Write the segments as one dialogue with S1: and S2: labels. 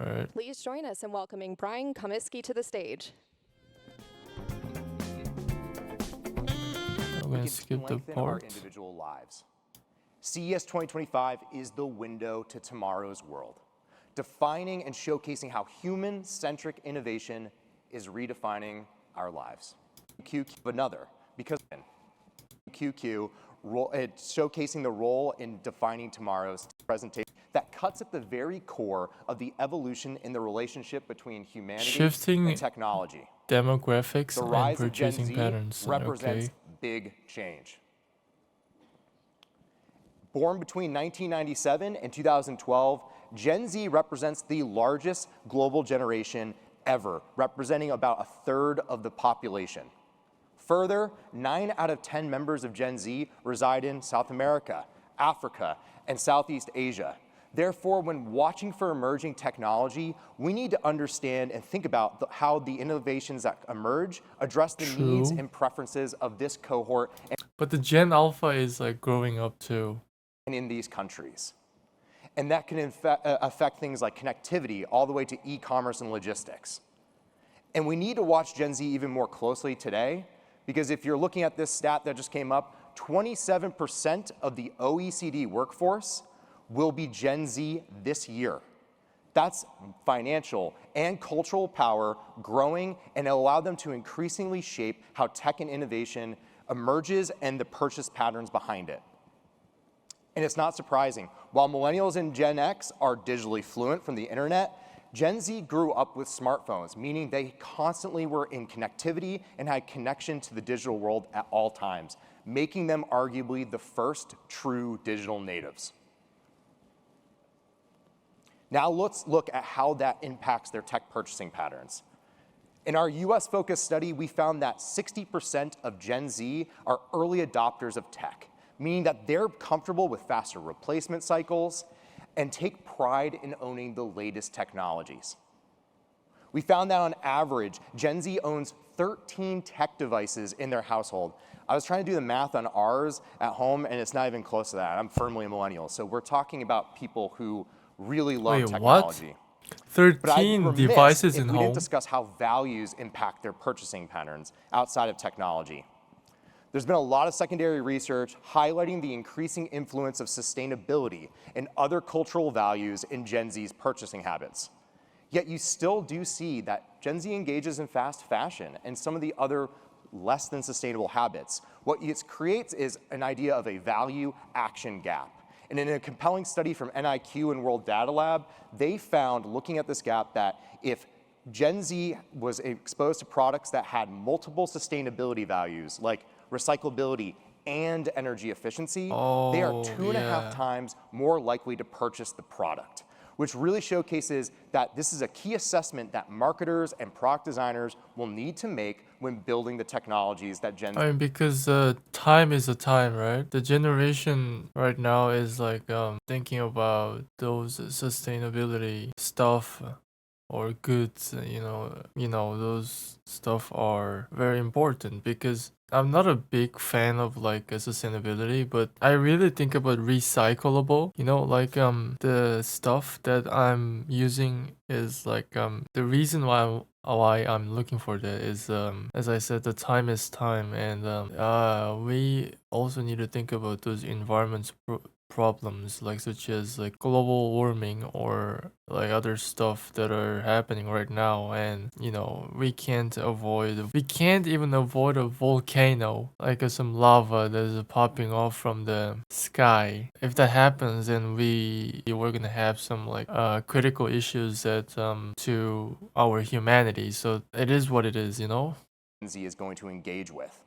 S1: All right.
S2: Please join us in welcoming Brian Komisky to the stage.
S1: I'm
S3: We
S1: gonna
S3: can
S1: skip the
S3: lengthen our
S1: part.
S3: individual lives. CES 2025 is the window to tomorrow's world, defining and showcasing how human-centric innovation is redefining our lives. Another, because QQ, it's showcasing the role in defining tomorrow's presentation that cuts at the very core of the evolution in the relationship between humanity
S1: Shifting
S3: and technology.
S1: demographics
S3: The
S1: and
S3: rise of Gen
S1: purchasing
S3: Z
S1: patterns.
S3: represents
S1: Okay.
S3: big change. Born between 1997 and 2012, Gen Z represents the largest global generation ever, representing about a third of the population. Further, 9 out of 10 members of Gen Z reside in South America, Africa, and Southeast Asia. Therefore, when watching for emerging technology, we need to understand and think about how the innovations that emerge address the needs
S1: True.
S3: and preferences of this cohort
S1: But the Gen Alpha is like growing up too.
S3: and in these countries. And that can affect things like connectivity all the way to e-commerce and logistics. And we need to watch Gen Z even more closely today, because if you're looking at this stat that just came up, 27% of the OECD workforce will be Gen Z this year. That's financial and cultural power growing, and it'll allow them to increasingly shape how tech and innovation emerges and the purchase patterns behind it. And it's not surprising. While millennials and Gen X are digitally fluent from the internet, Gen Z grew up with smartphones, meaning they constantly were in connectivity and had connection to the digital world at all times, making them arguably the first true digital natives. Now let's look at how that impacts their tech purchasing patterns. In our US-focused study, we found that 60% of Gen Z are early adopters of tech, meaning that they're comfortable with faster replacement cycles and take pride in owning the latest technologies. We found that on average, Gen Z owns 13 tech devices in their household. I was trying to do the math on ours at home, and it's not even close to that. I'm firmly a millennial, so we're talking about people who really love
S1: Wait,
S3: technology.
S1: what?
S3: But I'd be
S1: 13
S3: remiss
S1: devices
S3: if
S1: in
S3: we didn't
S1: home?
S3: discuss how values impact their purchasing patterns outside of technology. There's been a lot of secondary research highlighting the increasing influence of sustainability and other cultural values in Gen Z's purchasing habits. Yet you still do see that Gen Z engages in fast fashion and some of the other less than sustainable habits. What it creates is an idea of a value-action gap. And in a compelling study from NIQ and World Data Lab, they found, looking at this gap, that if Gen Z was exposed to products that had multiple sustainability values, like recyclability and energy efficiency, they are 2.5 times more likely to purchase the product, which really showcases that this is a key assessment that marketers and product designers will need to make when building the technologies that Gen Z.
S1: I mean, because time is a time, right? The generation right now is like thinking about those sustainability stuff or goods, those stuff are very important because I'm not a big fan of like sustainability, but I really think about recyclable. Like the stuff that I'm using is like the reason why I'm looking for that is as I said, the time is time, and we also need to think about those problems, like such as like global warming or like other stuff that are happening right now. And we can't even avoid a volcano, like some lava that is popping off from the sky. If that happens, then we're gonna have some like critical issues that to our humanity. So it is what it is.
S3: Gen Z is going to engage with.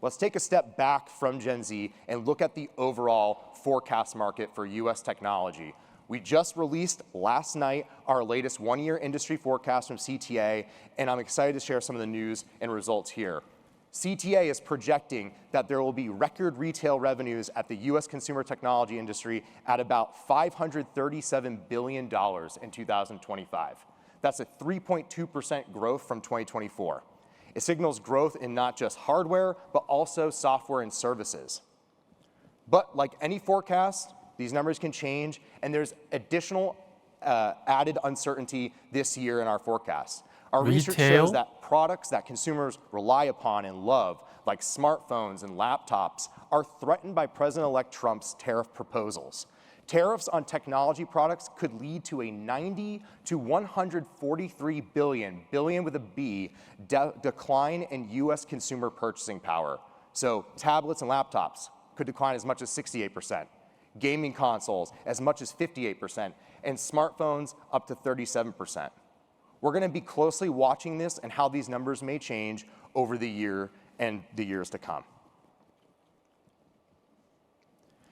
S3: Let's take a step back from Gen Z and look at the overall forecast market for US technology. We just released last night our latest one-year industry forecast from CTA, and I'm excited to share some of the news and results here. CTA is projecting that there will be record retail revenues at the US consumer technology industry at about $537 billion in 2025. That's a 3.2% growth from 2024. It signals growth in not just hardware, but also software and services. But like any forecast, these numbers can change, and there's additional added uncertainty this year in our forecast. Our research shows
S1: Retail?
S3: that products that consumers rely upon and love, like smartphones and laptops, are threatened by President-elect Trump's tariff proposals. Tariffs on technology products could lead to a 90 to 143 billion with a B, decline in U.S. consumer purchasing power. So tablets and laptops could decline as much as 68%, gaming consoles as much as 58%, and smartphones up to 37%. We're going to be closely watching this and how these numbers may change over the year and the years to come.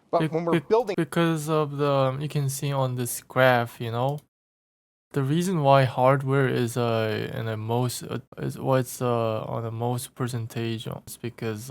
S3: But when we're building,
S1: because of the, you can see on this graph, the reason why hardware is in the most is what's on the most percentage is because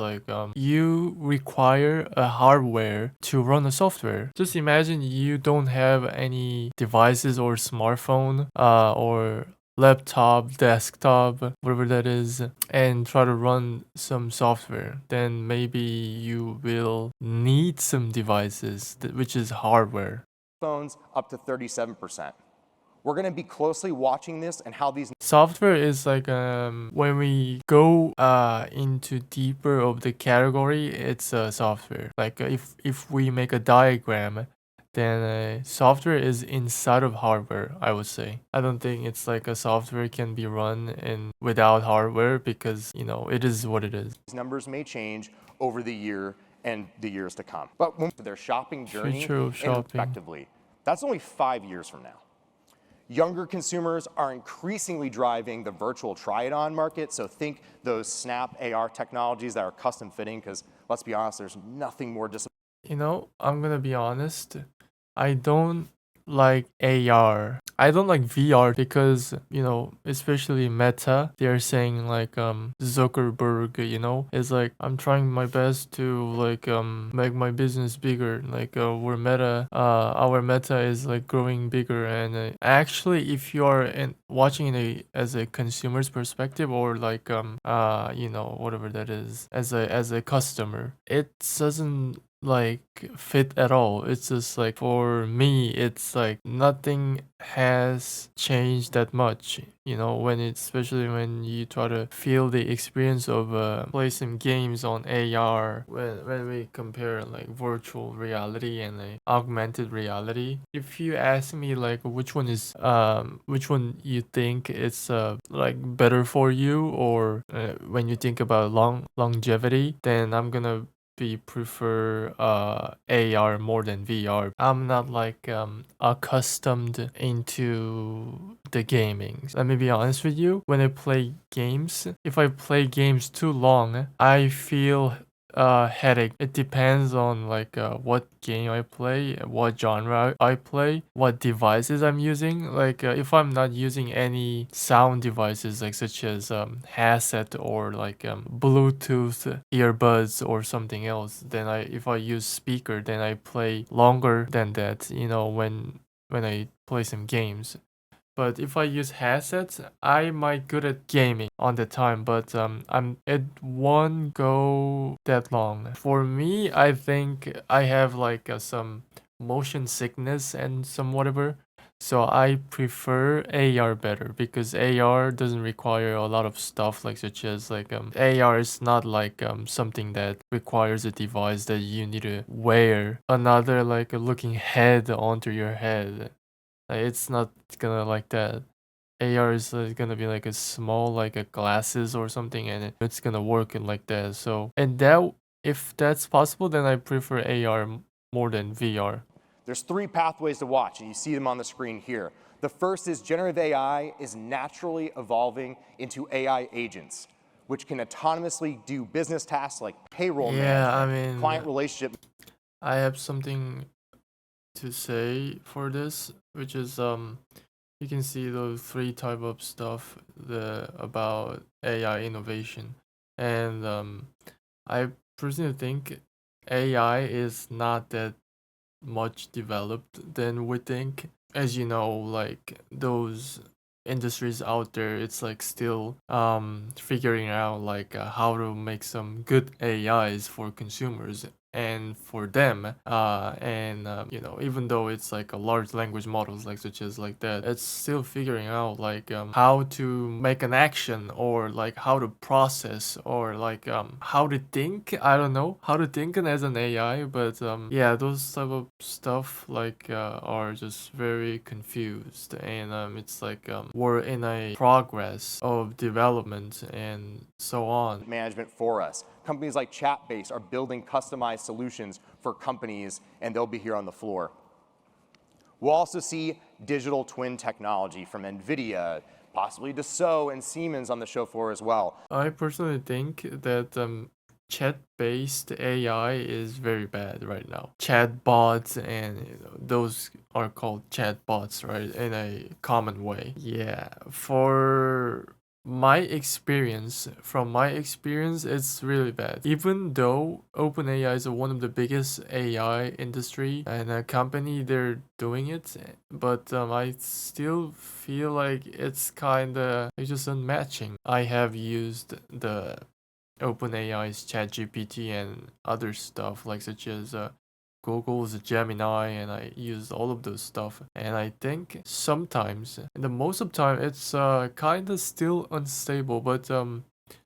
S1: you require a hardware to run a software. Just imagine you don't have any devices or smartphone or laptop, desktop, whatever that is, and try to run some software, then maybe you will need some devices, which is hardware.
S3: phones up to 37%. We're going to be closely watching this and how these
S1: Software is when we go into deeper of the category, it's software. If we make a diagram, then software is inside of hardware, I would say. I don't think it's like a software can be run without hardware because it is what it is.
S3: numbers may change over the year and the years to come. But when their shopping journey
S1: Future of shopping.
S3: effectively, that's only 5 years from now. Younger consumers are increasingly driving the virtual try-it-on market. So think those Snap AR technologies that are custom fitting, because let's be honest, there's nothing more disappointing.
S1: I'm gonna be honest. I don't like AR. I don't like VR because, especially Meta, they're saying Zuckerberg, is like, I'm trying my best to make my business bigger. Our Meta is like growing bigger. And actually, if you are watching it as a consumer's perspective or whatever that is, as a customer, it doesn't fit at all. It's just for me, it's nothing has changed that much, especially when you try to feel the experience of play some games on AR when we compare virtual reality and augmented reality. If you ask me which one you think it's better for you, or when you think about longevity, then I'm gonna prefer AR more than VR. I'm not accustomed into the gaming. Let me be honest with you. When I play games, if I play games too long, I feel headache. It depends on what game I play, what genre I play, what devices I'm using. If I'm not using any sound devices such as headset or Bluetooth earbuds or something else, then if I use speaker, then I play longer than that. When I play some games. But if I use headsets, I might good at gaming on the time, but it won't go that long. For me, I think I have some motion sickness and some whatever. So I prefer AR better because AR doesn't require a lot of stuff such as AR is not something that requires a device that you need to wear another a looking head onto your head. It's not gonna like that. AR is gonna be a small a glasses or something, and it's gonna work like that. So if that's possible, then I prefer AR more than VR.
S3: There's 3 pathways to watch, and you see them on the screen here. The first is generative AI is naturally evolving into AI agents, which can autonomously do business tasks like payroll management, client relationship.
S1: I have something to say for this, which is you can see those 3 type of stuff about AI innovation, and I personally think AI is not that much developed than we think. As you know, those industries out there, it's still figuring out how to make some good AIs for consumers. and for them, even though it's like a large language models like such as like that, it's still figuring out like how to make an action, or like how to process, or like how to think. I don't know how to think as an AI, but yeah, those type of stuff like are just very confused, and it's like we're in a progress of development and so on.
S3: Management for us. Companies like Chatbase are building customized solutions for companies, and they'll be here on the floor. We'll also see digital twin technology from NVIDIA, possibly Dassault and Siemens on the show floor as well.
S1: I personally think that chat-based AI is very bad right now. Chatbots, and those are called chatbots, right? In a common way. Yeah, from my experience, it's really bad. Even though OpenAI is one of the biggest AI industry and a company, they're doing it, but I still feel like it's just unmatching. I have used the OpenAI's ChatGPT and other stuff like such as Google's Gemini, and I use all of those stuff. And I think sometimes, and the most of the time, it's kind of still unstable, but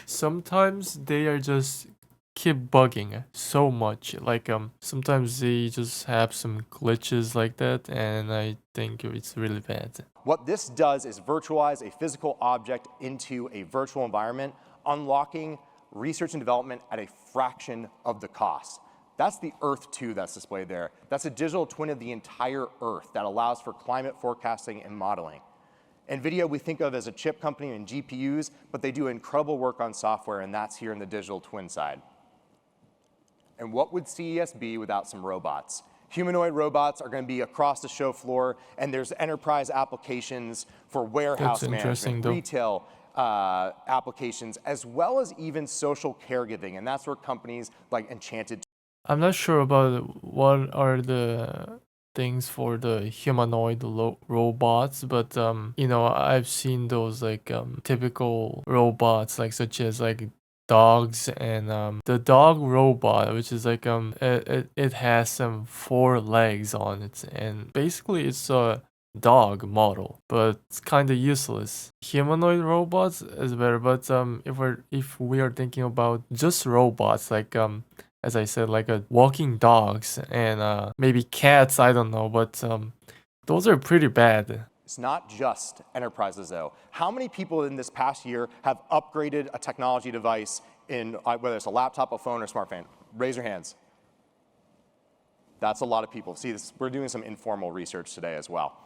S1: sometimes they are just keep bugging so much. Like sometimes they just have some glitches like that, and I think it's really bad.
S3: What this does is virtualize a physical object into a virtual environment, unlocking research and development at a fraction of the cost. That's the Earth 2 that's displayed there. That's a digital twin of the entire Earth that allows for climate forecasting and modeling. NVIDIA we think of as a chip company and GPUs, but they do incredible work on software, and that's here in the digital twin side. And what would CES be without some robots? Humanoid robots are going to be across the show floor, and there's enterprise applications for warehouse management, retail applications, as well as even social caregiving, and that's where companies like Enchanted.
S1: I'm not sure about what are the things for the humanoid robots, but I've seen those like typical robots like such as like dogs, and the dog robot, which is like it has some 4 legs on it, and basically it's a dog model, but it's kind of useless. Humanoid robots is better, but if we are thinking about just robots, like as I said, like walking dogs and maybe cats, I don't know, but those are pretty bad.
S3: It's not just enterprises, though. How many people in this past year have upgraded a technology device in whether it's a laptop, a phone, or smartphone? Raise your hands. That's a lot of people. See, we're doing some informal research today as well.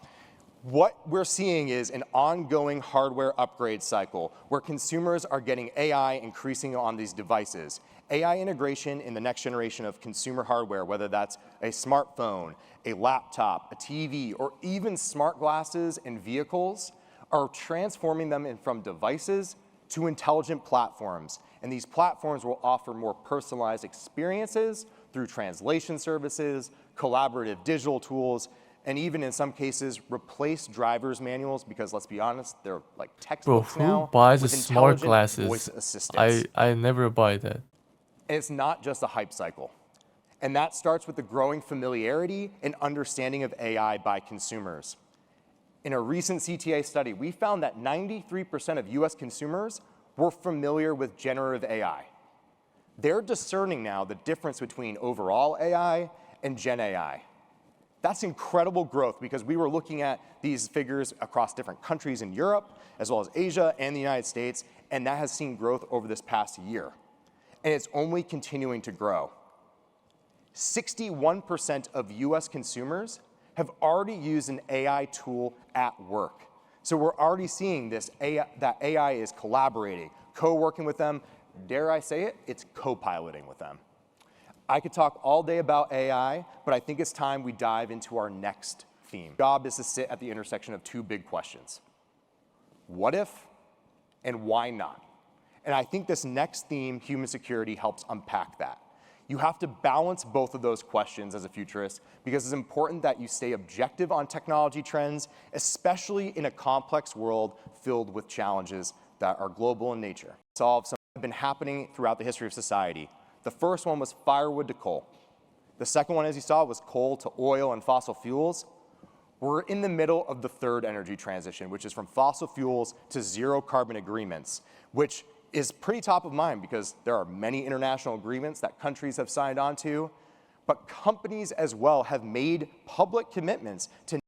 S3: What we're seeing is an ongoing hardware upgrade cycle where consumers are getting AI increasing on these devices. AI integration in the next generation of consumer hardware, whether that's a smartphone, a laptop, a TV, or even smart glasses and vehicles, are transforming them from devices to intelligent platforms. And these platforms will offer more personalized experiences through translation services, collaborative digital tools, and even in some cases replace driver's manuals, because let's be honest, they're like textbooks now.
S1: Who buys
S3: with
S1: smart
S3: intelligent
S1: glasses?
S3: voice assistants.
S1: I never buy that.
S3: And it's not just a hype cycle. And that starts with the growing familiarity and understanding of AI by consumers. In a recent CTA study, we found that 93% of US consumers were familiar with generative AI. They're discerning now the difference between overall AI and Gen AI. That's incredible growth, because we were looking at these figures across different countries in Europe, as well as Asia and the United States, and that has seen growth over this past year. And it's only continuing to grow. 61% of US consumers have already used an AI tool at work. So we're already seeing this that AI is collaborating, co-working with them. Dare I say it, it's co-piloting with them. I could talk all day about AI, but I think it's time we dive into our next theme. Our job is to sit at the intersection of 2 big questions. What if, and why not? And I think this next theme, human security, helps unpack that. You have to balance both of those questions as a futurist, because it's important that you stay objective on technology trends, especially in a complex world filled with challenges that are global in nature. Solve some that have been happening throughout the history of society. The first one was firewood to coal. The second one, as you saw, was coal to oil and fossil fuels. We're in the middle of the third energy transition, which is from fossil fuels to zero carbon agreements, which is pretty top of mind because there are many international agreements that countries have signed on to, but companies as well have made public commitments to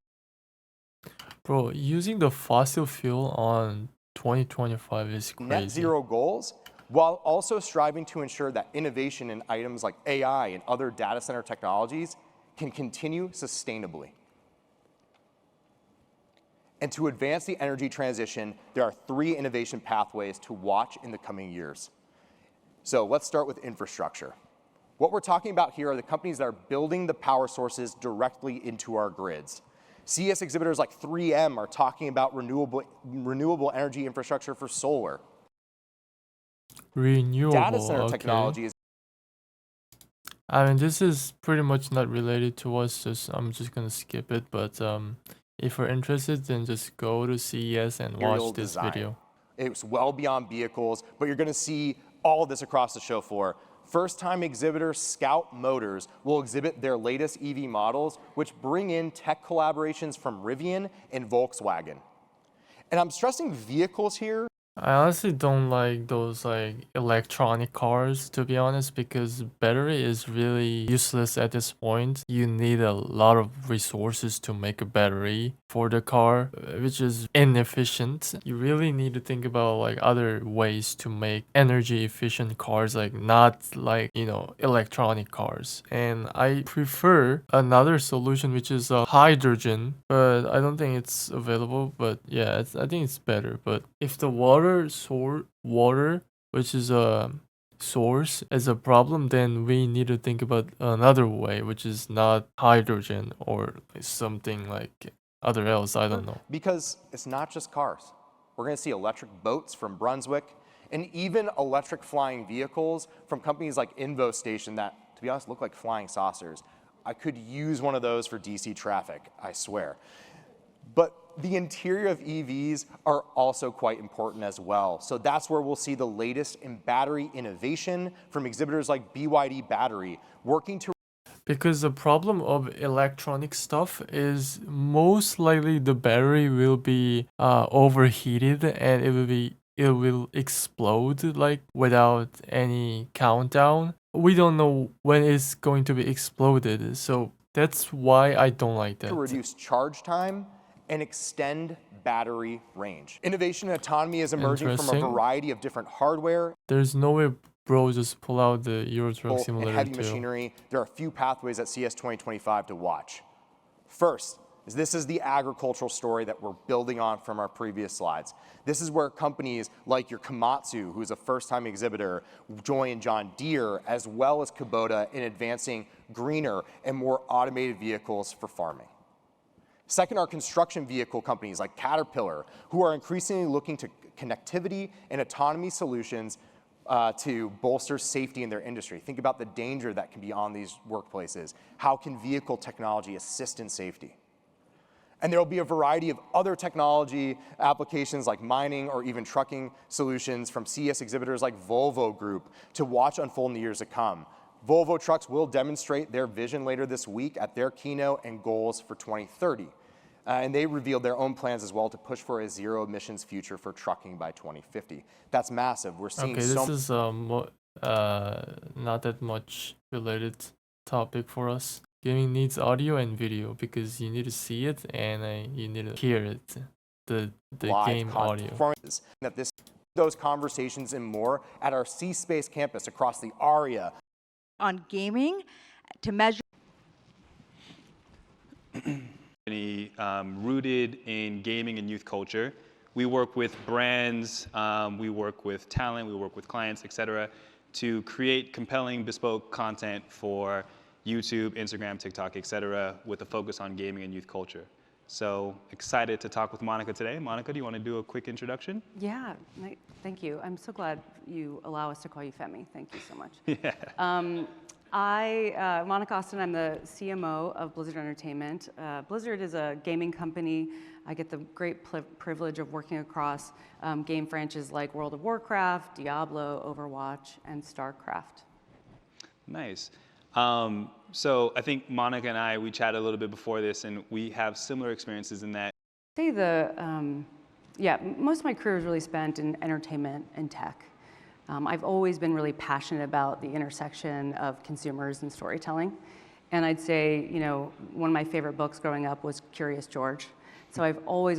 S1: Bro, using the fossil fuel on 2025 is
S3: net
S1: crazy.
S3: zero goals, while also striving to ensure that innovation in items like AI and other data center technologies can continue sustainably. And to advance the energy transition, there are 3 innovation pathways to watch in the coming years. So let's start with infrastructure. What we're talking about here are the companies that are building the power sources directly into our grids. CES exhibitors like 3M are talking about renewable energy infrastructure for solar.
S1: Renewable,
S3: Data center
S1: okay.
S3: technology is
S1: I mean, this is pretty much not related to us, I'm just gonna skip it, but if you're interested, then just go to CES and
S3: aerial
S1: watch this
S3: design.
S1: video.
S3: It's well beyond vehicles, but you're gonna see all of this across the show floor. First-time exhibitor Scout Motors will exhibit their latest EV models, which bring in tech collaborations from Rivian and Volkswagen. And I'm stressing vehicles here.
S1: I honestly don't like those like electronic cars, to be honest, because battery is really useless at this point. You need a lot of resources to make a battery for the car, which is inefficient. You really need to think about like other ways to make energy efficient cars, like not like, you know, electronic cars. And I prefer another solution, which is hydrogen, but I don't think it's available. But yeah, I think it's better. But if the water, which is a source, is a problem, then we need to think about another way, which is not hydrogen or something like other else. I don't know.
S3: Because it's not just cars. We're gonna see electric boats from Brunswick and even electric flying vehicles from companies like InvoStation that, to be honest, look like flying saucers. I could use one of those for DC traffic, I swear. But the interior of EVs are also quite important as well. So that's where we'll see the latest in battery innovation from exhibitors like BYD Battery, working to
S1: Because the problem of electronic stuff is most likely the battery will be overheated and it will explode like without any countdown. We don't know when it's going to be exploded, so that's why I don't like that.
S3: reduce charge time and extend battery range. Innovation and autonomy is emerging from a
S1: Interesting.
S3: variety of different hardware
S1: There's no way, bro, just pull out the Euro Truck
S3: and
S1: Simulator
S3: heavy
S1: 2.
S3: machinery. There are a few pathways at CS 2025 to watch. First, this is the agricultural story that we're building on from our previous slides. This is where companies like your Komatsu, who's a first-time exhibitor, join John Deere, as well as Kubota in advancing greener and more automated vehicles for farming. Second are construction vehicle companies like Caterpillar, who are increasingly looking to connectivity and autonomy solutions to bolster safety in their industry. Think about the danger that can be on these workplaces. How can vehicle technology assist in safety? And there will be a variety of other technology applications like mining or even trucking solutions from CES exhibitors like Volvo Group to watch unfold in the years to come. Volvo Trucks will demonstrate their vision later this week at their keynote and goals for 2030. And they revealed their own plans as well to push for a zero emissions future for trucking by 2050. That's massive. We're seeing
S1: Okay, this is not that much related topic for us. Gaming needs audio and video because you need to see it and you need to hear it. The game audio.
S3: Performances. That those conversations and more at our C-Space campus across the ARIA.
S4: On gaming to measure.
S5: Rooted in gaming and youth culture. We work with brands, we work with talent, we work with clients, etc., to create compelling bespoke content for YouTube, Instagram, TikTok, etc., with a focus on gaming and youth culture. So excited to talk with Monica today. Monica, do you want to do a quick introduction?
S6: Yeah, thank you. I'm so glad you allow us to call you Femi. Thank you so much.
S5: Yeah.
S6: Monica Austin, I'm the CMO of Blizzard Entertainment. Blizzard is a gaming company. I get the great privilege of working across game franchises like World of Warcraft, Diablo, Overwatch, and StarCraft.
S5: Nice. So I think Monica and I, we chatted a little bit before this, and we have similar experiences in that.
S6: Say most of my career is really spent in entertainment and tech. I've always been really passionate about the intersection of consumers and storytelling. And I'd say, one of my favorite books growing up was Curious George. So I've always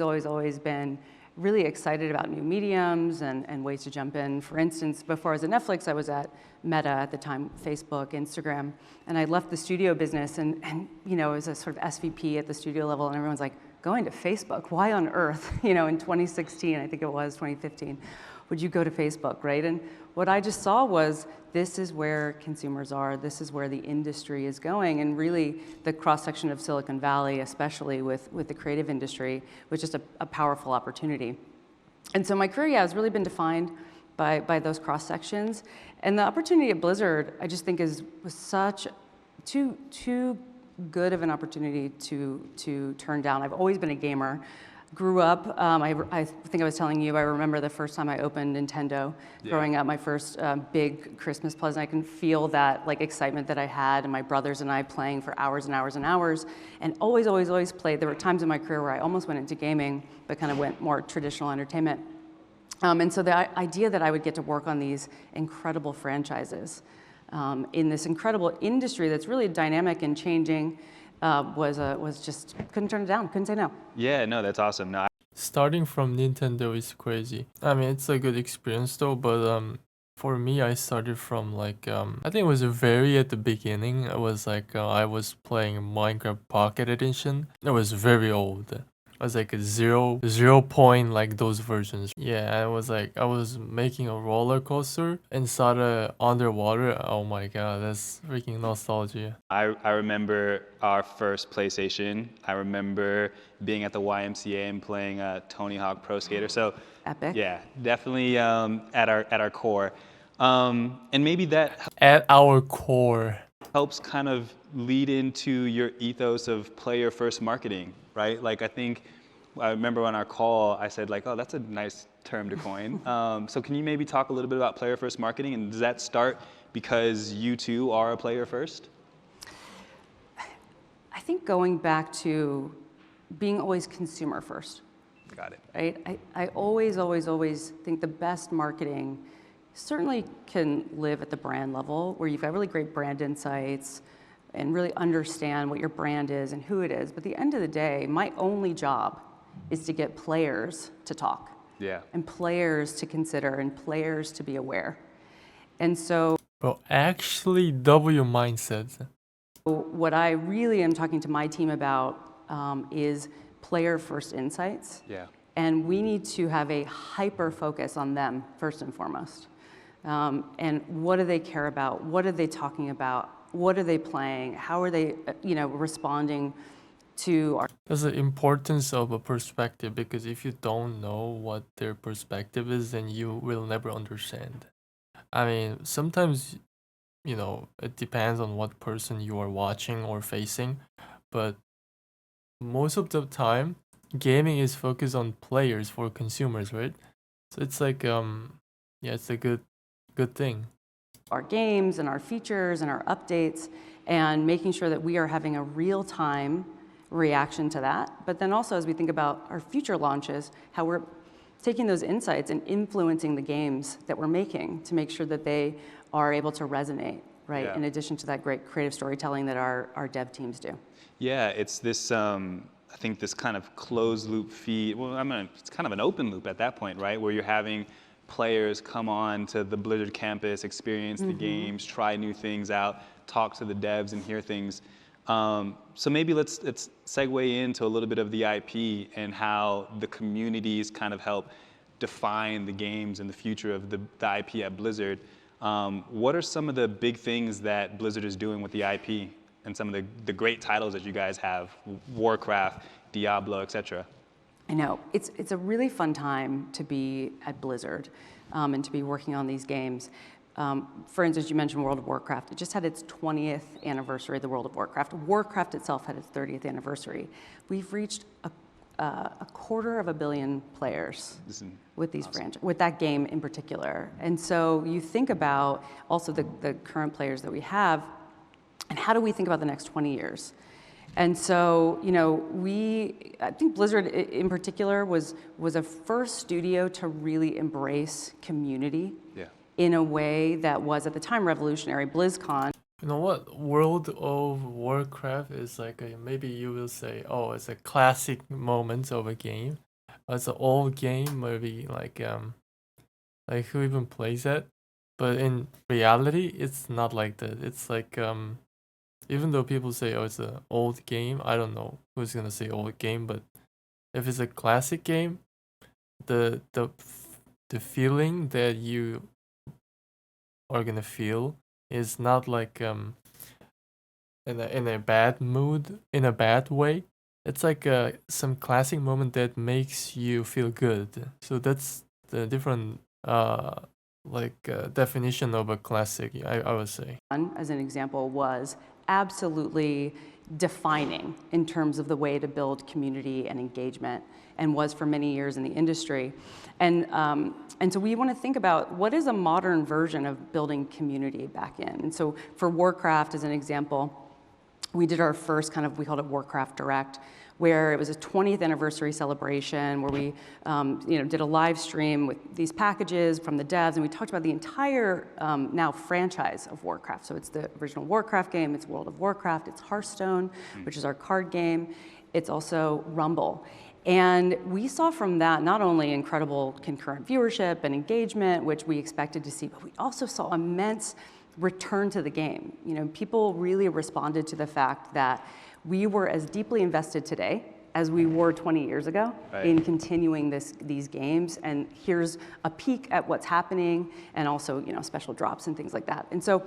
S6: been really excited about new mediums and ways to jump in. For instance, before I was at Netflix, I was at Meta at the time, Facebook, Instagram, and I left the studio business and I was a sort of SVP at the studio level, and everyone's like, going to Facebook? Why on earth, in 2016, I think it was 2015, would you go to Facebook, right? And what I just saw was this is where consumers are, this is where the industry is going, and really the cross-section of Silicon Valley, especially with the creative industry, was just a powerful opportunity. And so my career, has really been defined by those cross-sections. And the opportunity at Blizzard, I just think was such too good of an opportunity to turn down. I've always been a gamer. Grew up, I think I was telling you, I remember the first time I opened Nintendo, growing up, my first big Christmas present. I can feel that excitement that I had, and my brothers and I playing for hours and hours and hours, and always played. There were times in my career where I almost went into gaming, but kind of went more traditional entertainment. And so the idea that I would get to work on these incredible franchises in this incredible industry that's really dynamic and changing was just, couldn't turn it down, couldn't say no.
S5: Yeah, no, that's awesome. No,
S1: Starting from Nintendo is crazy. I mean, it's a good experience though, but for me, I started from I think it was very at the beginning. It was I was playing Minecraft Pocket Edition. It was very old. It was a zero point those versions. Yeah, it was I was making a roller coaster inside underwater. Oh my god, that's freaking nostalgia.
S5: I remember our first PlayStation. I remember being at the YMCA and playing Tony Hawk Pro Skater. So
S6: Epic.
S5: yeah, definitely at our core. And maybe that
S1: At our core.
S5: helps kind of lead into your ethos of player first marketing, right? I remember on our call, I said oh, that's a nice term to coin. So can you maybe talk a little bit about player first marketing, and does that start because you too are a player first?
S6: I think going back to being always consumer first.
S5: Got it.
S6: Right? I always think the best marketing certainly can live at the brand level, where you've got really great brand insights and really understand what your brand is and who it is. But at the end of the day, my only job is to get players to talk.
S5: Yeah.
S6: And players to consider and players to be aware. And so
S1: Well, actually, W mindset.
S6: what I really am talking to my team about is player first insights.
S5: Yeah.
S6: And we need to have a hyper focus on them first and foremost. And what do they care about? What are they talking about? What are they playing? How are they, responding to our...
S1: There's the importance of a perspective, because if you don't know what their perspective is, then you will never understand. I mean, sometimes, it depends on what person you are watching or facing, but most of the time, gaming is focused on players for consumers, right? So it's it's a good thing.
S6: Our games and our features and our updates, and making sure that we are having a real-time reaction to that. But then also, as we think about our future launches, how we're taking those insights and influencing the games that we're making to make sure that they are able to resonate, right?
S5: Yeah.
S6: In addition to that great creative storytelling that our dev teams do.
S5: Yeah, it's this, I think this kind of closed loop feed. Well, it's kind of an open loop at that point, right? Where you're having players come on to the Blizzard campus, experience the games, try new things out, talk to the devs and hear things. So maybe let's segue into a little bit of the IP and how the communities kind of help define the games and the future of the IP at Blizzard. What are some of the big things that Blizzard is doing with the IP and some of the great titles that you guys have, Warcraft, Diablo, etc.?
S6: I know. It's a really fun time to be at Blizzard and to be working on these games. For instance, you mentioned World of Warcraft. It just had its 20th anniversary, the World of Warcraft. Warcraft itself had its 30th anniversary. We've reached a 250 million players with these with that game in particular. And so you think about also the current players that we have, And how do we think about the next 20 years? And so, I think Blizzard in particular was a first studio to really embrace community in a way that was at the time revolutionary. BlizzCon.
S1: You know what? World of Warcraft is like maybe you will say, oh, it's a classic moment of a game. It's an old game, maybe like who even plays that? But in reality, it's not like that. It's like even though people say, oh, it's an old game, I don't know who's gonna say old game, but if it's a classic game, the feeling that you are gonna feel is not like in a bad mood, in a bad way. It's like some classic moment that makes you feel good. So that's the different definition of a classic, I would say.
S6: As an example, was absolutely defining in terms of the way to build community and engagement, and was for many years in the industry. And so we want to think about what is a modern version of building community back in. And so for Warcraft, as an example, we did our first we called it Warcraft Direct, where it was a 20th anniversary celebration where we did a live stream with these packages from the devs, and we talked about the entire now franchise of Warcraft. So it's the original Warcraft game, it's World of Warcraft, it's Hearthstone, which is our card game, it's also Rumble. And we saw from that not only incredible concurrent viewership and engagement, which we expected to see, but we also saw immense return to the game. People really responded to the fact that we were as deeply invested today as we were 20 years ago in continuing these games. And here's a peek at what's happening, and also special drops and things like that. And so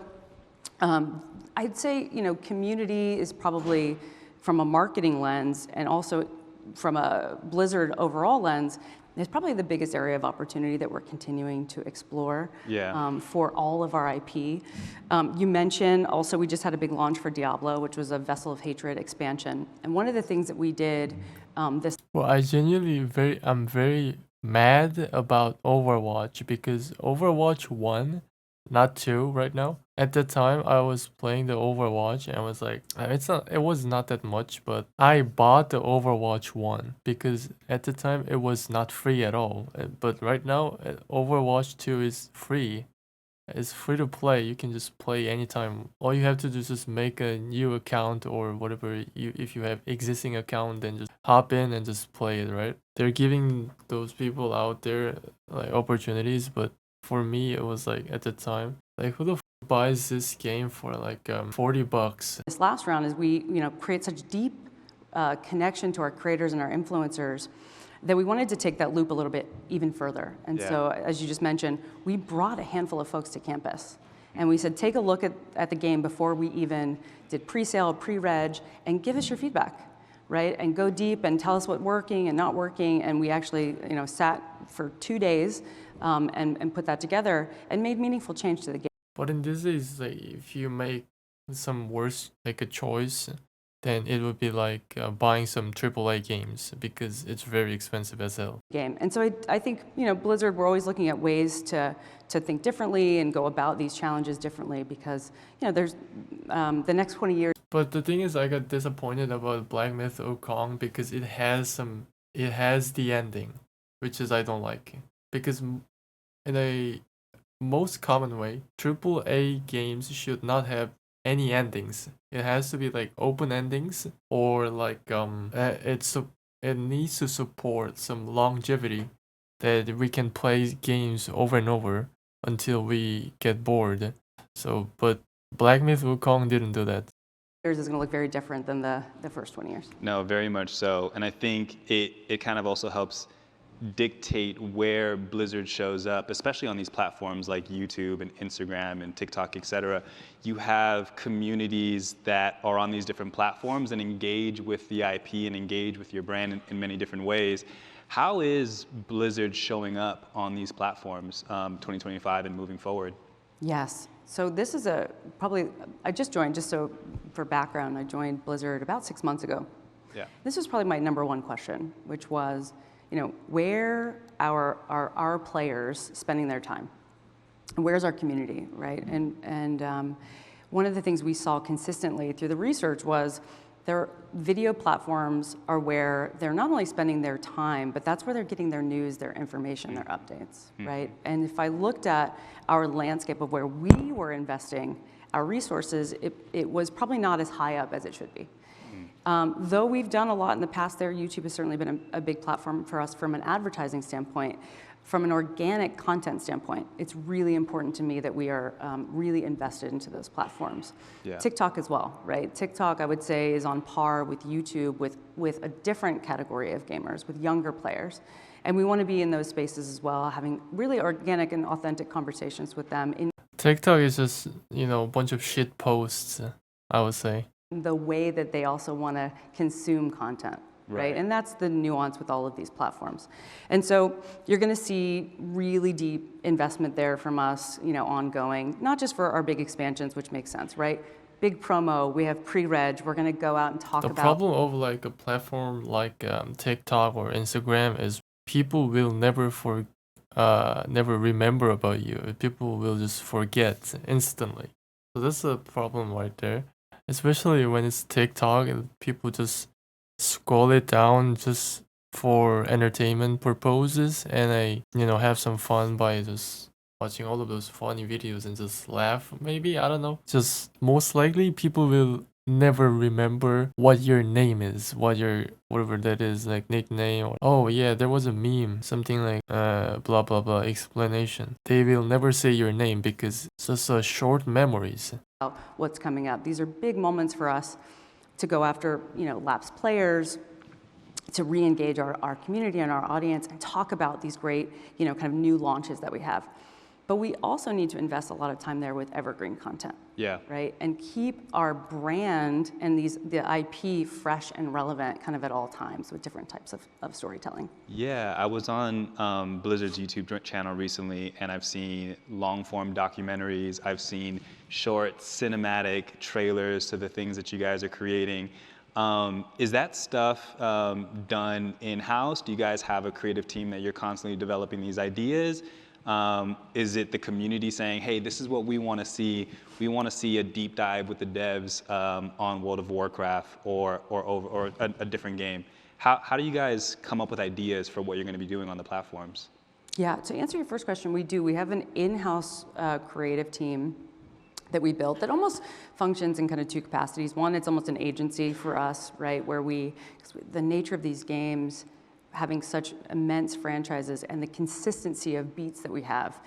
S6: I'd say community is probably, from a marketing lens and also from a Blizzard overall lens, is probably the biggest area of opportunity that we're continuing to explore for all of our IP. You mentioned also we just had a big launch for Diablo, which was a Vessel of Hatred expansion. And one of the things that we did this...
S1: Well, I'm very mad about Overwatch, because Overwatch 1, not 2 right now. At the time, I was playing the Overwatch and I was like, it was not that much, but I bought the Overwatch 1 because at the time it was not free at all. But right now, Overwatch 2 is free. It's free to play. You can just play anytime. All you have to do is just make a new account or whatever. If you have existing account, then just hop in and just play it, right? They're giving those people out there like opportunities, but for me, it was like at the time, like who the buys this game for like $40?
S6: This last round is we create such deep connection to our creators and our influencers that we wanted to take that loop a little bit even further. And so, as you just mentioned, we brought a handful of folks to campus. And we said, take a look at the game before we even did pre-sale, pre-reg, and give us your feedback, right? And go deep and tell us what's working and not working. And we actually sat for 2 days and put that together and made meaningful change to the game.
S1: But in this is like, if you make some worse, like a choice, then it would be like buying some AAA games because it's very expensive as hell.
S6: And so I think Blizzard, we're always looking at ways to think differently and go about these challenges differently because there's the next 20 years.
S1: But the thing is, I got disappointed about Black Myth Wukong because it has the ending, which is I don't like, because in a most common way, AAA games should not have any endings. It has to be like open endings, or like it needs to support some longevity that we can play games over and over until we get bored. So, but Black Myth Wukong didn't do that.
S6: Is going to look very different than the first 20 years.
S5: No, very much so. And I think it kind of also helps dictate where Blizzard shows up, especially on these platforms like YouTube and Instagram and TikTok, etc. You have communities that are on these different platforms and engage with the IP and engage with your brand in many different ways. How is Blizzard showing up on these platforms 2025 and moving forward?
S6: Yes. So this is I just joined, just so for background, I joined Blizzard about 6 months ago.
S5: Yeah.
S6: This was probably my number one question, which was, where are our players spending their time? And where's our community, right? And one of the things we saw consistently through the research was their video platforms are where they're not only spending their time, but that's where they're getting their news, their information, their updates, right? And if I looked at our landscape of where we were investing our resources, it was probably not as high up as it should be. Though we've done a lot in the past there, YouTube has certainly been a big platform for us from an advertising standpoint. From an organic content standpoint, it's really important to me that we are really invested into those platforms.
S5: Yeah.
S6: TikTok as well, right? TikTok, I would say, is on par with YouTube with a different category of gamers, with younger players. And we want to be in those spaces as well, having really organic and authentic conversations with them in
S1: TikTok is just, a bunch of shit posts, I would say.
S6: the way that they also want to consume content. Right? And that's the nuance with all of these platforms. And so you're going to see really deep investment there from us, ongoing, not just for our big expansions, which makes sense, right? Big promo, we have pre-reg, we're going to go out and talk
S1: The
S6: about.
S1: problem of like a platform like TikTok or Instagram is people will never remember about you. People will just forget instantly. So that's a problem right there. Especially when it's TikTok and people just scroll it down just for entertainment purposes, and I have some fun by just watching all of those funny videos and just laugh. Maybe, I don't know, just most likely people will never remember what your name is, what your whatever that is, like nickname, or oh yeah, there was a meme, something like blah blah blah explanation. They will never say your name because it's just short memories.
S6: What's coming up. These are big moments for us to go after, lapsed players, to re-engage our community and our audience and talk about these great, kind of new launches that we have. But we also need to invest a lot of time there with evergreen content.
S5: Yeah.
S6: Right? And keep our brand and the IP fresh and relevant kind of at all times with different types of storytelling.
S5: Yeah, I was on Blizzard's YouTube channel recently, and I've seen long-form documentaries. I've seen short cinematic trailers to the things that you guys are creating. Is that stuff done in-house? Do you guys have a creative team that you're constantly developing these ideas? Is it the community saying, hey, this is what we want to see? We want to see a deep dive with the devs on World of Warcraft or a different game. How do you guys come up with ideas for what you're going to be doing on the platforms?
S6: Yeah, to answer your first question, we do. We have an in-house creative team that we built that almost functions in kind of two capacities. One, it's almost an agency for us, right, where the nature of these games, having such immense franchises and the consistency of beats that we have,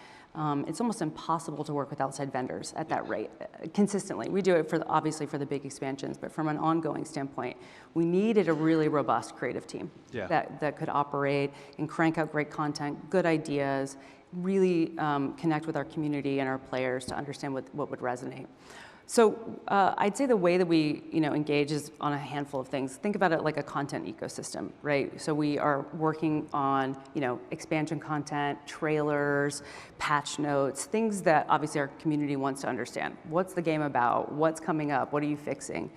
S6: it's almost impossible to work with outside vendors at that rate consistently. We do it obviously for the big expansions, but from an ongoing standpoint, we needed a really robust creative team that could operate and crank out great content, good ideas, really connect with our community and our players to understand what would resonate. So I'd say the way that we engage is on a handful of things. Think about it like a content ecosystem, right? So we are working on expansion content, trailers, patch notes, things that obviously our community wants to understand. What's the game about? What's coming up? What are you fixing?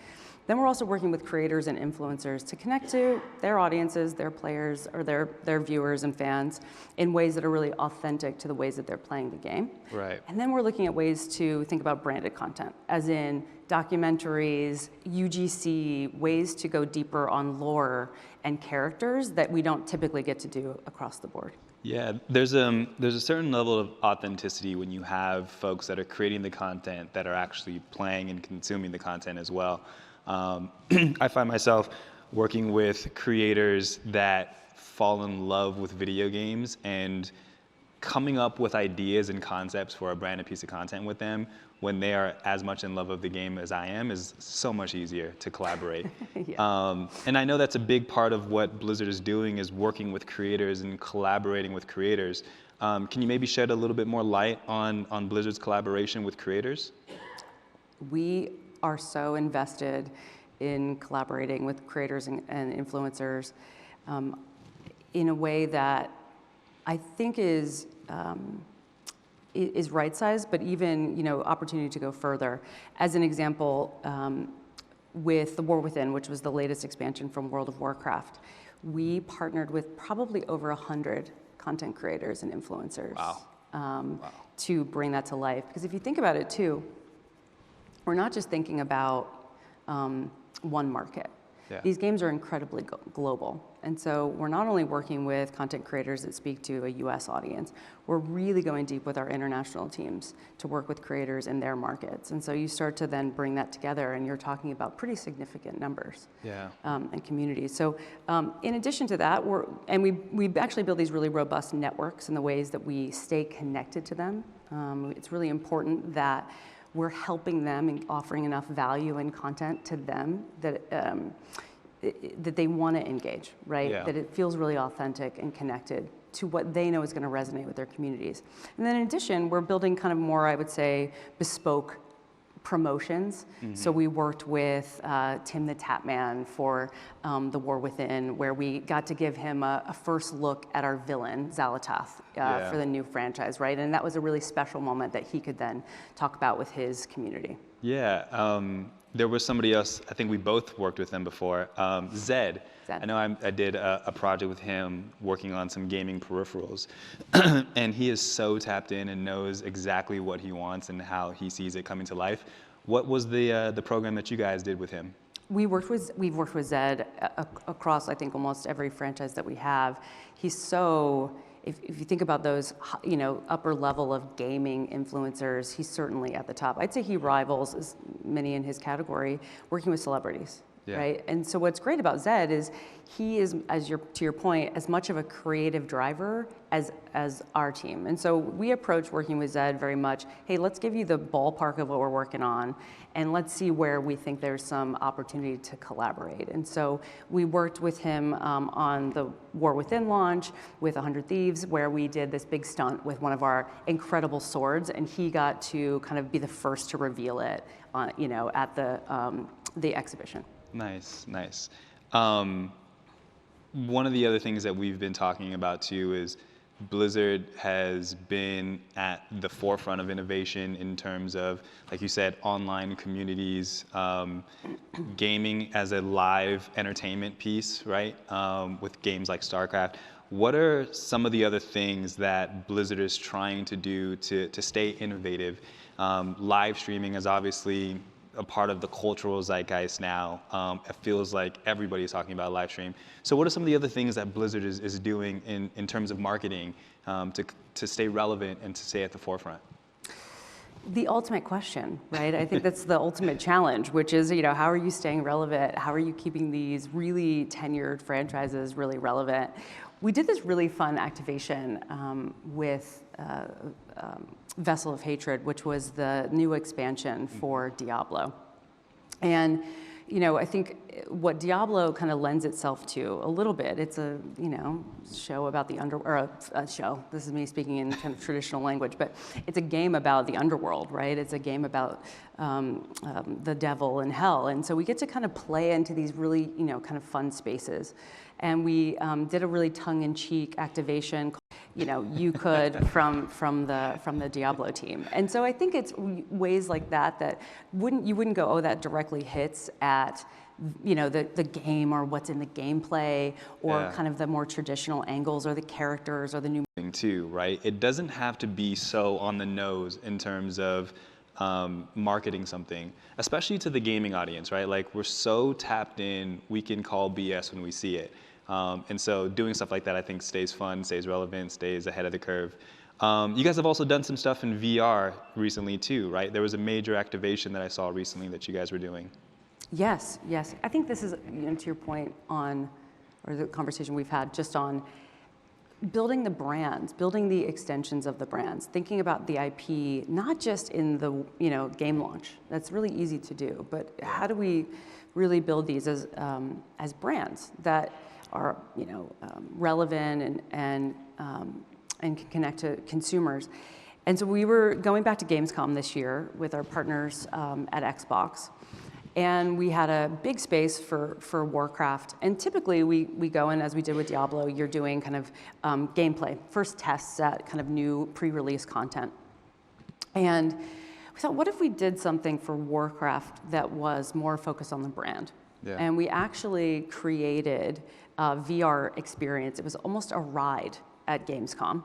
S6: Then we're also working with creators and influencers to connect to their audiences, their players, or their viewers and fans in ways that are really authentic to the ways that they're playing the game.
S5: Right.
S6: And then we're looking at ways to think about branded content, as in documentaries, UGC, ways to go deeper on lore and characters that we don't typically get to do across the board.
S5: Yeah, there's a certain level of authenticity when you have folks that are creating the content that are actually playing and consuming the content as well. I find myself working with creators that fall in love with video games, and coming up with ideas and concepts for a branded piece of content with them when they are as much in love of the game as I am is so much easier to collaborate.
S6: Yeah.
S5: And I know that's a big part of what Blizzard is doing, is working with creators and collaborating with creators. Can you maybe shed a little bit more light on Blizzard's collaboration with creators?
S6: We are so invested in collaborating with creators and influencers in a way that I think is right-sized, but even opportunity to go further. As an example, with The War Within, which was the latest expansion from World of Warcraft, we partnered with probably over 100 content creators and influencers to bring that to life. Because if you think about it too, we're not just thinking about one market.
S5: Yeah.
S6: These games are incredibly global. And so we're not only working with content creators that speak to a US audience, we're really going deep with our international teams to work with creators in their markets. And so you start to then bring that together and you're talking about pretty significant numbers and communities. So in addition to that, we actually build these really robust networks in the ways that we stay connected to them. It's really important that we're helping them and offering enough value and content to them that that they want to engage, right?
S5: Yeah.
S6: That it feels really authentic and connected to what they know is going to resonate with their communities. And then in addition, we're building kind of more, I would say, bespoke promotions. So we worked with Tim the Tatman for The War Within, where we got to give him a first look at our villain, Xalatoth, for the new franchise, right? And that was a really special moment that he could then talk about with his community.
S5: Yeah, there was somebody else, I think we both worked with them before, Zed. I know I did a project with him working on some gaming peripherals, and he is so tapped in and knows exactly what he wants and how he sees it coming to life. What was the program that you guys did with him?
S6: We've worked with Zed across, I think, almost every franchise that we have. He's so, if you think about those, upper level of gaming influencers, he's certainly at the top. I'd say he rivals, as many in his category, working with celebrities.
S5: Yeah.
S6: Right? And so what's great about Zed is he is, to your point, as much of a creative driver as our team. And so we approach working with Zed very much, hey, let's give you the ballpark of what we're working on, and let's see where we think there's some opportunity to collaborate. And so we worked with him on the War Within launch with 100 Thieves, where we did this big stunt with one of our incredible swords, and he got to kind of be the first to reveal it on, at the exhibition.
S5: Nice, nice. One of the other things that we've been talking about too is Blizzard has been at the forefront of innovation in terms of, like you said, online communities, gaming as a live entertainment piece, right? With games like StarCraft. What are some of the other things that Blizzard is trying to do to stay innovative? Live streaming is obviously a part of the cultural zeitgeist now. It feels like everybody's talking about live stream. So what are some of the other things that Blizzard is doing in terms of marketing to stay relevant and to stay at the forefront?
S6: The ultimate question, right? I think that's the ultimate challenge, which is, how are you staying relevant? How are you keeping these really tenured franchises really relevant? We did this really fun activation with Vessel of Hatred, which was the new expansion for Diablo. And, I think what Diablo kind of lends itself to a little bit, it's a, show about the a show, this is me speaking in kind of traditional language, but it's a game about the underworld, right? It's a game about the devil and hell. And so we get to kind of play into these really, kind of fun spaces. And we did a really tongue-in-cheek activation, you could from the Diablo team. And so I think it's ways like that you wouldn't go, oh, that directly hits at the game or what's in the gameplay or kind of the more traditional angles or the characters or the new
S5: thing too, right? It doesn't have to be so on the nose in terms of marketing something, especially to the gaming audience, right? Like we're so tapped in, we can call BS when we see it. And so doing stuff like that, I think, stays fun, stays relevant, stays ahead of the curve. You guys have also done some stuff in VR recently too, right? There was a major activation that I saw recently that you guys were doing.
S6: Yes. I think this is, to your point or the conversation we've had just on building the brands, building the extensions of the brands, thinking about the IP, not just in the, game launch. That's really easy to do, but how do we really build these as brands that are, relevant and can connect to consumers. And so we were going back to Gamescom this year with our partners at Xbox. And we had a big space for Warcraft. And typically we go in, as we did with Diablo, you're doing kind of gameplay, first tests at kind of new pre-release content. And we thought, what if we did something for Warcraft that was more focused on the brand? Yeah. And we actually created a VR experience. It was almost a ride at Gamescom,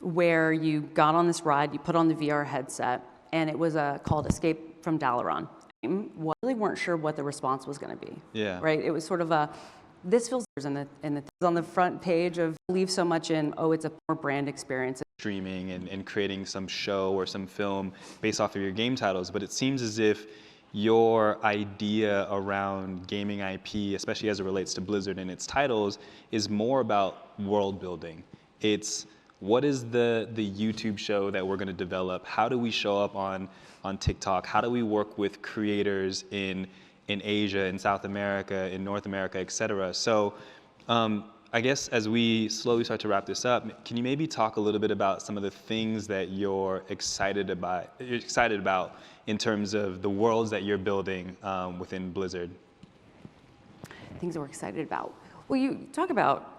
S6: where you got on this ride, you put on the VR headset, and it was called Escape from Dalaran. We really weren't sure what the response was going to be.
S5: Yeah.
S6: Right? It was sort of this feels in the on the front page of believe so much in, it's a more brand experience.
S5: Streaming and creating some show or some film based off of your game titles, but it seems as if your idea around gaming IP, especially as it relates to Blizzard and its titles, is more about world building. It's what is the YouTube show that we're going to develop? How do we show up on TikTok? How do we work with creators in Asia, in South America, in North America, et cetera? So I guess as we slowly start to wrap this up, can you maybe talk a little bit about some of the things that you're excited about in terms of the worlds that you're building within Blizzard?
S6: Things that we're excited about. Well, you talk about,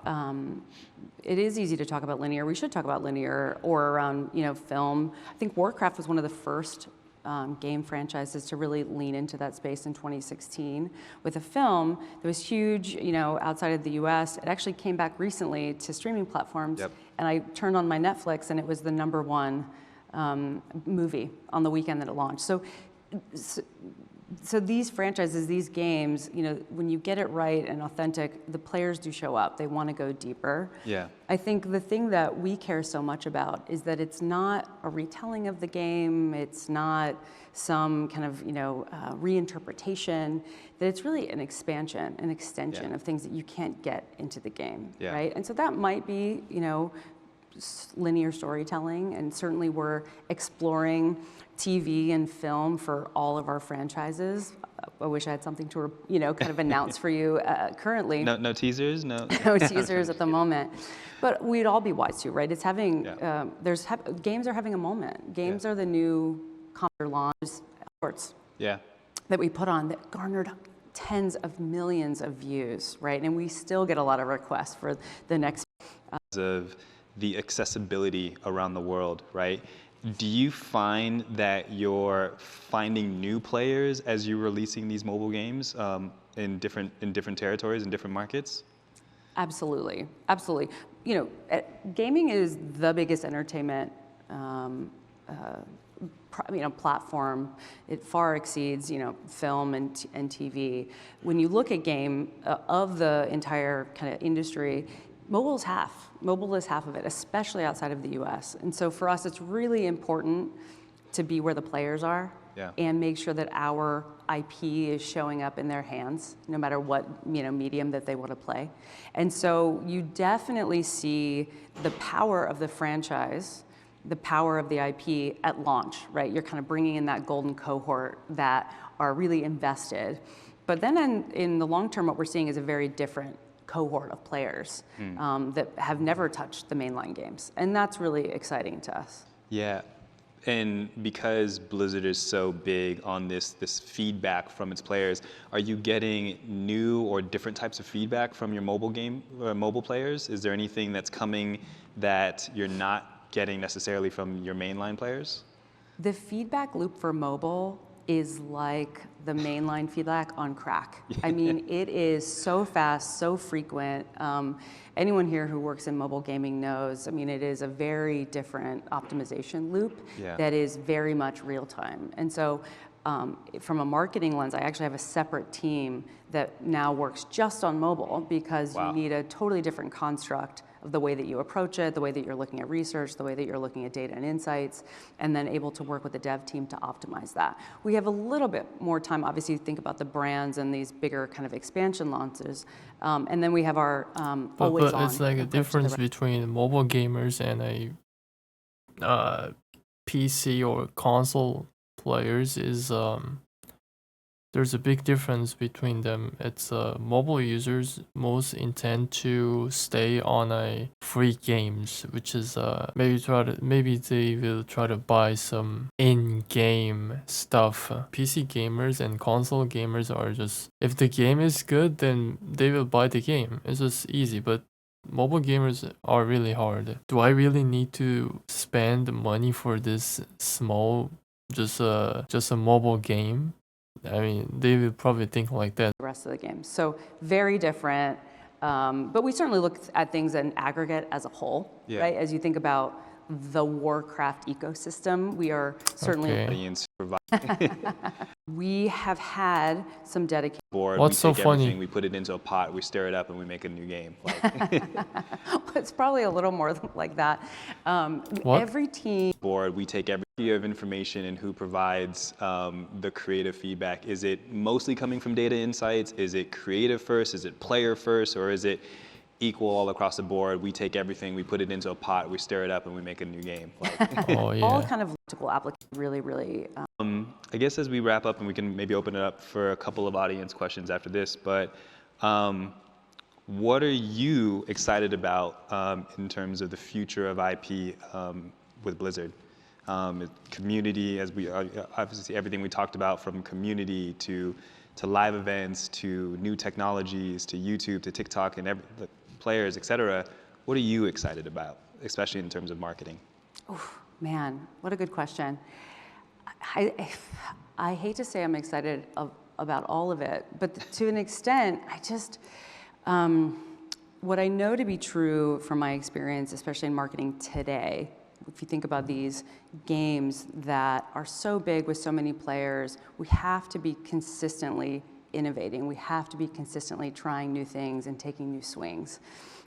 S6: it is easy to talk about linear. We should talk about linear or around, film. I think Warcraft was one of the first game franchises to really lean into that space in 2016 with a film that was huge, outside of the US. It actually came back recently to streaming platforms.
S5: Yep.
S6: And I turned on my Netflix and it was the #1 movie on the weekend that it launched. So these franchises, these games, when you get it right and authentic, the players do show up. They want to go deeper.
S5: Yeah.
S6: I think the thing that we care so much about is that it's not a retelling of the game. It's not some kind of, reinterpretation. That it's really an expansion, an extension of things that you can't get into the game, right? And so that might be, linear storytelling, and certainly we're exploring TV and film for all of our franchises. I wish I had something to, kind of announce for you currently.
S5: No teasers, no.
S6: No teasers at the moment, but we'd all be wise to, right? It's having games are having a moment. Games are the new launches sports that we put on that garnered tens of millions of views, right? And we still get a lot of requests for the next.
S5: Of the accessibility around the world, right? Do you find that you're finding new players as you're releasing these mobile games in different territories and different markets?
S6: Absolutely, absolutely. Gaming is the biggest entertainment platform. It far exceeds film and TV. When you look at game of the entire kind of industry, mobile is half of it, especially outside of the US. And so for us, it's really important to be where the players are and make sure that our IP is showing up in their hands, no matter what medium that they want to play. And so you definitely see the power of the franchise, the power of the IP at launch, right? You're kind of bringing in that golden cohort that are really invested. But then in the long term, what we're seeing is a very different cohort of players that have never touched the mainline games. And that's really exciting to us. Yeah.
S5: And because Blizzard is so big on this feedback from its players, are you getting new or different types of feedback from your mobile players? Is there anything that's coming that you're not getting necessarily from your mainline players?
S6: The feedback loop for mobile is like the mainline feedback on crack. I mean, it is so fast, so frequent. Anyone here who works in mobile gaming knows, it is a very different optimization loop that is very much real time. And so from a marketing lens, I actually have a separate team that now works just on mobile because you need a totally different construct of the way that you approach it, the way that you're looking at research, the way that you're looking at data and insights, and then able to work with the dev team to optimize that. We have a little bit more time, obviously, to think about the brands and these bigger kind of expansion launches. And then we have our always on.
S1: But it's like a difference between mobile gamers and a PC or console players is there's a big difference between them. It's mobile users most intend to stay on a free games, which is maybe they will try to buy some in-game stuff. PC gamers and console gamers are just, if the game is good, then they will buy the game. It's just easy, but mobile gamers are really hard. Do I really need to spend money for this small, just a mobile game? They will probably think like that.
S6: The rest of the game. So very different. But we certainly look at things in aggregate as a whole, right? As you think about the Warcraft ecosystem. We are certainly,
S1: Okay.
S5: Audience provide
S6: we have had some dedicated
S5: board.
S1: What's
S5: we
S1: so
S5: take
S1: funny?
S5: everything, we put it into a pot, we stir it up, and we make a new game. Like,
S6: it's probably a little more like that.
S1: What?
S6: Every team
S5: board, we take every bit of information and who provides the creative feedback. Is it mostly coming from data insights? Is it creative first? Is it player first? Or is it equal all across the board? We take everything, we put it into a pot, we stir it up, and we make a new game. Like,
S1: Oh yeah.
S6: all kind of logical applications really
S5: I guess as we wrap up, and we can maybe open it up for a couple of audience questions after this, but what are you excited about in terms of the future of IP with Blizzard? Community, as we obviously everything we talked about, from community to live events to new technologies to YouTube to TikTok and the players, et cetera. What are you excited about, especially in terms of marketing?
S6: Man, what a good question. I hate to say I'm excited about all of it, but to an extent, I just, what I know to be true from my experience, especially in marketing today, if you think about these games that are so big with so many players, we have to be consistently innovating. We have to be consistently trying new things and taking new swings.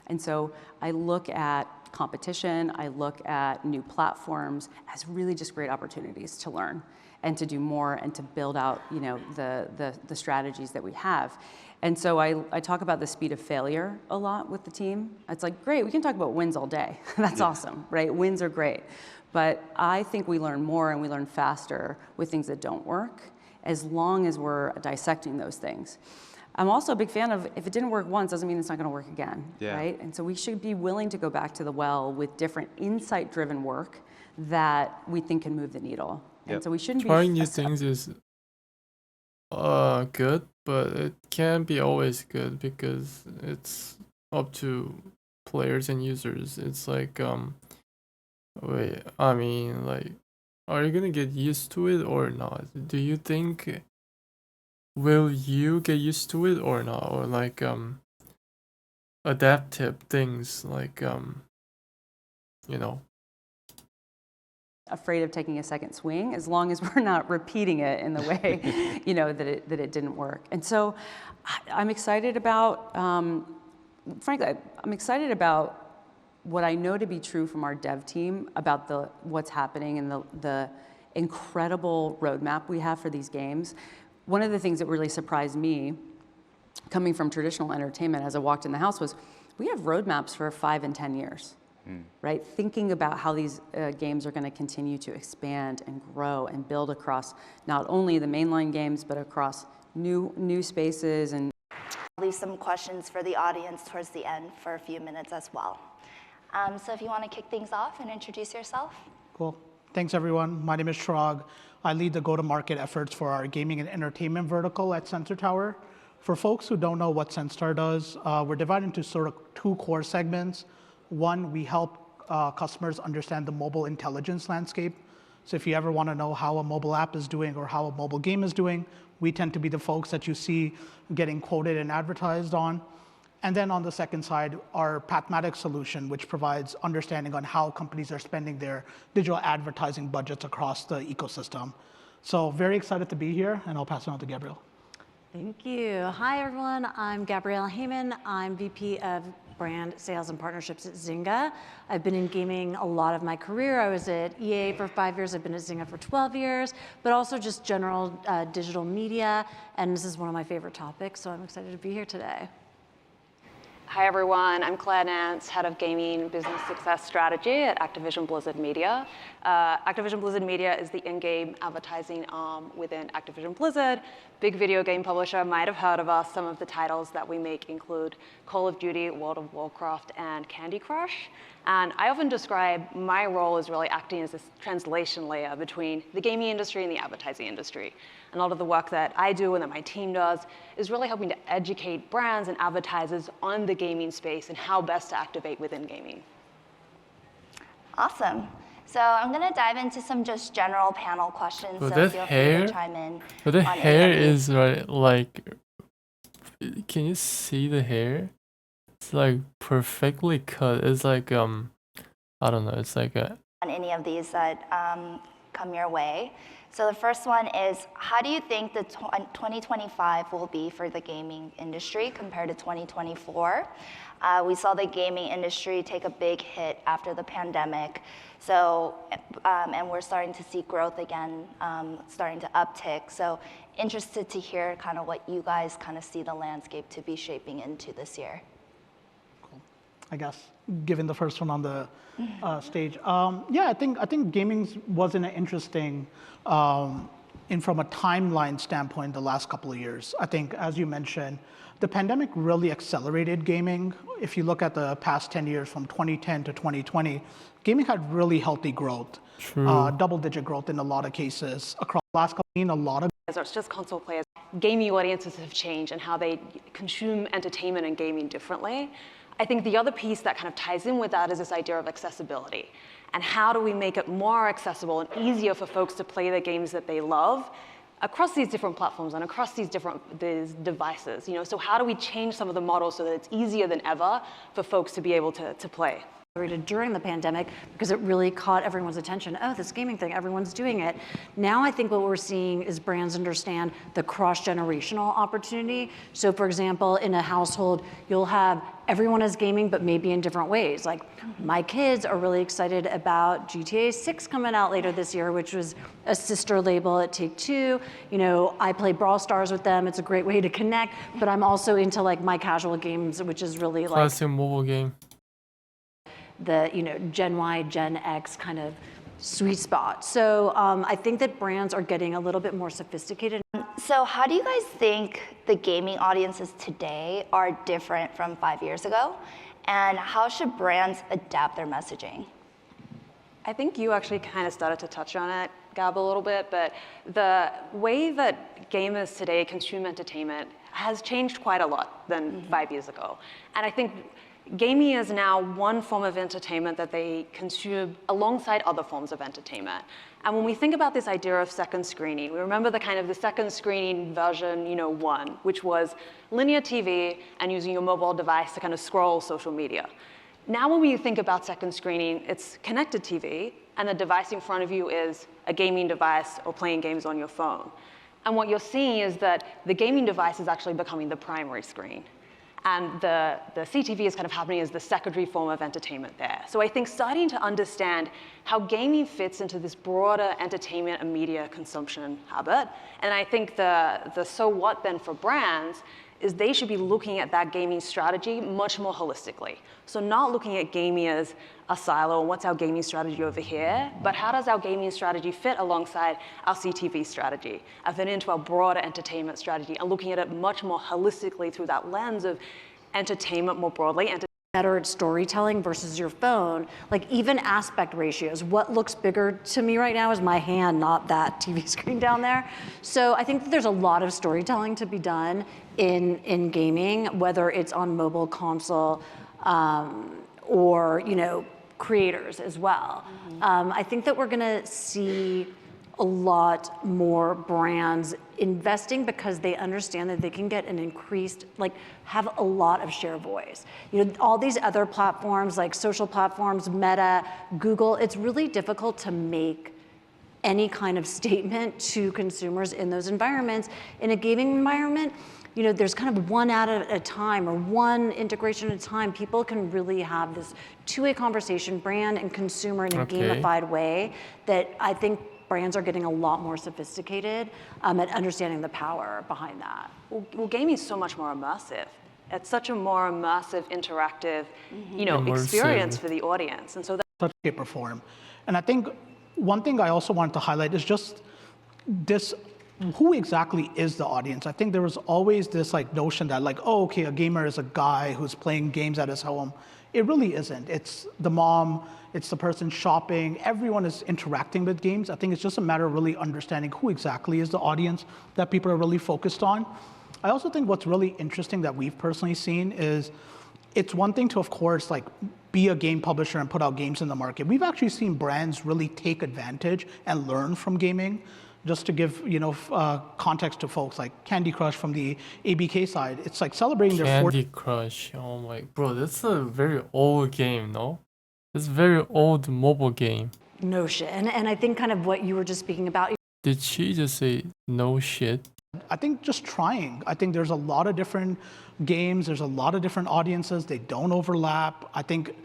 S6: And so I look at competition, I look at new platforms as really just great opportunities to learn and to do more and to build out, the strategies that we have. And so I talk about the speed of failure a lot with the team. It's like, great, we can talk about wins all day. That's awesome, right? Wins are great. But I think we learn more and we learn faster with things that don't work, as long as we're dissecting those things. I'm also a big fan of, if it didn't work once, doesn't mean it's not going to work again, right? And so we should be willing to go back to the well with different insight-driven work that we think can move the needle. And so we shouldn't
S1: Trying
S6: be
S1: new things is good, but it can't be always good because it's up to players and users. It's like wait, I mean, like, are you gonna get used to it or not? Do you think will you get used to it or not? Or like adaptive things like you know.
S6: afraid of taking a second swing, as long as we're not repeating it in the way, that it didn't work. And so I'm excited about, frankly, I'm excited about what I know to be true from our dev team about what's happening and the incredible roadmap we have for these games. One of the things that really surprised me, coming from traditional entertainment as I walked in the house, was we have roadmaps for 5 and 10 years. Right? Thinking about how these games are going to continue to expand and grow and build across not only the mainline games, but across new spaces. And
S7: leave some questions for the audience towards the end for a few minutes as well. So if you want to kick things off and introduce yourself.
S8: Cool. Thanks, everyone. My name is Shrag. I lead the go-to-market efforts for our gaming and entertainment vertical at Sensor Tower. For folks who don't know what Senstar does, we're divided into sort of 2 core segments. One, we help customers understand the mobile intelligence landscape. So if you ever want to know how a mobile app is doing or how a mobile game is doing, we tend to be the folks that you see getting quoted and advertised on. And then on the second side, our Pathmatic solution, which provides understanding on how companies are spending their digital advertising budgets across the ecosystem. So very excited to be here, and I'll pass it on to Gabrielle.
S9: Thank you. Hi, everyone. I'm Gabrielle Heyman. I'm VP of Brand Sales and Partnerships at Zynga. I've been in gaming a lot of my career. I was at EA for 5 years. I've been at Zynga for 12 years, but also just general digital media. And this is one of my favorite topics, so I'm excited to be here today.
S10: Hi everyone, I'm Claire Nance, Head of Gaming Business Success Strategy at Activision Blizzard Media. Activision Blizzard Media is the in-game advertising arm within Activision Blizzard. Big video game publisher, might have heard of us. Some of the titles that we make include Call of Duty, World of Warcraft, and Candy Crush. And I often describe my role as really acting as this translation layer between the gaming industry and the advertising industry. And a lot of the work that I do and that my team does is really helping to educate brands and advertisers on the gaming space and how best to activate within gaming.
S7: Awesome. So I'm going to dive into some just general panel questions.
S1: But
S7: So
S1: that
S7: feel free
S1: hair,
S7: to chime in.
S1: but the
S7: on
S1: hair
S7: any of these.
S1: is right, like, can you see the hair? It's like perfectly cut. It's like I don't know. It's like a
S7: on any of these that come your way. So the first one is, how do you think the 2025 will be for the gaming industry compared to 2024? We saw the gaming industry take a big hit after the pandemic. So, and we're starting to see growth again, starting to uptick. So interested to hear kind of what you guys kind of see the landscape to be shaping into this year.
S8: Cool. I guess, given the first one on the stage. Yeah, I think gaming was in an interesting, from a timeline standpoint, the last couple of years. I think, as you mentioned, the pandemic really accelerated gaming. If you look at the past 10 years, from 2010 to 2020, gaming had really healthy growth, double-digit growth in a lot of cases across the last couple of years. A lot of
S10: It's just console players. Gaming audiences have changed and how they consume entertainment and gaming differently. I think the other piece that kind of ties in with that is this idea of accessibility. And how do we make it more accessible and easier for folks to play the games that they love across these different platforms and across these devices? You know, so how do we change some of the models so that it's easier than ever for folks to be able to play?
S9: During the pandemic, because it really caught everyone's attention. Oh, this gaming thing, everyone's doing it. Now I think what we're seeing is brands understand the cross-generational opportunity. So for example, in a household, you'll have everyone is gaming, but maybe in different ways. Like my kids are really excited about GTA 6 coming out later this year, which was a sister label at Take-Two. You know, I play Brawl Stars with them. It's a great way to connect, but I'm also into like my casual games, which is really like
S1: Classic mobile game.
S9: the, you know, Gen Y, Gen X kind of sweet spot. So I think that brands are getting a little bit more sophisticated.
S7: So how do you guys think the gaming audiences today are different from 5 years ago? And how should brands adapt their messaging?
S10: I think you actually kind of started to touch on it, Gab, a little bit, but the way that gamers today consume entertainment has changed quite a lot than 5 years ago. And I think gaming is now one form of entertainment that they consume alongside other forms of entertainment. And when we think about this idea of second screening, we remember the kind of the second screening version, you know, one, which was linear TV and using your mobile device to kind of scroll social media. Now when we think about second screening, it's connected TV, and the device in front of you is a gaming device or playing games on your phone. And what you're seeing is that the gaming device is actually becoming the primary screen. And the CTV is kind of happening as the secondary form of entertainment there. So I think starting to understand how gaming fits into this broader entertainment and media consumption habit. And I think the so what then for brands is they should be looking at that gaming strategy much more holistically. So not looking at gaming as a silo, what's our gaming strategy over here, but how does our gaming strategy fit alongside our CTV strategy, and fit into our broader entertainment strategy, and looking at it much more holistically through that lens of entertainment more broadly.
S9: Better at storytelling versus your phone, like even aspect ratios. What looks bigger to me right now is my hand, not that TV screen down there. So I think that there's a lot of storytelling to be done in gaming, whether it's on mobile console or, you know, creators as well. I think that we're gonna see a lot more brands investing because they understand that they can get an increased, like have a lot of share voice. You know, all these other platforms like social platforms, Meta, Google, it's really difficult to make any kind of statement to consumers in those environments. In a gaming environment, you know, there's kind of one ad at a time or one integration at a time. People can really have this two-way conversation, brand and consumer in a gamified way that I think brands are getting a lot more sophisticated at understanding the power behind that.
S10: Well, gaming is so much more immersive. It's such a more immersive, interactive, you know, experience for the audience. And so that's
S8: such shape or form. And I think one thing I also wanted to highlight is just this, who exactly is the audience? I think there was always this like notion that like, oh, okay, a gamer is a guy who's playing games at his home. It really isn't. It's the mom, it's the person shopping, everyone is interacting with games. I think it's just a matter of really understanding who exactly is the audience that people are really focused on. I also think what's really interesting that we've personally seen is it's one thing to, of course, like be a game publisher and put out games in the market. We've actually seen brands really take advantage and learn from gaming. Just to give, you know, context to folks, like Candy Crush from the ABK side, it's like celebrating their
S1: Candy Crush, oh my, bro, that's a very old game, no? It's a very old mobile game.
S9: notion. And I think kind of what you were just speaking about.
S1: Did she just say no shit?
S8: I think just trying. I think there's a lot of different games. There's a lot of different audiences. They don't overlap. I think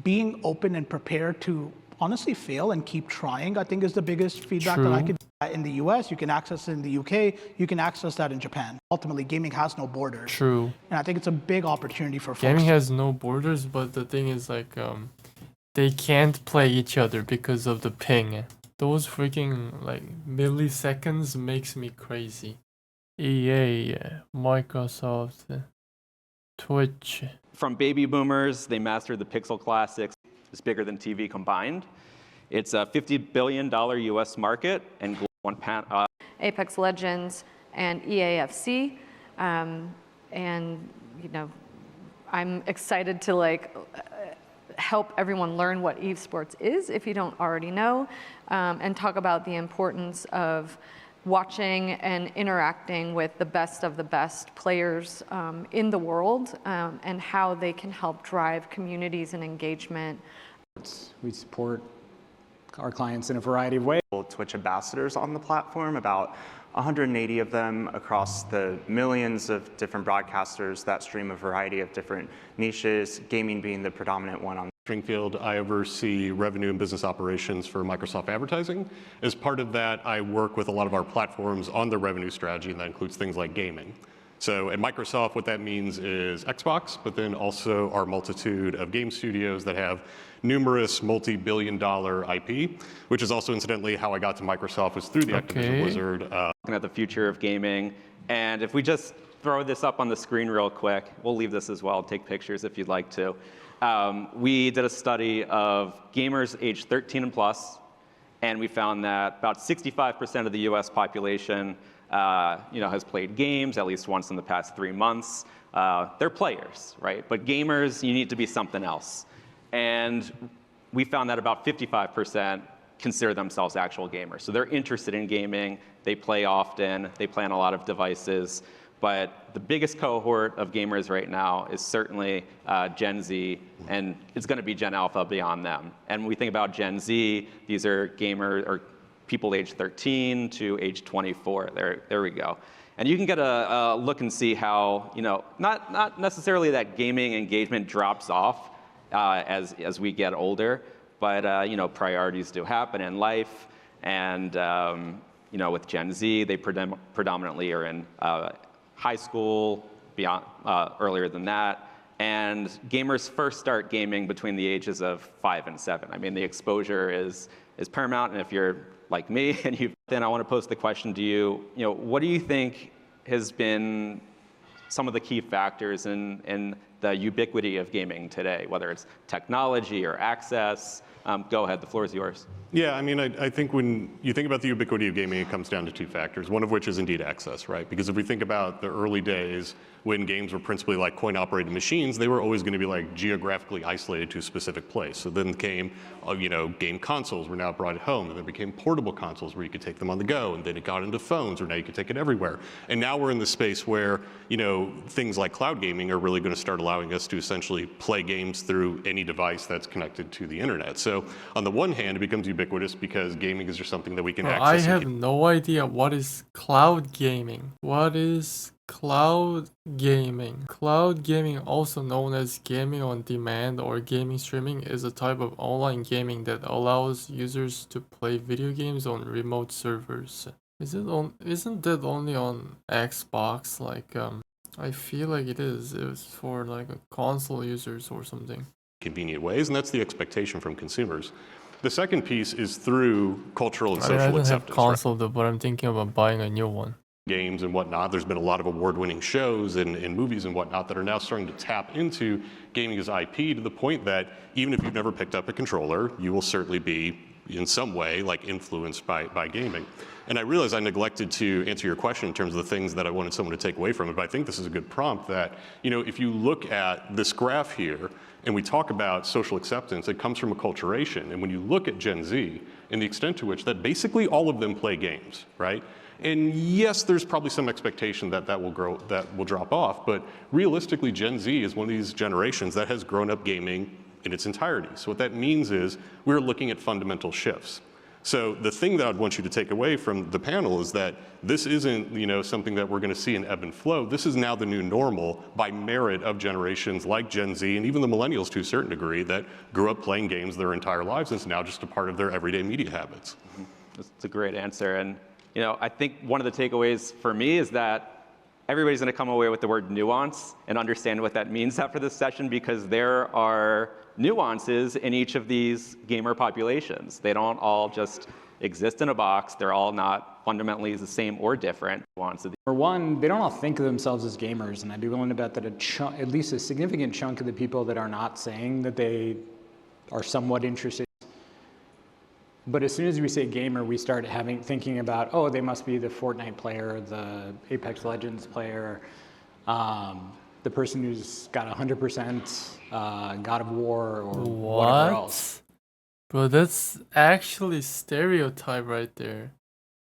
S8: being open and prepared to honestly fail and keep trying, I think is the biggest feedback that I could. In the US, you can access it in the UK, you can access that in Japan. Ultimately, gaming has no borders.
S1: True.
S8: And I think it's a big opportunity for folks.
S1: Gaming has no borders, but the thing is like, they can't play each other because of the ping. Those freaking like milliseconds makes me crazy. EA, Microsoft, Twitch.
S11: From baby boomers, they mastered the Pixel Classics. It's bigger than TV combined. It's a $50 billion US market and
S12: Apex Legends and EAFC. And you know, I'm excited to like help everyone learn what esports is if you don't already know, and talk about the importance of watching and interacting with the best players in the world, and how they can help drive communities and engagement.
S13: We support our clients in a variety of ways.
S14: Twitch ambassadors on the platform, about 180 of them across the millions of different broadcasters that stream a variety of different niches, gaming being the predominant one on.
S15: Stringfield, I oversee revenue and business operations for Microsoft Advertising. As part of that, I work with a lot of our platforms on their revenue strategy, and that includes things like gaming. So at Microsoft, what that means is Xbox, but then also our multitude of game studios that have numerous multi-billion-dollar IP, which is also incidentally how I got to Microsoft, was through the Activision Blizzard.
S11: Looking at the future of gaming, and if we just throw this up on the screen real quick, we'll leave this as well, take pictures if you'd like to. We did a study of gamers aged 13 and plus, and we found that about 65% of the US population has played games at least once in the past 3 months. They're players, right? But gamers, you need to be something else. And we found that about 55% consider themselves actual gamers. So they're interested in gaming, they play often, they play on a lot of devices. But the biggest cohort of gamers right now is certainly Gen Z, and it's going to be Gen Alpha beyond them. And when we think about Gen Z, these are gamers or people age 13 to age 24. There we go. And you can get a look and see how, not necessarily that gaming engagement drops off as we get older, but priorities do happen in life. And with Gen Z, they predominantly are in high school, beyond earlier than that. And gamers first start gaming between the ages of 5 and 7. I mean, the exposure is paramount. And if you're like me, and then I want to pose the question to you, what do you think has been some of the key factors in the ubiquity of gaming today, whether it's technology or access? Go ahead, the floor is yours.
S15: Yeah, I mean, I think when you think about the ubiquity of gaming, it comes down to two factors, one of which is indeed access, right? Because if we think about the early days when games were principally like coin-operated machines, they were always going to be like geographically isolated to a specific place. So then came, game consoles were now brought home, and then became portable consoles where you could take them on the go, and then it got into phones where now you could take it everywhere. And now we're in the space where, things like cloud gaming are really going to start allowing us to essentially play games through any device that's connected to the internet. So on the one hand, it becomes ubiquitous because gaming is just something that we can access.
S1: I have no idea what is cloud gaming. What is cloud gaming? Cloud gaming, also known as gaming on demand or gaming streaming, is a type of online gaming that allows users to play video games on remote servers. Isn't that only on Xbox? I feel like it is. It's for like console users or something.
S15: Convenient ways, and that's the expectation from consumers. The second piece is through cultural and social acceptance.
S1: I don't have console though, but I'm thinking about buying a new one.
S15: Games and whatnot. There's been a lot of award-winning shows and movies and whatnot that are now starting to tap into gaming as IP to the point that even if you've never picked up a controller, you will certainly be in some way influenced by gaming. And I realize I neglected to answer your question in terms of the things that I wanted someone to take away from it, but I think this is a good prompt that, if you look at this graph here and we talk about social acceptance, it comes from acculturation. And when you look at Gen Z and the extent to which that basically all of them play games, right? And yes, there's probably some expectation that will drop off, but realistically, Gen Z is one of these generations that has grown up gaming in its entirety. So what that means is we're looking at fundamental shifts. So the thing that I'd want you to take away from the panel is that this isn't, something that we're going to see in ebb and flow. This is now the new normal by merit of generations like Gen Z and even the millennials to a certain degree that grew up playing games their entire lives, and it's now just a part of their everyday media habits.
S11: That's a great answer. And I think one of the takeaways for me is that everybody's going to come away with the word nuance and understand what that means after this session, because there are nuances in each of these gamer populations. They don't all just exist in a box. They're all not fundamentally the same or different.
S13: For one, they don't all think of themselves as gamers, and I'd be willing to bet that at least a significant chunk of the people that are not saying that they are somewhat interested. But as soon as we say gamer, we start thinking about, oh, they must be the Fortnite player, the Apex Legends player, the person who's got 100% God of War or whatever else.
S1: Bro, that's actually stereotype right there.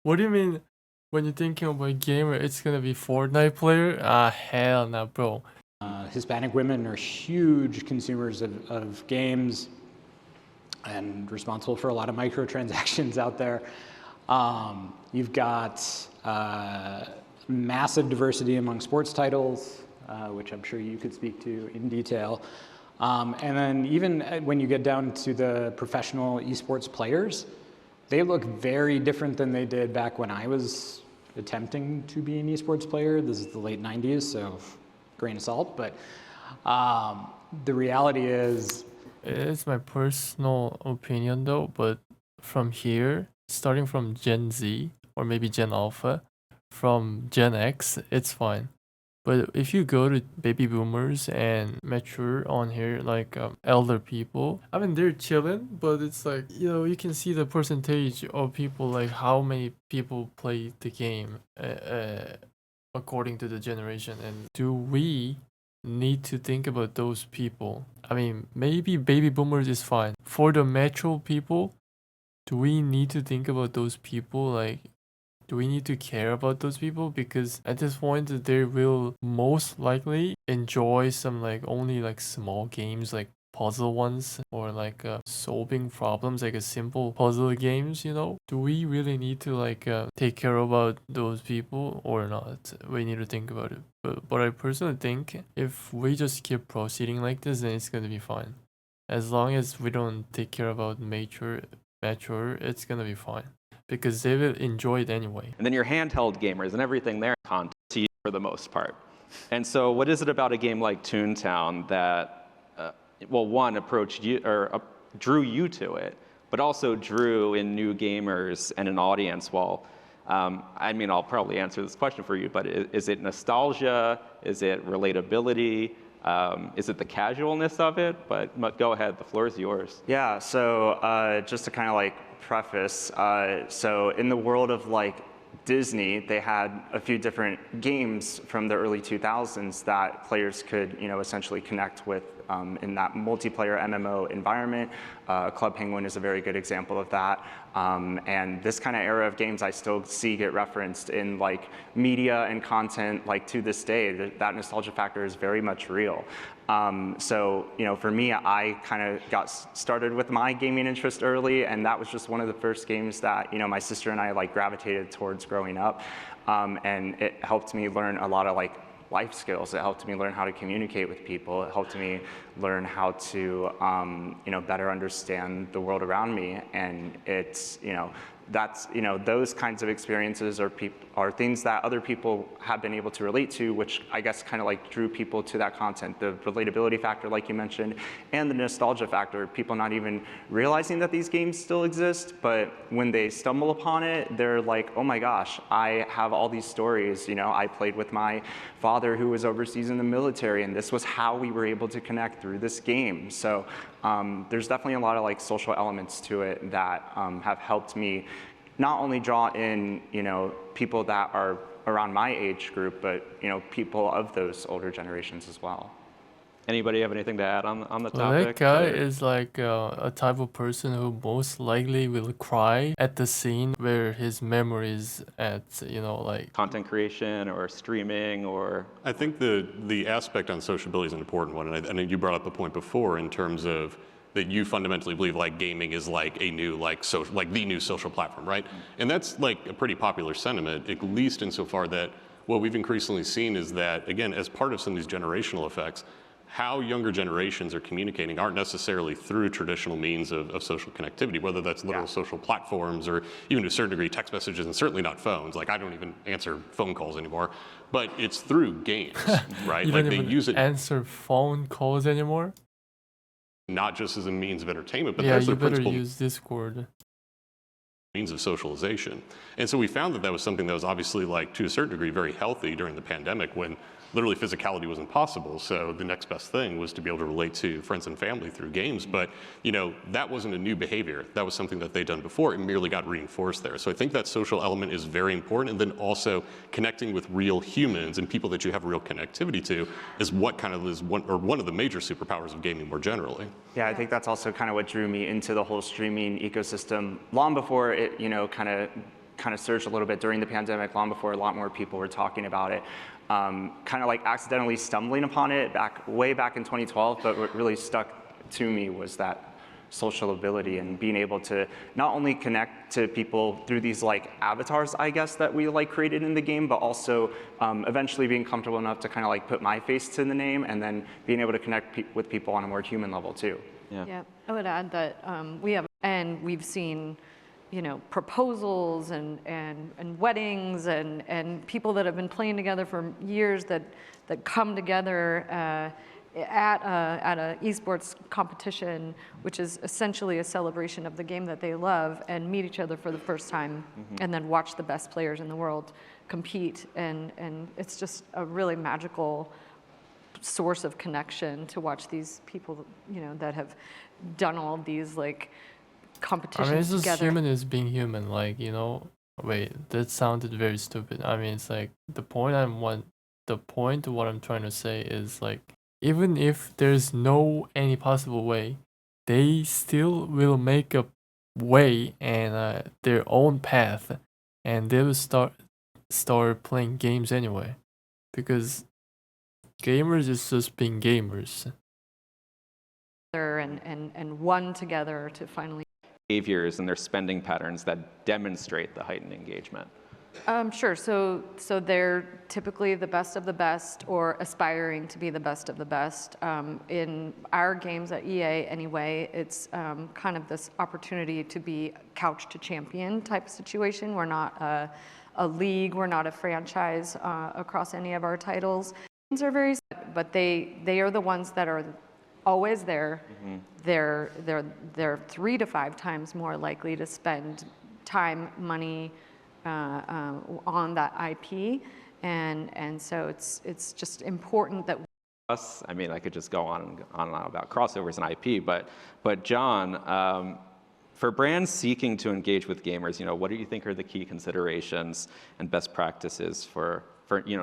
S1: What do you mean when you're thinking about gamer, it's gonna be Fortnite player? Hell no, bro.
S13: Hispanic women are huge consumers of games and responsible for a lot of microtransactions out there. You've got massive diversity among sports titles, which I'm sure you could speak to in detail. And then even when you get down to the professional esports players, they look very different than they did back when I was attempting to be an esports player. This is the late 90s, so grain of salt. But the reality is,
S1: it's my personal opinion though, but from here, starting from Gen Z or maybe Gen Alpha, from Gen X, it's fine. But if you go to baby boomers and mature on here, like elder people, I mean, they're chilling, but it's like, you can see the percentage of people, like how many people play the game according to the generation. And do we need to think about those people? I mean, maybe baby boomers is fine. For the metro people, do we need to think about those people? Like, do we need to care about those people? Because at this point, they will most likely enjoy some only small games, like puzzle ones, or solving problems, like a simple puzzle games. Do we really need to take care about those people or not? We need to think about it. But I personally think if we just keep proceeding like this, then it's gonna be fine. As long as we don't take care about mature, it's gonna be fine, because they will enjoy it anyway.
S11: And then your handheld gamers and everything there content to you for the most part. And so what is it about a game like Toontown that, one, approached you or drew you to it, but also drew in new gamers and an audience? Well, I'll probably answer this question for you, but is it nostalgia? Is it relatability? Is it the casualness of it? But go ahead, the floor is yours.
S14: Yeah, so just to kind of preface, so in the world of Disney, they had a few different games from the early 2000s that players could essentially connect with in that multiplayer MMO environment. Club Penguin is a very good example of that. And this kind of era of games I still see get referenced in media and content to this day. That nostalgia factor is very much real. So for me, I kind of got started with my gaming interest early, and that was just one of the first games that my sister and I gravitated towards growing up. And it helped me learn a lot of life skills. It helped me learn how to communicate with people. It helped me learn how to better understand the world around me. And it's that's those kinds of experiences are things that other people have been able to relate to, which I guess kind of drew people to that content. The relatability factor, like you mentioned, and the nostalgia factor. People not even realizing that these games still exist, but when they stumble upon it, they're like, oh my gosh, I have all these stories. I played with my father who was overseas in the military, and this was how we were able to connect through this game. So there's definitely a lot of social elements to it that have helped me not only draw in people that are around my age group, but people of those older generations as well.
S11: Anybody have anything to add on the
S1: Well, that
S11: topic?
S1: guy
S11: or-
S1: is like a type of person who most likely will cry at the scene where his memories at, like.
S11: Content creation or streaming or
S15: I think the aspect on sociability is an important one, and I you brought up a point before in terms of that you fundamentally believe like gaming is like a new like the new social platform, right? And that's like a pretty popular sentiment, at least insofar that what we've increasingly seen is that, again, as part of some of these generational effects, how younger generations are communicating aren't necessarily through traditional means of social connectivity, whether that's literal social platforms or even to a certain degree text messages, and certainly not phones. Like I don't even answer phone calls anymore, but it's through games, right?
S1: You
S15: Like
S1: don't
S15: they
S1: even
S15: use it
S1: answer phone calls anymore?
S15: not just as a means of entertainment, but
S1: Yeah,
S15: that's
S1: you
S15: their
S1: better
S15: principal
S1: use Discord.
S15: means of socialization. And so we found that that was something that was obviously, like, to a certain degree, very healthy during the pandemic when literally physicality was impossible. So the next best thing was to be able to relate to friends and family through games. But, that wasn't a new behavior. That was something that they'd done before. It merely got reinforced there. So I think that social element is very important. And then also connecting with real humans and people that you have real connectivity to is what kind of is one of the major superpowers of gaming more generally.
S14: Yeah, I think that's also kind of what drew me into the whole streaming ecosystem long before it, kind of surged a little bit during the pandemic, long before a lot more people were talking about it. Kind of like accidentally stumbling upon it way back in 2012, but what really stuck to me was that social ability and being able to not only connect to people through these like avatars, I guess, that we like created in the game, but also eventually being comfortable enough to kind of like put my face to the name and then being able to connect with people on a more human level too.
S12: Yeah, I would add that we've seen, proposals and weddings and people that have been playing together for years that come together at a esports competition, which is essentially a celebration of the game that they love, and meet each other for the first time, and then watch the best players in the world compete, and it's just a really magical source of connection to watch these people, that have done all these like competitions
S1: I mean, it's just
S12: together.
S1: human is being human. Like, wait, that sounded very stupid. I mean, it's like the point of what I'm trying to say is like, even if there's no any possible way, they still will make a way and their own path, and they will start playing games anyway, because gamers is just being gamers.
S12: And one together to finally.
S11: behaviors and their spending patterns that demonstrate the heightened engagement?
S12: Sure. So they're typically the best of the best or aspiring to be the best of the best. In our games at EA anyway, it's kind of this opportunity to be couch to champion type situation. We're not a league, we're not a franchise across any of our titles. Things are very, but they are the ones that are always there. They're 3 to 5 times more likely to spend time, money, on that IP, and so it's just important that.
S11: I mean, I could just go on and on about crossovers and IP, but John, for brands seeking to engage with gamers, what do you think are the key considerations and best practices for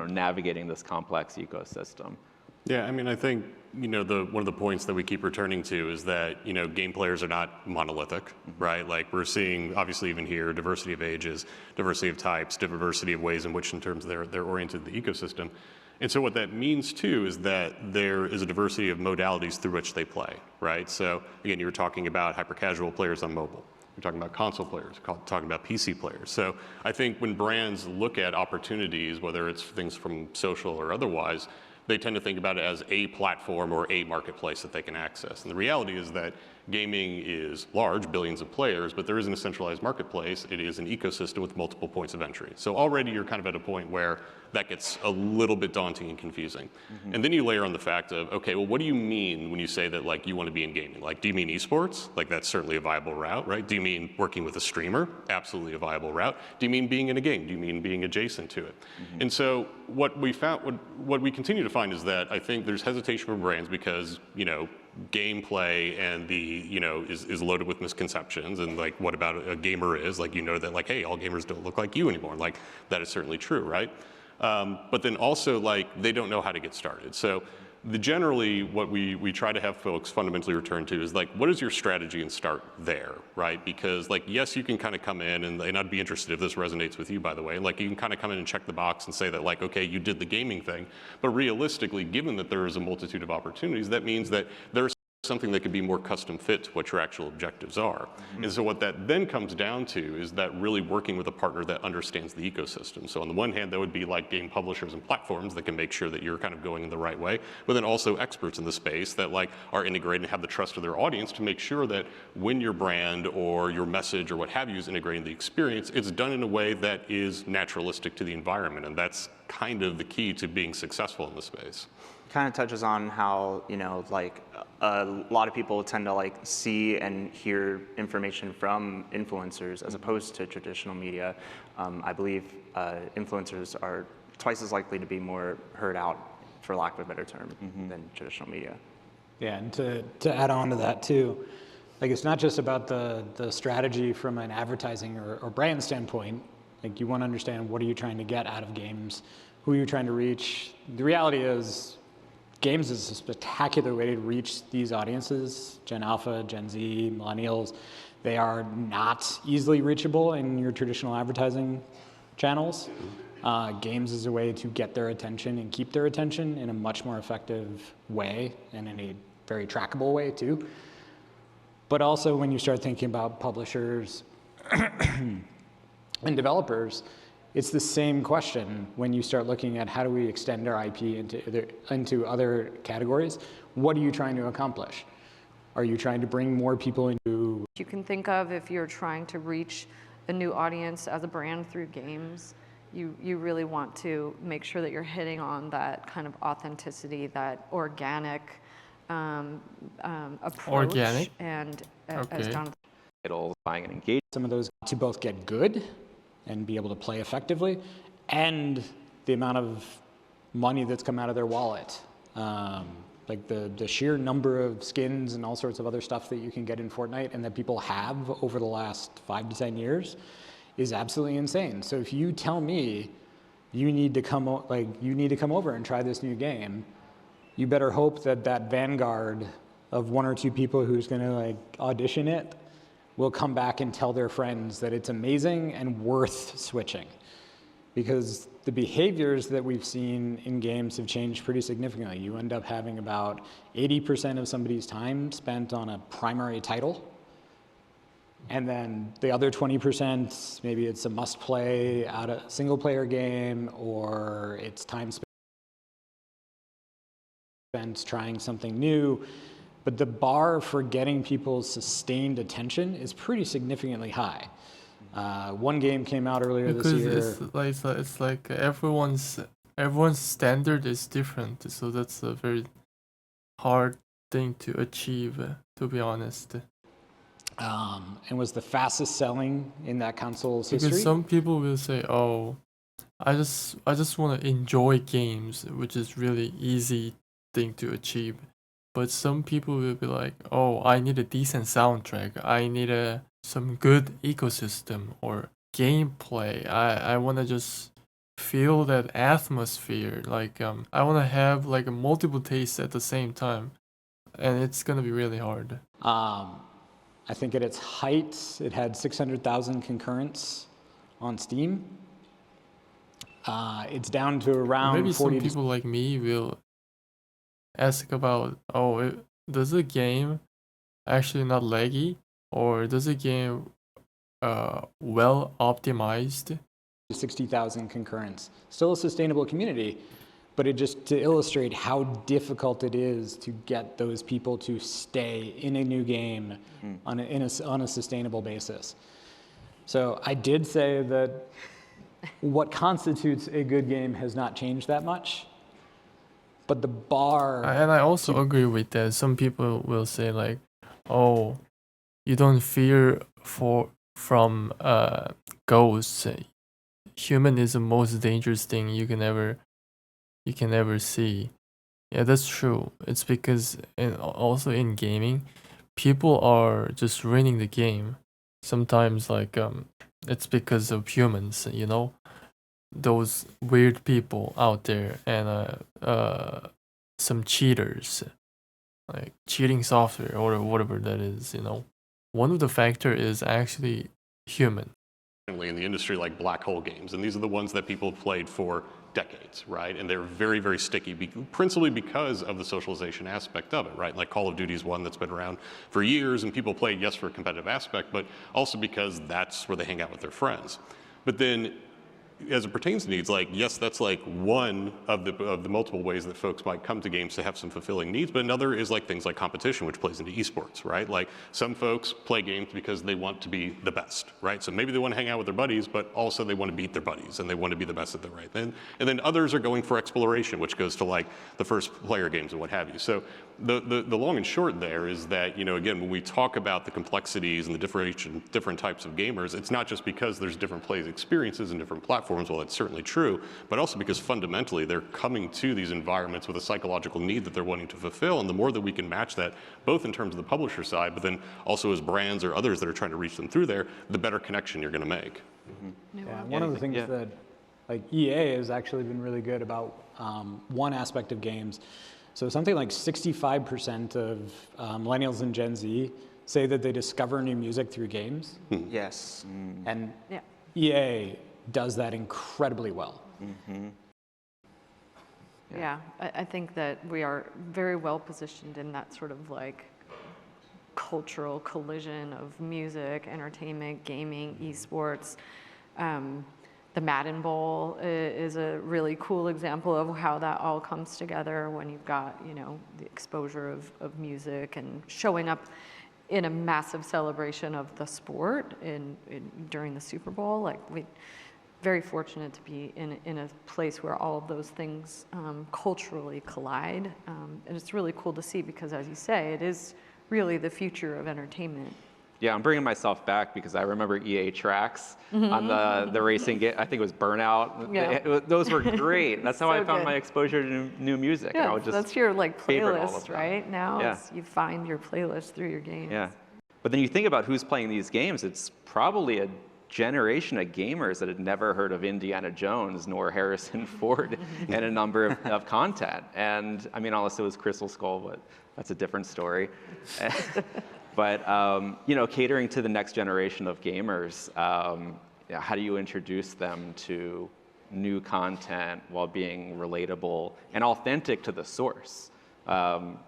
S11: navigating this complex ecosystem?
S15: Yeah, I mean, I think, one of the points that we keep returning to is that, game players are not monolithic, right? Like we're seeing, obviously even here, diversity of ages, diversity of types, diversity of ways in which in terms they're oriented to the ecosystem. And so what that means too is that there is a diversity of modalities through which they play, right? So again, you were talking about hyper-casual players on mobile. You're talking about console players, talking about PC players. So I think when brands look at opportunities, whether it's things from social or otherwise, they tend to think about it as a platform or a marketplace that they can access. And the reality is that gaming is large, billions of players, but there isn't a centralized marketplace. It is an ecosystem with multiple points of entry. So already you're kind of at a point where that gets a little bit daunting and confusing. And then you layer on the fact of, okay, well, what do you mean when you say that like you want to be in gaming? Like, do you mean esports? Like that's certainly a viable route, right? Do you mean working with a streamer? Absolutely a viable route. Do you mean being in a game? Do you mean being adjacent to it? And so what we found, what we continue to find is that I think there's hesitation from brands because, gameplay and the, is loaded with misconceptions and like what about a gamer is, like, that like, hey, all gamers don't look like you anymore. Like that is certainly true, right? But then also like they don't know how to get started. So generally what we try to have folks fundamentally return to is like, what is your strategy, and start there, right? Because like, yes, you can kind of come in, and I'd be interested if this resonates with you, by the way, like you can kind of come in and check the box and say that like, okay, you did the gaming thing, but realistically, given that there is a multitude of opportunities, that means that there's something that could be more custom fit to what your actual objectives are. Mm-hmm. And so what that then comes down to is that really working with a partner that understands the ecosystem. So on the one hand, that would be like game publishers and platforms that can make sure that you're kind of going in the right way, but then also experts in the space that like are integrated and have the trust of their audience to make sure that when your brand or your message or what have you is integrating the experience, it's done in a way that is naturalistic to the environment. And that's kind of the key to being successful in the space.
S14: Kind of touches on how, you know, like a lot of people tend to like see and hear information from influencers as opposed to traditional media. I believe influencers are twice as likely to be more heard out, for lack of a better term, than traditional media.
S13: Yeah, and to add on to that too, like it's not just about the strategy from an advertising or brand standpoint. Like you want to understand, what are you trying to get out of games? Who are you trying to reach? The reality is, games is a spectacular way to reach these audiences, Gen Alpha, Gen Z, millennials. They are not easily reachable in your traditional advertising channels. Games is a way to get their attention and keep their attention in a much more effective way, and in a very trackable way too. But also when you start thinking about publishers and developers, it's the same question when you start looking at how do we extend our IP into other categories. What are you trying to accomplish? Are you trying to bring more people into?
S12: You can think of, if you're trying to reach a new audience as a brand through games, you really want to make sure that you're hitting on that kind of authenticity, that organic approach.
S1: Organic?
S12: And
S1: Okay.
S12: as Jonathan
S11: Buying and engaging.
S13: Some of those to both get good and be able to play effectively, and the amount of money that's come out of their wallet. Like the sheer number of skins and all sorts of other stuff that you can get in Fortnite and that people have over the last 5 to 10 years is absolutely insane. So if you tell me you need to come over and try this new game, you better hope that that vanguard of 1 or 2 people who's gonna like audition it will come back and tell their friends that it's amazing and worth switching. Because the behaviors that we've seen in games have changed pretty significantly. You end up having about 80% of somebody's time spent on a primary title. And then the other 20%, maybe it's a must-play out a single-player game, or it's time spent trying something new. But the bar for getting people's sustained attention is pretty significantly high. One game came out earlier this year.
S1: Because it's like everyone's standard is different, so that's a very hard thing to achieve, to be honest.
S13: And was the fastest selling in that console's
S1: Because
S13: history.
S1: some people will say, "Oh, I just want to enjoy games," which is really easy thing to achieve. But some people will be like, "Oh, I need a decent soundtrack. I need some good ecosystem or gameplay. I want to just feel that atmosphere. Like I want to have like a multiple tastes at the same time, and it's gonna be really hard."
S13: I think at its height, it had 600,000 concurrents on Steam. It's down to around
S1: Maybe
S13: 40
S1: some people like me will ask about, "Oh, does the game actually not laggy, or does the game well optimized?"
S13: 60,000 concurrents. Still a sustainable community, but it just to illustrate how difficult it is to get those people to stay in a new game on a sustainable basis. So I did say that what constitutes a good game has not changed that much, but the bar.
S1: And I also agree with that. Some people will say like, "Oh, you don't fear from ghosts. Human is the most dangerous thing you can ever see." Yeah, that's true. It's because also in gaming, people are just ruining the game. Sometimes like it's because of humans, you know, those weird people out there, and some cheaters, like cheating software or whatever that is, one of the factor is actually human.
S15: In the industry, like black hole games, and these are the ones that people have played for decades, right? And they're very, very sticky, principally because of the socialization aspect of it, right? Like Call of Duty is one that's been around for years, and people play, yes, for a competitive aspect, but also because that's where they hang out with their friends. But then, as it pertains to needs, like, yes, that's like one of the multiple ways that folks might come to games to have some fulfilling needs, but another is like things like competition, which plays into esports, right? Like some folks play games because they want to be the best, right? So maybe they want to hang out with their buddies, but also they want to beat their buddies and they want to be the best at the right thing. And then others are going for exploration, which goes to like the first player games and what have you. So the long and short there is that, again, when we talk about the complexities and the different types of gamers, it's not just because there's different play experiences and different platforms, well, that's certainly true, but also because fundamentally they're coming to these environments with a psychological need that they're wanting to fulfill, and the more that we can match that, both in terms of the publisher side, but then also as brands or others that are trying to reach them through there, the better connection you're going to make.
S13: Yeah, one of the things that like EA has actually been really good about one aspect of games. So something like 65% of millennials and Gen Z say that they discover new music through games.
S14: Yes.
S13: And EA does that incredibly well.
S12: Yeah, I think that we are very well positioned in that sort of like cultural collision of music, entertainment, gaming, esports. The Madden Bowl is a really cool example of how that all comes together when you've got, the exposure of music and showing up in a massive celebration of the sport during the Super Bowl. Like, we're very fortunate to be in a place where all of those things culturally collide. And it's really cool to see because, as you say, it is really the future of entertainment.
S11: Yeah, I'm bringing myself back because I remember EA tracks on the racing game. I think it was Burnout.
S12: Yeah.
S11: Those were great. That's how
S12: So
S11: I found
S12: good.
S11: my exposure to new music.
S12: Yeah,
S11: and I would just
S12: that's your like
S11: favorite all of
S12: playlist,
S11: them.
S12: right? Now
S11: Yeah.
S12: you find your playlist through your games.
S11: Yeah. But then you think about who's playing these games, it's probably a generation of gamers that had never heard of Indiana Jones nor Harrison Ford and a number of content. And I mean, honestly, it was Crystal Skull, but that's a different story. But catering to the next generation of gamers, how do you introduce them to new content while being relatable and authentic to the source?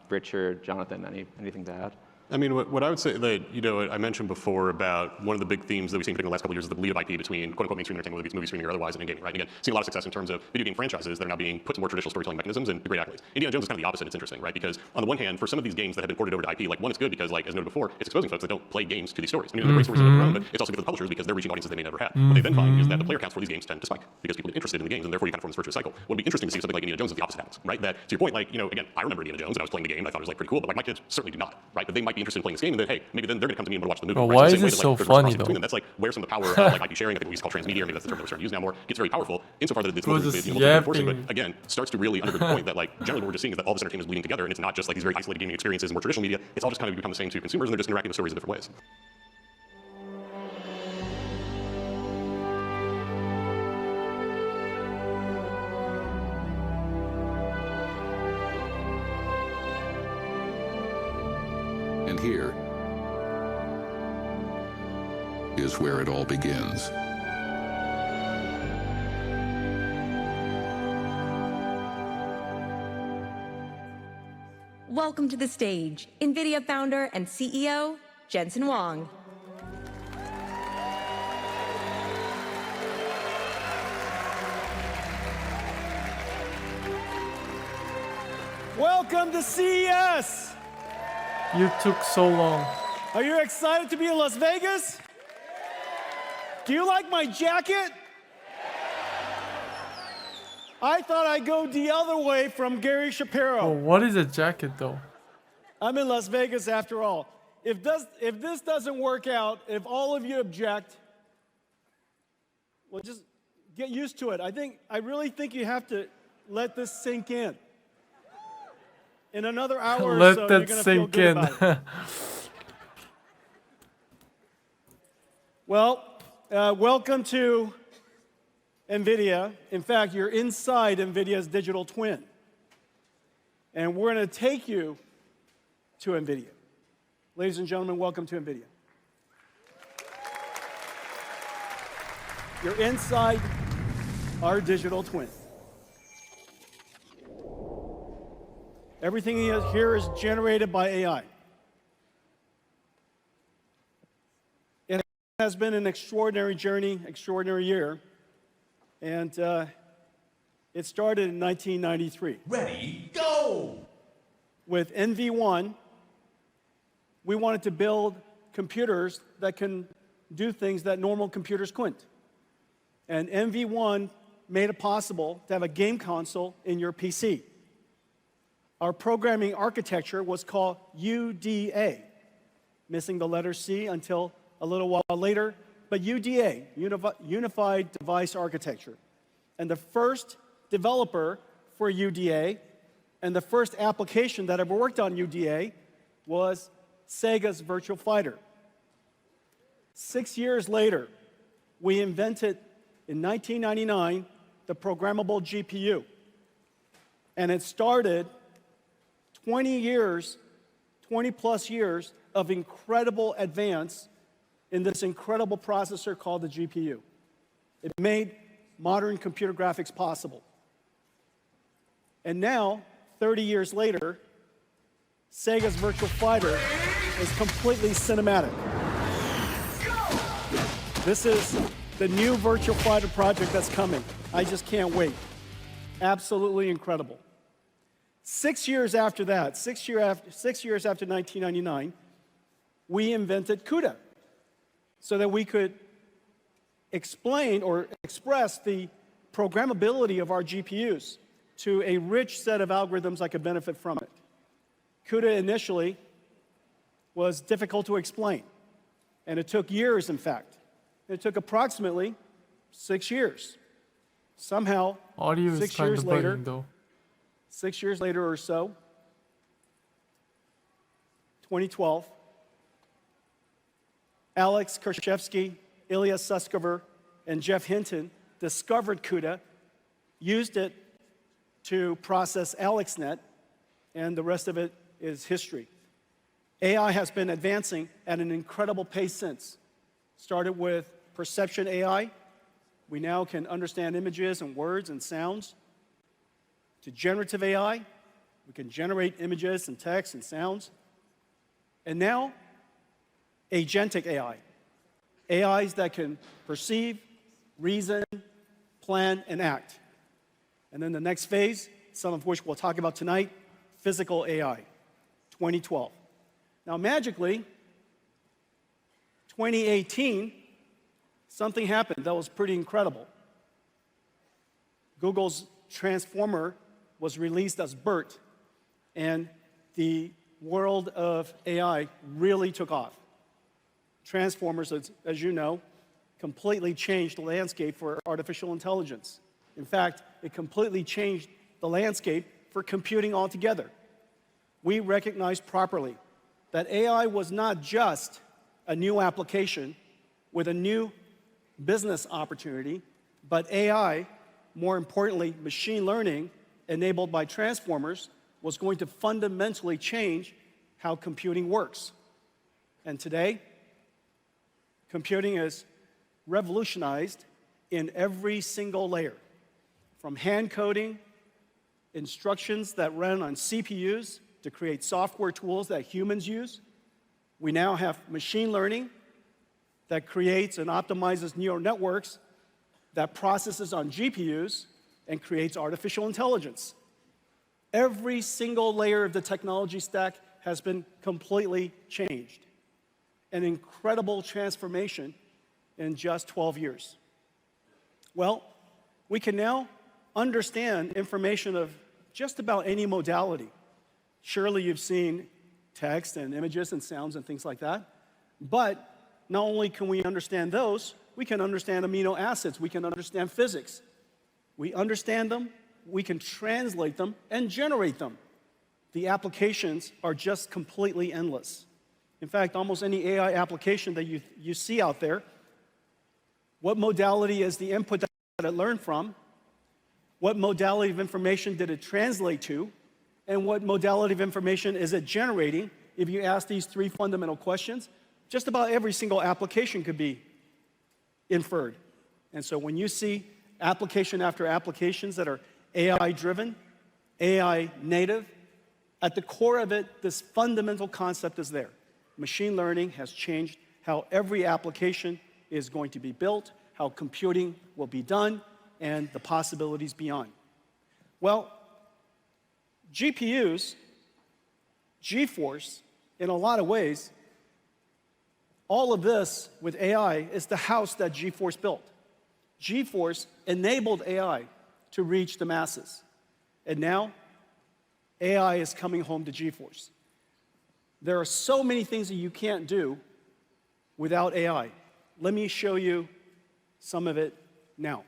S11: Richard, Jonathan, anything to add?
S15: I mean, what I would say that, I mentioned before about one of the big themes that we've seen in the last couple of years is the bleed of IP between quote-unquote mainstream entertainment, whether it's movie streaming or otherwise, and in gaming, right? And again, seeing a lot of success in terms of video game franchises that are now being put to more traditional storytelling mechanisms and great accolades. Indiana Jones is kind of the opposite. It's interesting, right? Because on the one hand, for some of these games that have been ported over to IP, like one, it's good because, like as noted before, it's exposing folks that don't play games to these stories. I mean, they're great stories of their own, but it's also good for the publishers because they're reaching audiences they may never have. What they then find is that the player counts for these games tend to spike because people get interested in the games, and therefore you kind of form this virtuous cycle. What would be interesting to see something like Indiana Jones is the opposite happens, right? That to your point, like, again, I remember Indiana Jones and I was playing the game and I thought it was like pretty cool, but like my kids certainly do not, right? But they might be interested in playing this game, and then hey, maybe then they're going to come to me and watch the movie.
S1: But
S15: right?
S1: why
S15: So
S1: is
S15: the
S1: it
S15: same way
S1: so
S15: that, like,
S1: funny
S15: there's
S1: though?
S15: them. That's like where some of the power of like IP sharing, I think we used to call transmedia, maybe that's the term that we're starting to use now more, gets very powerful insofar that it's reinforcing, but again, starts to really undergird the point that like generally what we're just seeing is that all this entertainment is bleeding together, and it's not just like these very isolated gaming experiences and more traditional media. It's all just kind of become the same to consumers, and they're just interacting with stories in different ways.
S16: And here is where it all begins.
S17: Welcome to the stage, NVIDIA founder and CEO, Jensen Huang.
S18: Welcome to CES!
S1: You took so long.
S18: Are you excited to be in Las Vegas? Do you like my jacket? I thought I'd go the other way from Gary Shapiro.
S1: Oh, what is a jacket though?
S18: I'm in Las Vegas after all. If this doesn't work out, if all of you object, well, just get used to it. I really think you have to let this sink in. In another hour or so, you're going to feel good about it. Well, welcome to NVIDIA. In fact, you're inside NVIDIA's digital twin. and we're going to take you to NVIDIA. Ladies and gentlemen, welcome to NVIDIA. You're inside our digital twin. Everything here is generated by AI. It has been an extraordinary journey, extraordinary year, and it started in 1993.
S19: Ready, go!
S18: With NV1, we wanted to build computers that can do things that normal computers couldn't. And NV1 made it possible to have a game console in your PC. Our programming architecture was called UDA, missing the letter C until a little while later, but UDA, Unified Device Architecture. And the first developer for UDA and the first application that ever worked on UDA was Sega's Virtual Fighter. 6 years later, we invented, in 1999, the programmable GPU. And it started 20 plus years of incredible advance in this incredible processor called the GPU. It made modern computer graphics possible. And now, 30 years later, Sega's Virtual Fighter is completely cinematic. This is the new Virtual Fighter project that's coming. I just can't wait. Absolutely incredible. 6 years after that, 6 years after 1999, we invented CUDA so that we could explain or express the programmability of our GPUs to a rich set of algorithms that could benefit from it. CUDA initially was difficult to explain, and it took years, in fact. It took approximately 6 years. Somehow,
S1: Audio
S18: 6
S1: is kind
S18: years
S1: of
S18: later,
S1: bugging though.
S18: 6 years later or so, 2012, Alex Kershevsky, Ilya Sutskever, and Jeff Hinton discovered CUDA, used it to process AlexNet, and the rest of it is history. AI has been advancing at an incredible pace since. Started with perception AI. We now can understand images and words and sounds. To generative AI, we can generate images and text and sounds. And now, agentic AI. AIs that can perceive, reason, plan, and act. And then the next phase, some of which we'll talk about tonight, physical AI, 2012. Now, magically, 2018, something happened that was pretty incredible. Google's Transformer was released as BERT, and the world of AI really took off. Transformers, as you know, completely changed the landscape for artificial intelligence. In fact, it completely changed the landscape for computing altogether. We recognized properly that AI was not just a new application with a new business opportunity, but AI, more importantly, machine learning enabled by transformers, was going to fundamentally change how computing works. And today, computing is revolutionized in every single layer, from hand coding, instructions that run on CPUs to create software tools that humans use. We now have machine learning that creates and optimizes neural networks that processes on GPUs and creates artificial intelligence. Every single layer of the technology stack has been completely changed. An incredible transformation in just 12 years. Well, we can now understand information of just about any modality. Surely you've seen text and images and sounds and things like that. But not only can we understand those, we can understand amino acids, we can understand physics. We understand them, we can translate them, and generate them. The applications are just completely endless. In fact, almost any AI application that you see out there, what modality is the input that it learned from? What modality of information did it translate to? and what modality of information is it generating, if you ask these three fundamental questions, just about every single application could be inferred. And so when you see application after applications that are AI-driven, AI-native, at the core of it, this fundamental concept is there. Machine learning has changed how every application is going to be built, how computing will be done, and the possibilities beyond. Well, GPUs, GeForce, in a lot of ways, all of this with AI is the house that GeForce built. GeForce enabled AI to reach the masses. And now, AI is coming home to GeForce. There are so many things that you can't do without AI. Let me show you some of it now.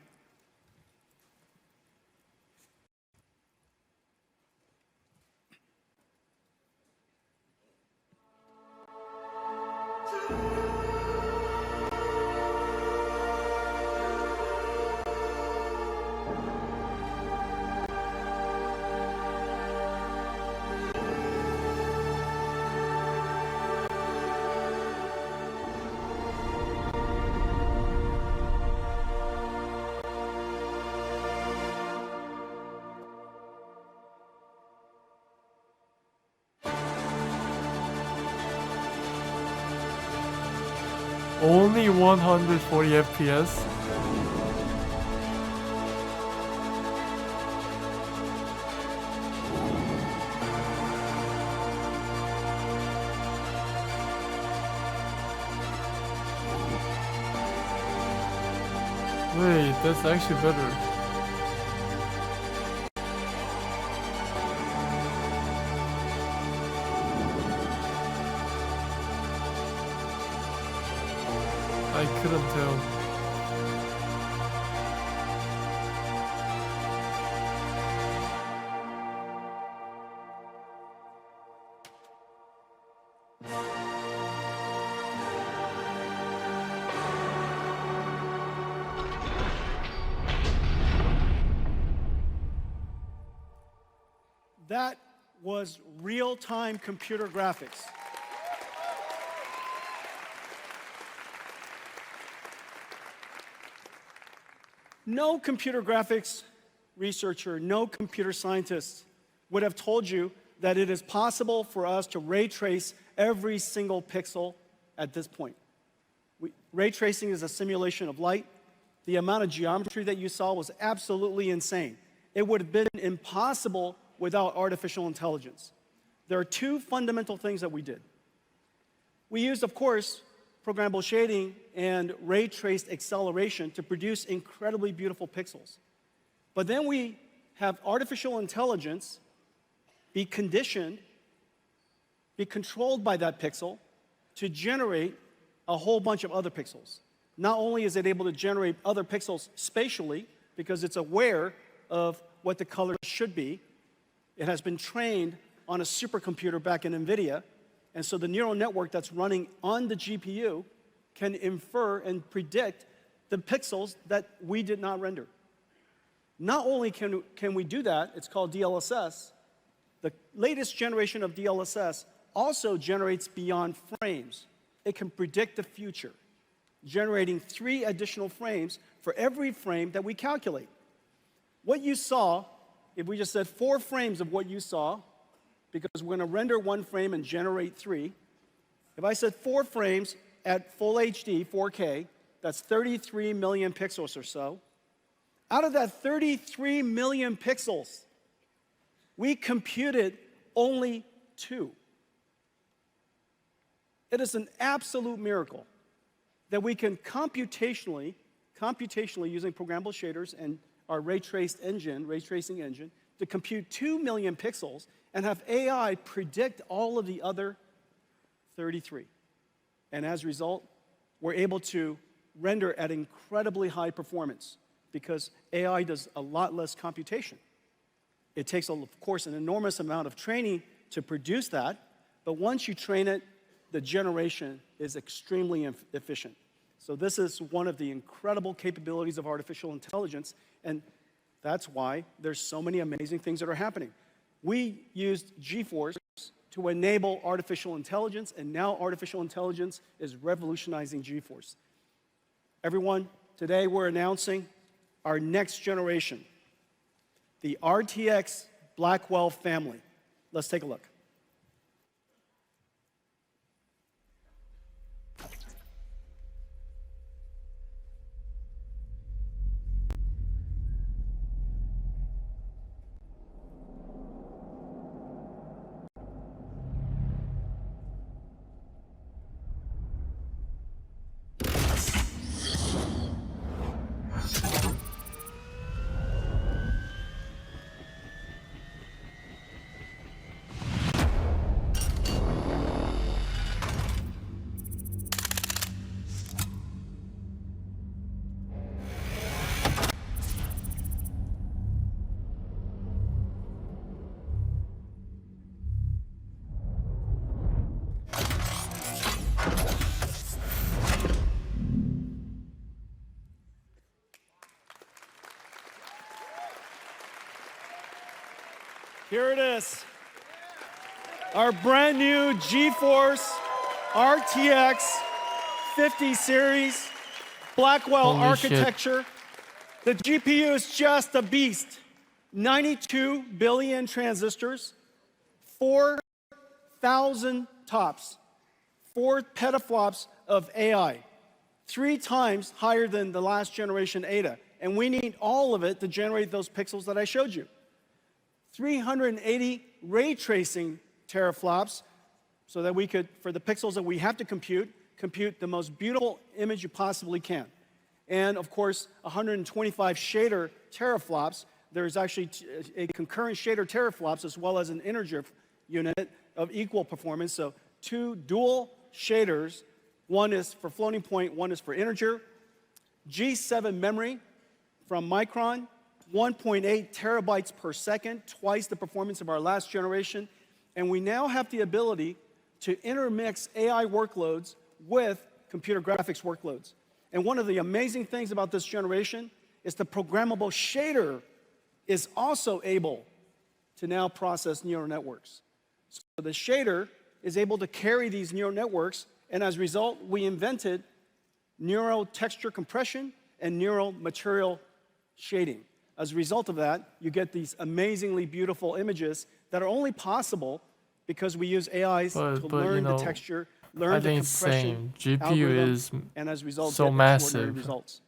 S1: Only 140 FPS? Wait, that's actually better. I couldn't tell.
S18: That was real-time computer graphics. No computer graphics researcher, no computer scientist would have told you that it is possible for us to ray trace every single pixel at this point. Ray tracing is a simulation of light. The amount of geometry that you saw was absolutely insane. It would have been impossible without artificial intelligence. There are two fundamental things that we did. We used, of course, programmable shading and ray traced acceleration to produce incredibly beautiful pixels. But then we have artificial intelligence be conditioned, be controlled by that pixel to generate a whole bunch of other pixels. Not only is it able to generate other pixels spatially, because it's aware of what the color should be, it has been trained on a supercomputer back in NVIDIA, and so the neural network that's running on the GPU can infer and predict the pixels that we did not render. Not only can we do that, it's called DLSS. The latest generation of DLSS also generates beyond frames. It can predict the future, generating 3 additional frames for every frame that we calculate. What you saw, if we just said 4 frames of what you saw, because we're going to render 1 frame and generate 3. If I said 4 frames at full HD, 4K, that's 33 million pixels or so. Out of that 33 million pixels, we computed only 2. It is an absolute miracle that we can computationally using programmable shaders and our ray tracing engine, to compute 2 million pixels and have AI predict all of the other 33. And as a result, we're able to render at incredibly high performance because AI does a lot less computation. It takes, of course, an enormous amount of training to produce that, but once you train it, the generation is extremely efficient. So this is one of the incredible capabilities of artificial intelligence, and that's why there's so many amazing things that are happening. We used GeForce to enable artificial intelligence, and now artificial intelligence is revolutionizing GeForce. Everyone, today we're announcing our next generation, the RTX Blackwell family. Let's take a look. Here it is. Our brand new GeForce RTX 50 series Blackwell
S1: Holy
S18: architecture. The GPU is just a beast. 92 billion transistors, 4,000 TOPS, 4 petaflops of AI, 3 times higher than the last generation Ada. And we need all of it to generate those pixels that I showed you. 380 ray tracing teraflops so that we could, for the pixels that we have to compute the most beautiful image you possibly can. And of course, 125 shader teraflops. There's actually a concurrent shader teraflops as well as an integer unit of equal performance. So 2 dual shaders. One is for floating point, one is for integer. G7 memory from Micron. 1.8 terabytes per second, twice the performance of our last generation. And we now have the ability to intermix AI workloads with computer graphics workloads. And one of the amazing things about this generation is the programmable shader is also able to now process neural networks. So the shader is able to carry these neural networks, and as a result, we invented neural texture compression and neural material shading. As a result of that, you get these amazingly beautiful images that are only possible because we use AIs to learn the texture, learn the compression algorithm, and as a result,
S1: so
S18: get extraordinary
S1: massive
S18: results.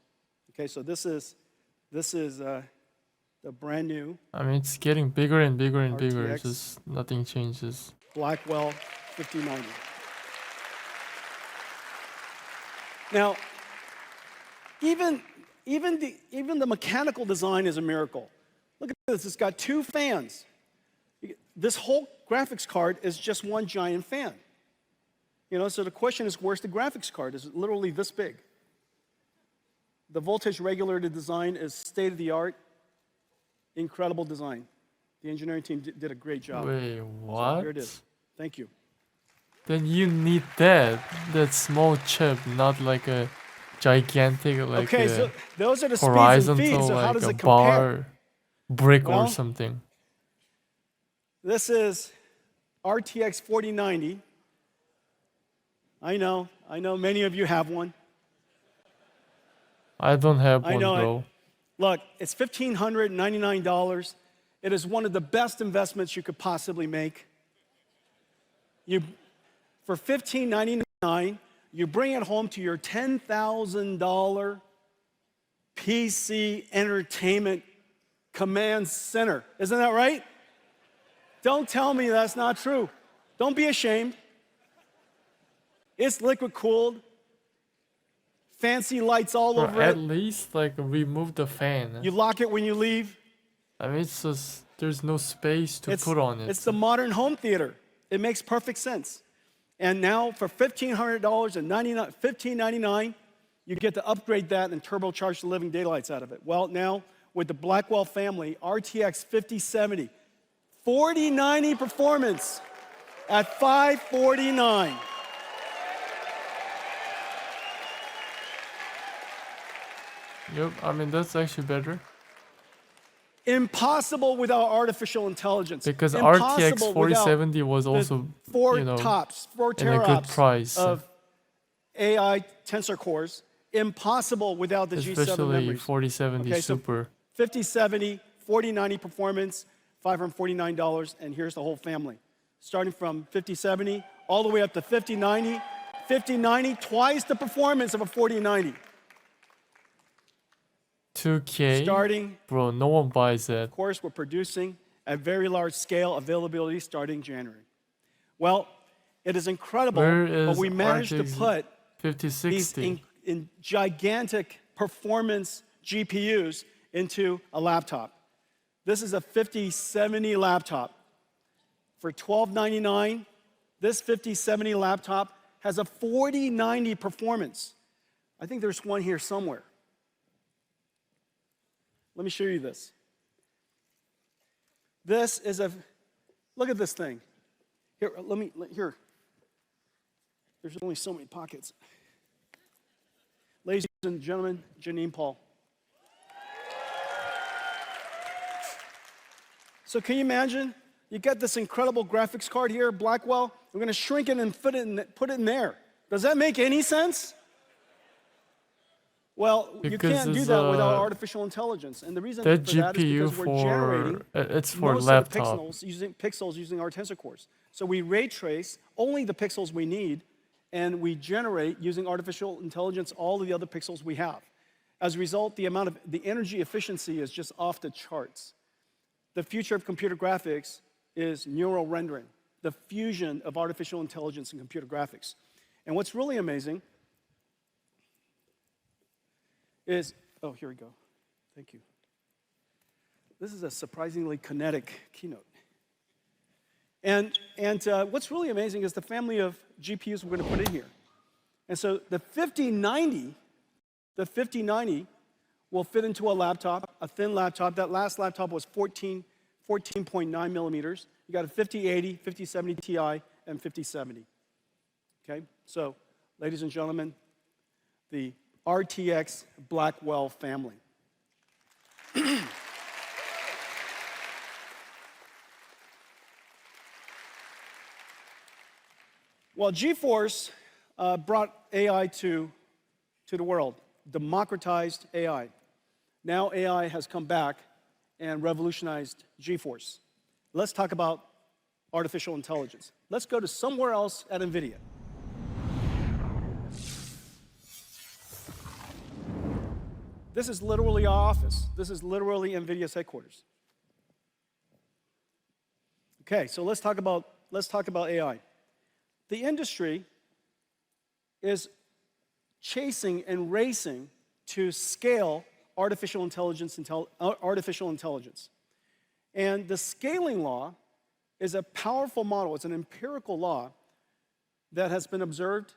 S18: Okay, so this is the brand new.
S1: I mean, it's getting bigger and bigger and bigger.
S18: RTX
S1: Just nothing changes.
S18: Blackwell 5090. Now, even the mechanical design is a miracle. Look at this, it's got 2 fans. This whole graphics card is just one giant fan. You know, so the question is, where's the graphics card? Is it literally this big? The voltage regulated design is state-of-the-art, incredible design. The engineering team did a great job.
S1: Wait, what?
S18: So here it is. Thank you.
S1: Then you need that small chip, not like a gigantic, like
S18: okay, so those are the speeds and
S1: horizontal,
S18: feeds. So how
S1: like
S18: does
S1: a
S18: it compare?
S1: bar, brick
S18: Well,
S1: or something.
S18: This is RTX 4090. I know many of you have one.
S1: I don't have one,
S18: I know
S1: bro.
S18: it. Look, it's $1,599. It is one of the best investments you could possibly make. For $1,599, you bring it home to your $10,000 PC entertainment command center. Isn't that right? Don't tell me that's not true. Don't be ashamed. It's liquid cooled. Fancy lights all over
S1: At
S18: it.
S1: least like remove the fan.
S18: You lock it when you leave.
S1: I mean, it's just there's no space to put on it.
S18: It's the modern home theater. It makes perfect sense. And now for $1,500 and $1,599, you get to upgrade that and turbocharge the living daylights out of it. Well, now with the Blackwell family, RTX 5070, 4090 performance at $549.
S1: Yep, I mean that's actually better.
S18: Impossible without artificial intelligence.
S1: Because
S18: Impossible
S1: RTX 4070 was
S18: without
S1: also,
S18: the 4
S1: you know,
S18: tops, 4
S1: in a good
S18: teraops
S1: price.
S18: of AI tensor cores. Impossible without the G7
S1: Especially
S18: memories.
S1: 4070
S18: Okay,
S1: Super.
S18: So 5070, 4090 performance, $549, and here's the whole family. Starting from 5070 all the way up to 5090. 5090, twice the performance of a 4090.
S1: 2K?
S18: Starting,
S1: Bro, no one buys that.
S18: of course, we're producing at very large scale, availability starting January. Well, it is incredible,
S1: Where is
S18: but we managed to
S1: RTX
S18: put
S1: 5060?
S18: these in gigantic performance GPUs into a laptop. This is a 5070 laptop. For $1299, this 5070 laptop has a 4090 performance. I think there's one here somewhere. Let me show you this. This is a, look at this thing. Here. There's only so many pockets. Ladies and gentlemen, Janine Paul. So can you imagine? You get this incredible graphics card here, Blackwell. We're going to shrink it and put it in there. Does that make any sense? Well, you can't do that without artificial intelligence. And the reason for that is because we're generating
S1: it's for
S18: most
S1: laptop.
S18: of the pixels using our tensor cores. So we ray trace only the pixels we need, and we generate using artificial intelligence all of the other pixels we have. As a result, the energy efficiency is just off the charts. The future of computer graphics is neural rendering, the fusion of artificial intelligence and computer graphics. And what's really amazing is, oh, here we go. Thank you. This is a surprisingly kinetic keynote. And what's really amazing is the family of GPUs we're going to put in here. And so the 5090 will fit into a laptop, a thin laptop. That last laptop was 14.9 millimeters. You got a 5080, 5070 Ti, and 5070. Okay? So, ladies and gentlemen, the RTX Blackwell family. Well, GeForce brought AI to the world, democratized AI. Now AI has come back and revolutionized GeForce. Let's talk about artificial intelligence. Let's go to somewhere else at NVIDIA. This is literally our office. This is literally NVIDIA's headquarters. Okay, so let's talk about AI. The industry is chasing and racing to scale artificial intelligence. And the scaling law is a powerful model. It's an empirical law that has been observed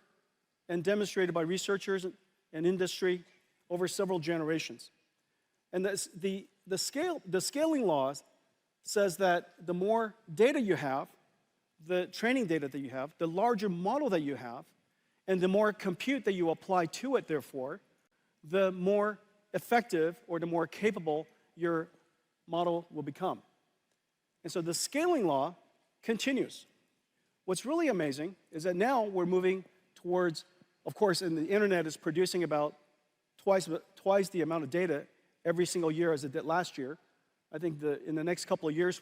S18: and demonstrated by researchers and industry over several generations. And the scaling law says that the more data you have, the training data that you have, the larger model that you have, and the more compute that you apply to it, therefore, the more effective or the more capable your model will become. And so the scaling law continues. What's really amazing is that now we're moving towards, of course, and the internet is producing about twice the amount of data every single year as it did last year. I think in the next couple of years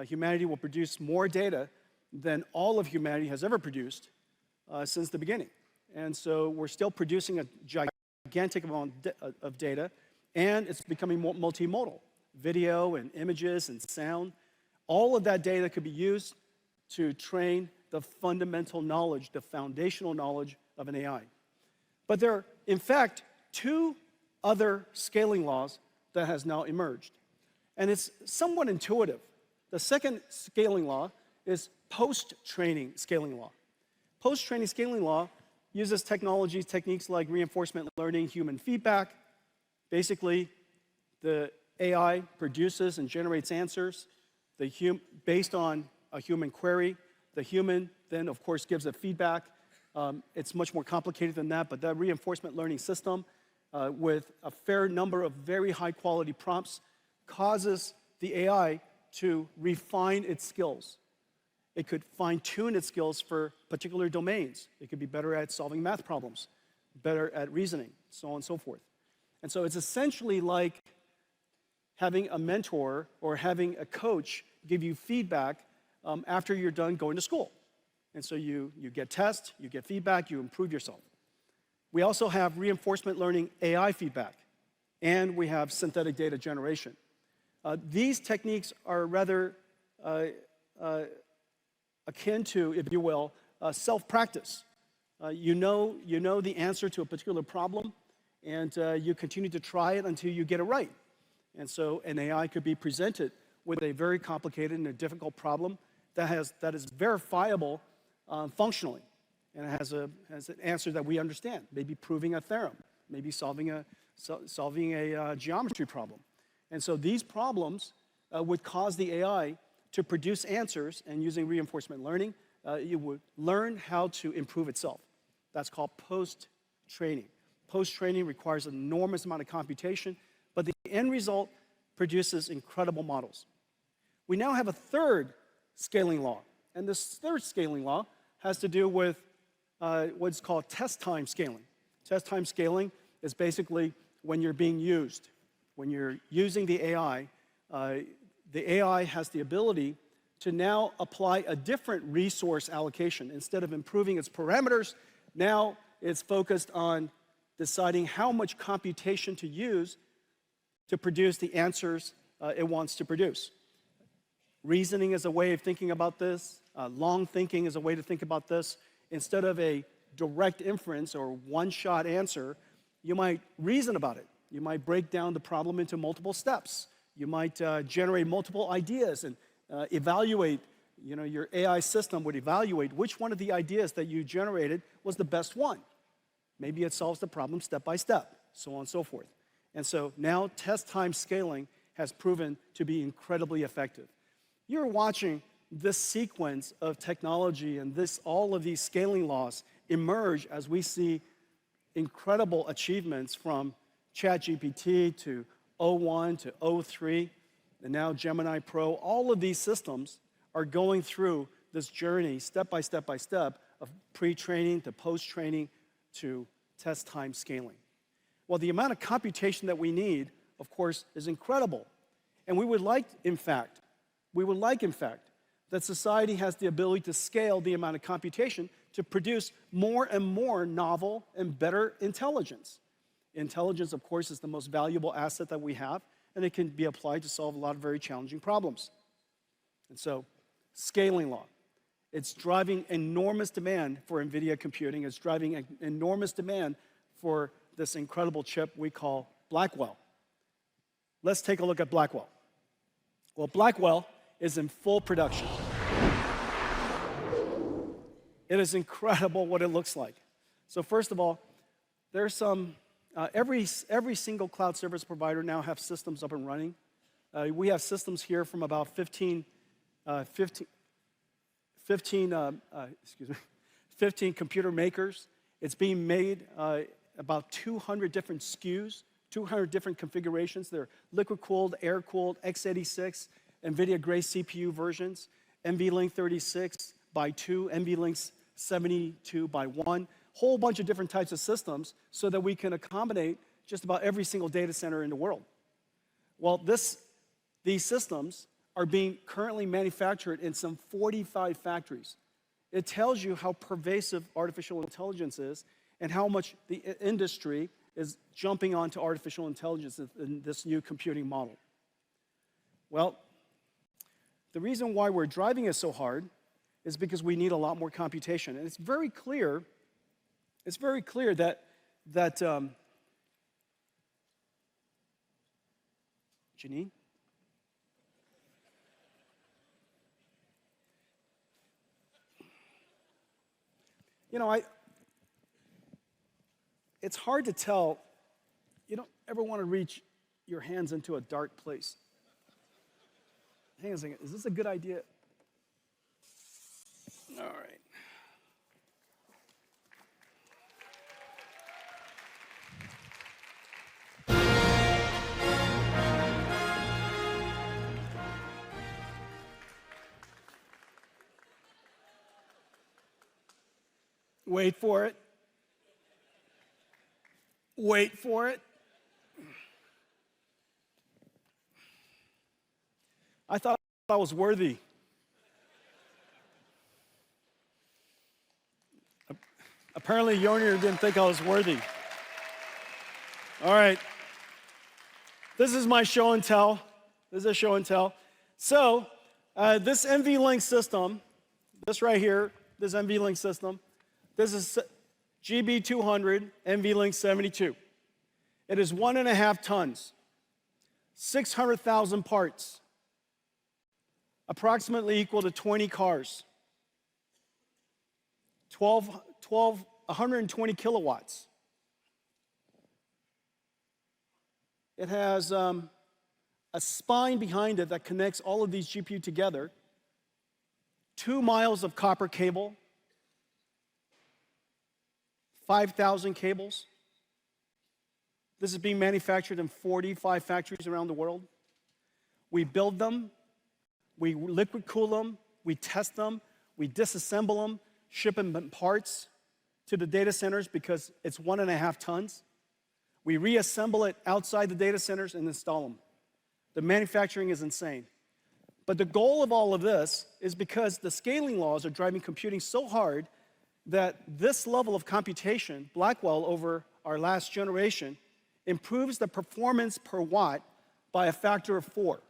S18: humanity will produce more data than all of humanity has ever produced since the beginning. And so we're still producing a gigantic amount of data, and it's becoming more multimodal. Video and images and sound, all of that data could be used to train the fundamental knowledge, the foundational knowledge of an AI. But there are, in fact, two other scaling laws that has now emerged. And it's somewhat intuitive. The second scaling law is post-training scaling law. Post-training scaling law uses techniques like reinforcement learning, human feedback. Basically, the AI produces and generates answers based on a human query. The human then, of course, gives a feedback. It's much more complicated than that, but that reinforcement learning system with a fair number of very high-quality prompts causes the AI to refine its skills. It could fine-tune its skills for particular domains. It could be better at solving math problems, better at reasoning, so on and so forth. And so it's essentially like having a mentor or having a coach give you feedback after you're done going to school. And so you get tests, you get feedback, you improve yourself. We also have reinforcement learning AI feedback, and we have synthetic data generation. These techniques are rather akin to, if you will, self-practice. You know the answer to a particular problem, and you continue to try it until you get it right. And so an AI could be presented with a very complicated and a difficult problem that is verifiable functionally, and it has an answer that we understand, maybe proving a theorem, maybe solving a geometry problem. And so these problems would cause the AI to produce answers, and using reinforcement learning, it would learn how to improve itself. That's called post-training. Post-training requires an enormous amount of computation, but the end result produces incredible models. We now have a third scaling law, and this third scaling law has to do with what's called test time scaling. Test time scaling is basically when you're being used. When you're using the AI has the ability to now apply a different resource allocation. Instead of improving its parameters, now it's focused on deciding how much computation to use to produce the answers it wants to produce. Reasoning is a way of thinking about this. Long thinking is a way to think about this. Instead of a direct inference or one-shot answer, you might reason about it. You might break down the problem into multiple steps. You might generate multiple ideas and evaluate, your AI system would evaluate which one of the ideas that you generated was the best one. Maybe it solves the problem step by step, so on and so forth. And so now test time scaling has proven to be incredibly effective. You're watching this sequence of technology and all of these scaling laws emerge as we see incredible achievements from ChatGPT to O1 to O3, and now Gemini Pro. All of these systems are going through this journey step by step by step of pre-training to post-training to test time scaling. Well, the amount of computation that we need, of course, is incredible. And we would like, in fact, that society has the ability to scale the amount of computation to produce more and more novel and better intelligence. Intelligence, of course, is the most valuable asset that we have, and it can be applied to solve a lot of very challenging problems. And so, scaling law. It's driving enormous demand for NVIDIA computing. It's driving an enormous demand for this incredible chip we call Blackwell. Let's take a look at Blackwell. Well, Blackwell is in full production. It is incredible what it looks like. So first of all, there's some, every single cloud service provider now have systems up and running. We have systems here from about 15 computer makers. It's being made about 200 different SKUs, 200 different configurations. They're liquid-cooled, air-cooled, x86, NVIDIA Grace CPU versions, NVLink 36 by 2, NVLink 72 by 1, whole bunch of different types of systems so that we can accommodate just about every single data center in the world. Well, these systems are being currently manufactured in some 45 factories. It tells you how pervasive artificial intelligence is and how much the industry is jumping onto artificial intelligence in this new computing model. Well, the reason why we're driving it so hard is because we need a lot more computation. And it's very clear that Janine? It's hard to tell. You don't ever want to reach your hands into a dark place. Hang on a second, is this a good idea? All right. Wait for it. Wait for it. I thought I was worthy. Apparently, Yonir didn't think I was worthy. All right. This is my show and tell. This is a show and tell. So, this NVLink system, this right here, this NVLink system, this is GB200 NVLink 72. It is 1.5 tons, 600,000 parts, approximately equal to 20 cars, 120 kilowatts. It has a spine behind it that connects all of these GPU together, 2 miles of copper cable, 5,000 cables. This is being manufactured in 45 factories around the world. We build them, we liquid cool them, we test them, we disassemble them, ship them in parts to the data centers because it's 1.5 tons. We reassemble it outside the data centers and install them. The manufacturing is insane. But the goal of all of this is because the scaling laws are driving computing so hard that this level of computation, Blackwell over our last generation, improves the performance per watt by a factor of 4.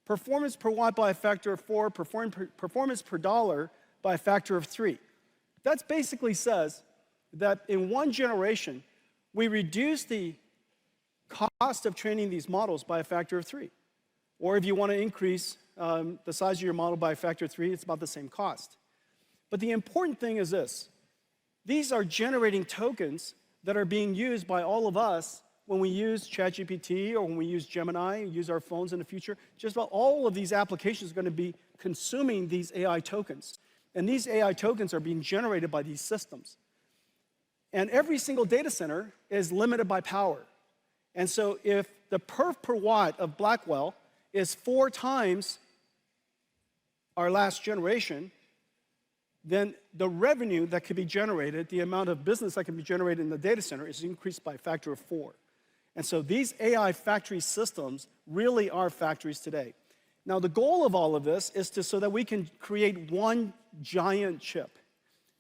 S18: Performance per watt by a factor of 4, performance per dollar by a factor of 3. That basically says that in one generation, we reduce the cost of training these models by a factor of 3. Or if you want to increase the size of your model by a factor of 3, it's about the same cost. But the important thing is this. These are generating tokens that are being used by all of us when we use ChatGPT or when we use Gemini, use our phones in the future. Just about all of these applications are going to be consuming these AI tokens. And these AI tokens are being generated by these systems. And every single data center is limited by power. And so if the perf per watt of Blackwell is 4 times our last generation, then the revenue that could be generated, the amount of business that can be generated in the data center is increased by a factor of 4. And so these AI factory systems really are factories today. Now the goal of all of this is so that we can create one giant chip.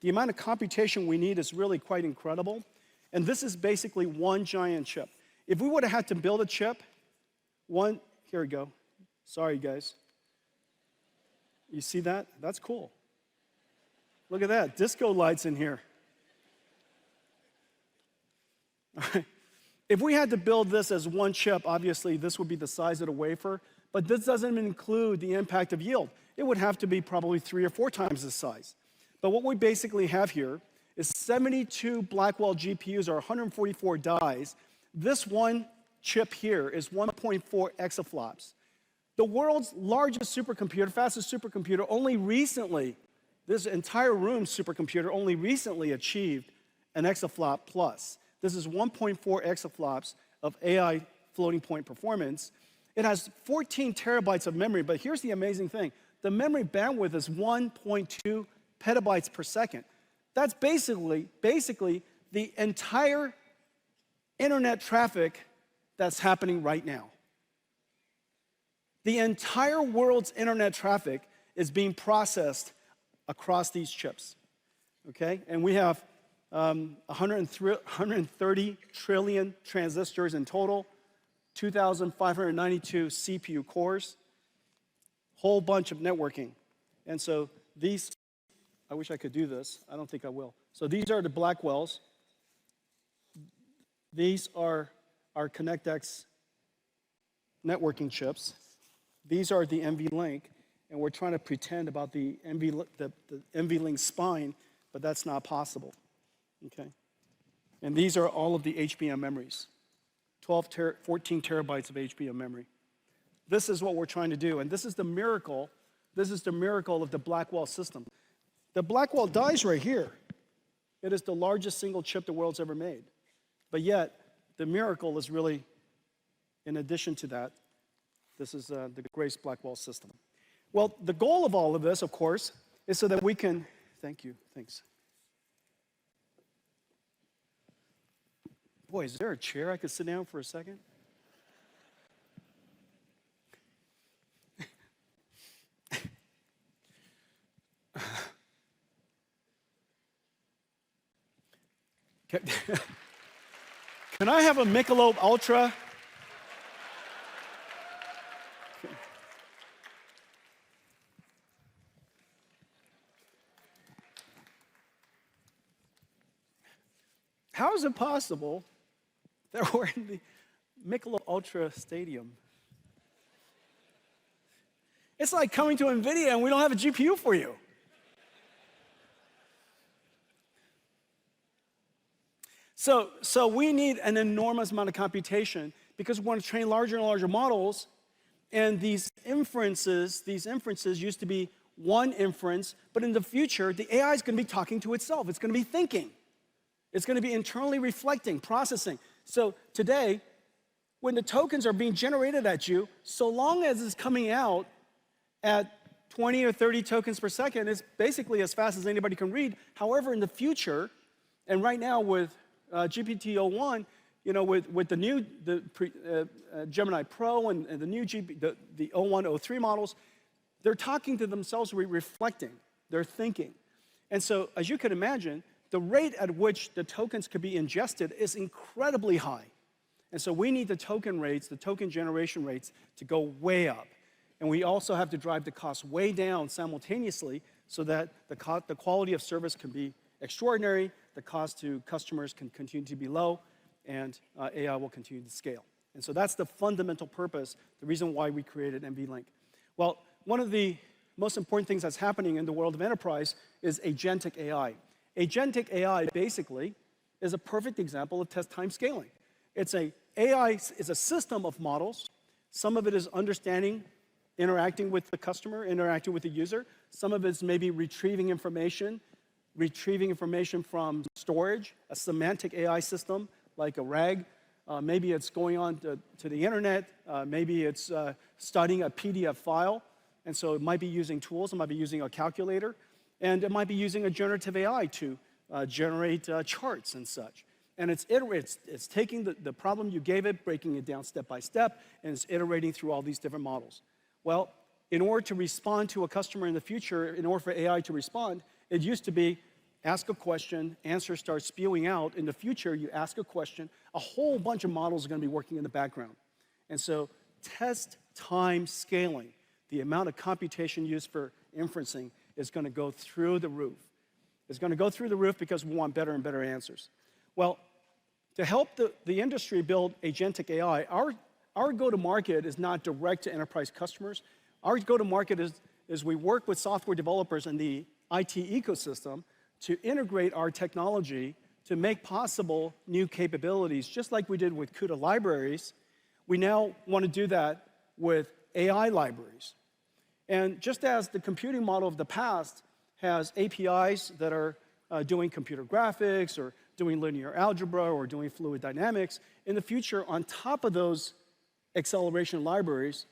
S18: The amount of computation we need is really quite incredible. And this is basically one giant chip. If we would have had to build a chip, here we go. Sorry, guys. You see that? That's cool. Look at that, disco lights in here. All right. If we had to build this as one chip, obviously this would be the size of the wafer, but this doesn't include the impact of yield. It would have to be probably 3 or 4 times this size. But what we basically have here is 72 Blackwell GPUs or 144 dies. This one chip here is 1.4 exaflops. The world's largest supercomputer, fastest supercomputer, only recently, this entire room supercomputer only recently achieved an exaflop plus. This is 1.4 exaflops of AI floating point performance. It has 14 terabytes of memory, but here's the amazing thing. The memory bandwidth is 1.2 petabytes per second. That's basically the entire internet traffic that's happening right now. The entire world's internet traffic is being processed across these chips, okay? And we have 130 trillion transistors in total, 2,592 CPU cores, whole bunch of networking. And so these, I wish I could do this. I don't think I will. So these are the Blackwells. These are our ConnectX networking chips. These are the NVLink. And we're trying to pretend about the NVLink spine, but that's not possible, okay? And these are all of the HBM memories, 14 terabytes of HBM memory. This is what we're trying to do, and this is the miracle of the Blackwell system. The Blackwell dies right here. It is the largest single chip the world's ever made. But yet, the miracle is really, in addition to that, this is the Grace Blackwell system. Well, the goal of all of this, of course, is so that we can, thank you, thanks. Boy, is there a chair I could sit down for a second? Can I have a Michelob Ultra? How is it possible that we're in the Michelob Ultra Stadium? It's like coming to NVIDIA and we don't have a GPU for you. So we need an enormous amount of computation because we want to train larger and larger models. And these inferences used to be one inference, but in the future, the AI is going to be talking to itself. It's going to be thinking. It's going to be internally reflecting, processing. So today, when the tokens are being generated at you, so long as it's coming out at 20 or 30 tokens per second, it's basically as fast as anybody can read. However, in the future, and right now with GPT-01, you know, with the new Gemini Pro and the new the 01, 03 models, they're talking to themselves, reflecting, they're thinking. And so, as you can imagine, the rate at which the tokens could be ingested is incredibly high. And so we need the token rates, the token generation rates, to go way up. And we also have to drive the cost way down simultaneously so that the quality of service can be extraordinary, the cost to customers can continue to be low, and AI will continue to scale. And so that's the fundamental purpose, the reason why we created NVLink. Well, one of the most important things that's happening in the world of enterprise is agentic AI. Agentic AI basically is a perfect example of test time scaling. AI is a system of models. Some of it is understanding, interacting with the customer, interacting with the user. Some of it's maybe retrieving information from storage, a semantic AI system like a RAG. Maybe it's going on to the internet. Maybe it's studying a PDF file. And so it might be using tools. It might be using a calculator. And it might be using a generative AI to generate charts and such. And it's taking the problem you gave it, breaking it down step by step, and it's iterating through all these different models. Well, in order to respond to a customer in the future, in order for AI to respond, it used to be ask a question, answer starts spewing out. In the future, you ask a question, a whole bunch of models are going to be working in the background. And so test time scaling, the amount of computation used for inferencing, is going to go through the roof. It's going to go through the roof because we want better and better answers. Well, to help the industry build agentic AI, our go-to-market is not direct to enterprise customers. Our go-to-market is we work with software developers in the IT ecosystem to integrate our technology to make possible new capabilities, just like we did with CUDA libraries. We now want to do that with AI libraries. And just as the computing model of the past has APIs that are doing computer graphics or doing linear algebra or doing fluid dynamics, in the future, on top of those acceleration libraries,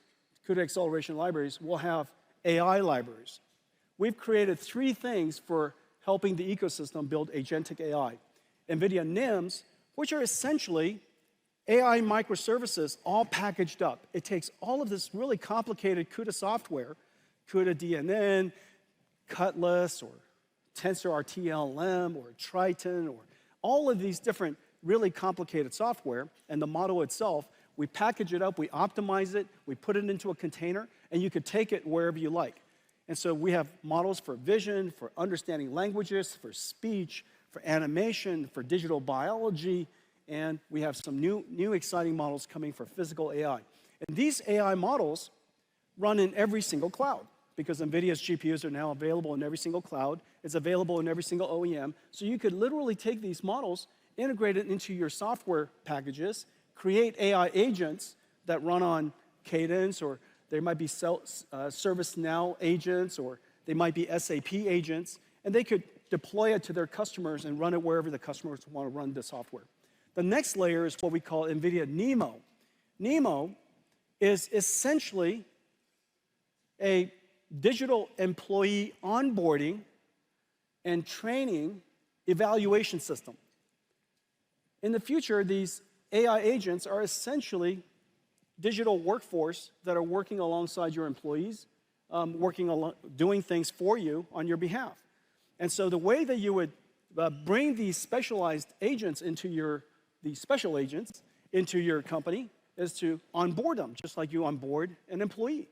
S18: CUDA acceleration libraries, we'll have AI libraries. We've created 3 things for helping the ecosystem build agentic AI. NVIDIA NIMs, which are essentially AI microservices all packaged up. It takes all of this really complicated CUDA software, CUDA DNN, Cutlass, or TensorRT-LM, or Triton, or all of these different really complicated software, and the model itself, we package it up, we optimize it, we put it into a container, and you could take it wherever you like. And so we have models for vision, for understanding languages, for speech, for animation, for digital biology, and we have some new exciting models coming for physical AI. And these AI models run in every single cloud because NVIDIA's GPUs are now available in every single cloud. It's available in every single OEM. So you could literally take these models, integrate it into your software packages, create AI agents that run on Cadence, or they might be ServiceNow agents, or they might be SAP agents, and they could deploy it to their customers and run it wherever the customers want to run the software. The next layer is what we call NVIDIA NeMo. NeMo is essentially a digital employee onboarding and training evaluation system. In the future, these AI agents are essentially digital workforce that are working alongside your employees, doing things for you on your behalf. And so the way that you would bring these specialized agents these special agents into your company is to onboard them, just like you onboard an employee.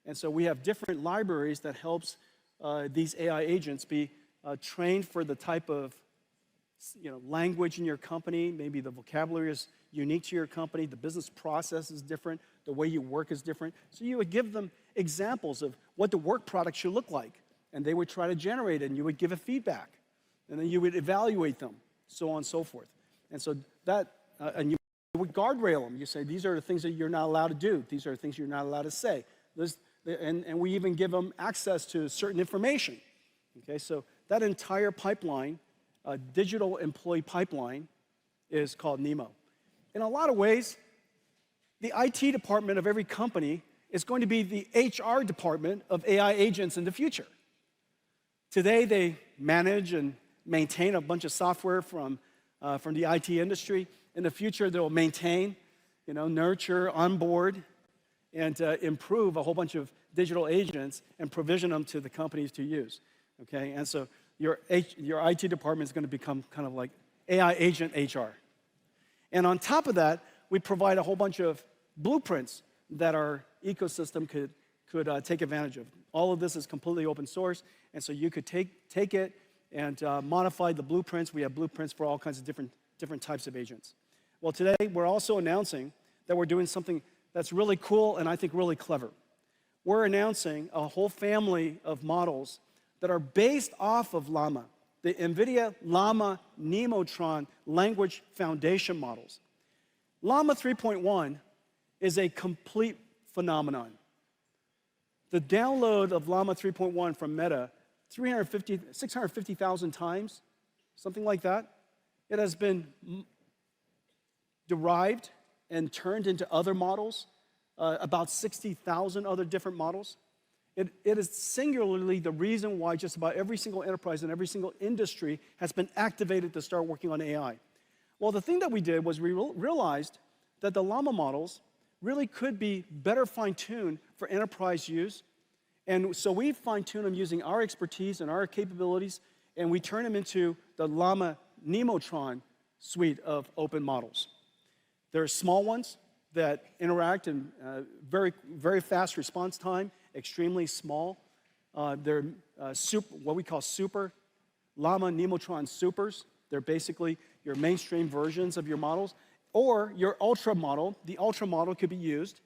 S18: And so we have different libraries that helps these AI agents be trained for the type of language in your company. Maybe the vocabulary is unique to your company, the business process is different, the way you work is different. So you would give them examples of what the work product should look like, and they would try to generate it, and you would give it feedback, and then you would evaluate them, so on and so forth. And so that, and you would guardrail them. You say, these are the things that you're not allowed to do. These are the things you're not allowed to say. And we even give them access to certain information. Okay, so that entire pipeline, digital employee pipeline, is called NEMO. In a lot of ways, the IT department of every company is going to be the HR department of AI agents in the future. Today, they manage and maintain a bunch of software from the IT industry. In the future, they'll maintain, nurture, onboard, and improve a whole bunch of digital agents and provision them to the companies to use. Okay, and so your IT department is going to become kind of like AI agent HR. And on top of that, we provide a whole bunch of blueprints that our ecosystem could take advantage of. All of this is completely open source, and so you could take it and modify the blueprints. We have blueprints for all kinds of different types of agents. Well, today we're also announcing that we're doing something that's really cool and I think really clever. We're announcing a whole family of models that are based off of Llama, the NVIDIA Llama Nemotron language foundation models. Llama 3.1 is a complete phenomenon. The download of Llama 3.1 from Meta, 650,000 times, something like that. It has been derived and turned into other models, about 60,000 other different models. It is singularly the reason why just about every single enterprise and every single industry has been activated to start working on AI. Well, the thing that we did was we realized that the Llama models really could be better fine-tuned for enterprise use. And so we fine-tune them using our expertise and our capabilities, and we turn them into the Llama Nemotron suite of open models. There are small ones that interact in very, very fast response time, extremely small. They're what we call super Llama Nemotron supers. They're basically your mainstream versions of your models. Or your ultra model. The ultra model could be used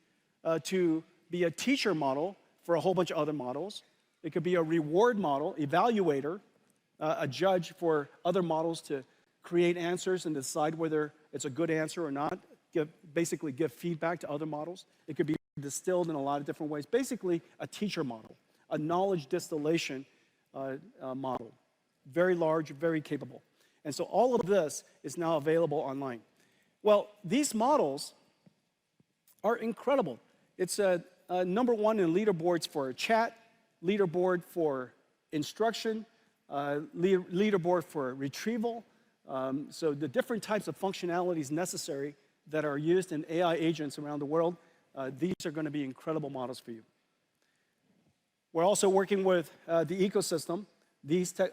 S18: to be a teacher model for a whole bunch of other models. It could be a reward model, evaluator, a judge for other models to create answers and decide whether it's a good answer or not, basically give feedback to other models. It could be distilled in a lot of different ways. Basically, a teacher model, a knowledge distillation model. Very large, very capable. And so all of this is now available online. Well, these models are incredible. It's number one in leaderboards for chat, leaderboard for instruction, leaderboard for retrieval. So the different types of functionalities necessary that are used in AI agents around the world, these are going to be incredible models for you. We're also working with the ecosystem.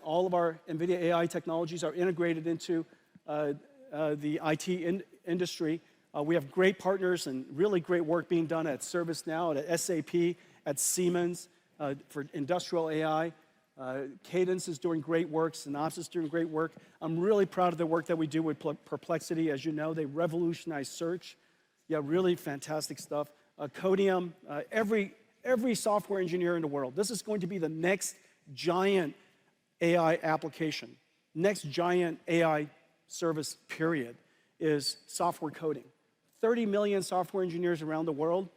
S18: All of our NVIDIA AI technologies are integrated into the IT industry. We have great partners and really great work being done at ServiceNow, at SAP, at Siemens for industrial AI. Cadence is doing great work. Synopsys is doing great work. I'm really proud of the work that we do with Perplexity. As you know, they revolutionized search. Yeah, really fantastic stuff. Codium, every software engineer in the world. This is going to be the next giant AI application, next giant AI service, period, is software coding. 30 million software engineers around the world.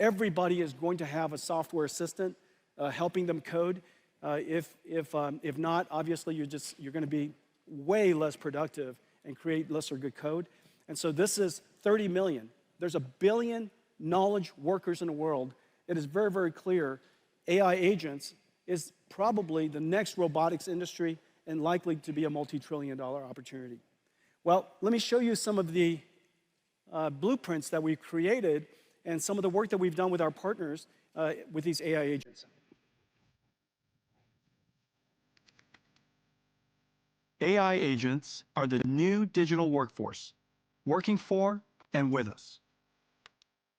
S18: Everybody is going to have a software assistant helping them code. If not, obviously you're going to be way less productive and create lesser good code. And so this is 30 million. There's 1 billion knowledge workers in the world. It is very, very clear AI agents is probably the next robotics industry and likely to be a multi-trillion-dollar opportunity. Well, let me show you some of the blueprints that we've created and some of the work that we've done with our partners with these AI agents. AI agents are the new digital workforce, working for and with us.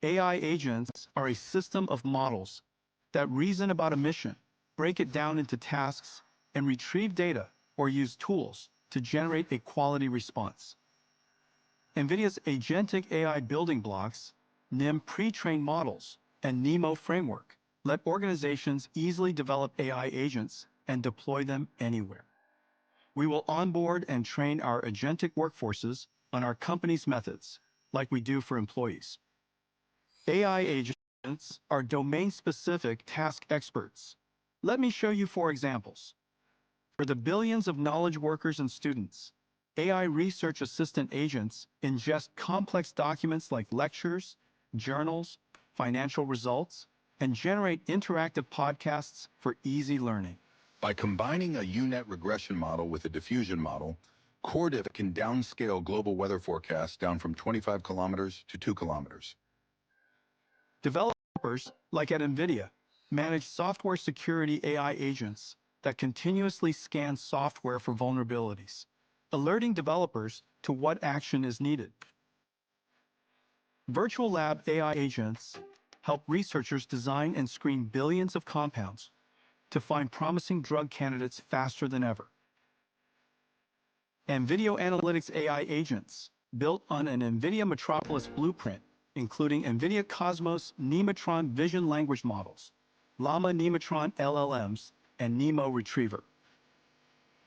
S18: AI agents are a system of models that reason about a mission, break it down into tasks, and retrieve data or use tools to generate a quality response. NVIDIA's agentic AI building blocks, NIM pre-trained models, and NeMo framework let organizations easily develop AI agents and deploy them anywhere. We will onboard and train our agentic workforces on our company's methods, like we do for employees. AI agents are domain-specific task experts. Let me show you 4 examples. For the billions of knowledge workers and students, AI research assistant agents ingest complex documents like lectures, journals, financial results, and generate interactive podcasts for easy learning.
S19: By combining a UNet regression model with a diffusion model, CoreDiff can downscale global weather forecasts down from 25 kilometers to 2 kilometers.
S18: Developers, like at NVIDIA, manage software security AI agents that continuously scan software for vulnerabilities, alerting developers to what action is needed. Virtual Lab AI agents help researchers design and screen billions of compounds to find promising drug candidates faster than ever. And Video Analytics AI agents, built on an NVIDIA Metropolis blueprint, including NVIDIA Cosmos Nematron Vision Language Models, Llama Nematron LLMs, and NeMo Retriever.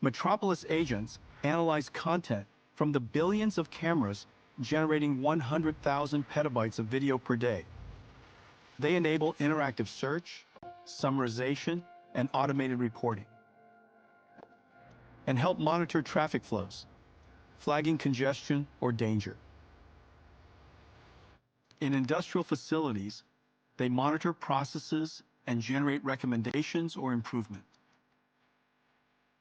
S18: Metropolis agents analyze content from the billions of cameras generating 100,000 petabytes of video per day. They enable interactive search, summarization, and automated reporting, and help monitor traffic flows, flagging congestion or danger. In industrial facilities, they monitor processes and generate recommendations or improvement.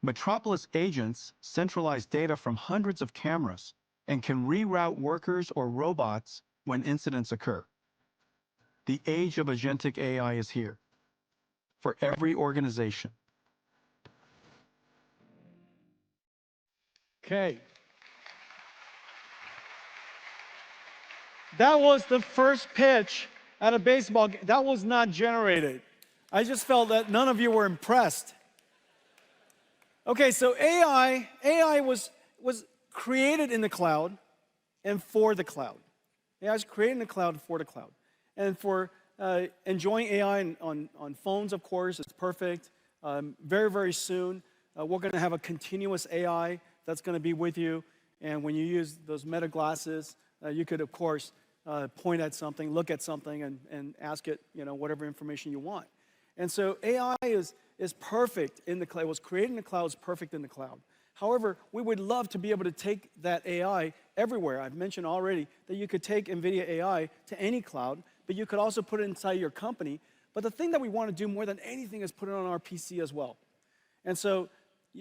S18: Metropolis agents centralize data from hundreds of cameras and can reroute workers or robots when incidents occur. The age of agentic AI is here, for every organization. Okay. That was the first pitch at a baseball game. That was not generated. I just felt that none of you were impressed. Okay, so AI was created in the cloud and for the cloud. AI is created in the cloud and for the cloud. And for enjoying AI on phones, of course, it's perfect. Very, very soon, we're going to have a continuous AI that's going to be with you. And when you use those Meta glasses, you could, of course, point at something, look at something, and ask it, whatever information you want. And so AI is perfect in the cloud. It was created in the cloud, it's perfect in the cloud. However, we would love to be able to take that AI everywhere. I've mentioned already that you could take NVIDIA AI to any cloud, but you could also put it inside your company. But the thing that we want to do more than anything is put it on our PC as well. And so,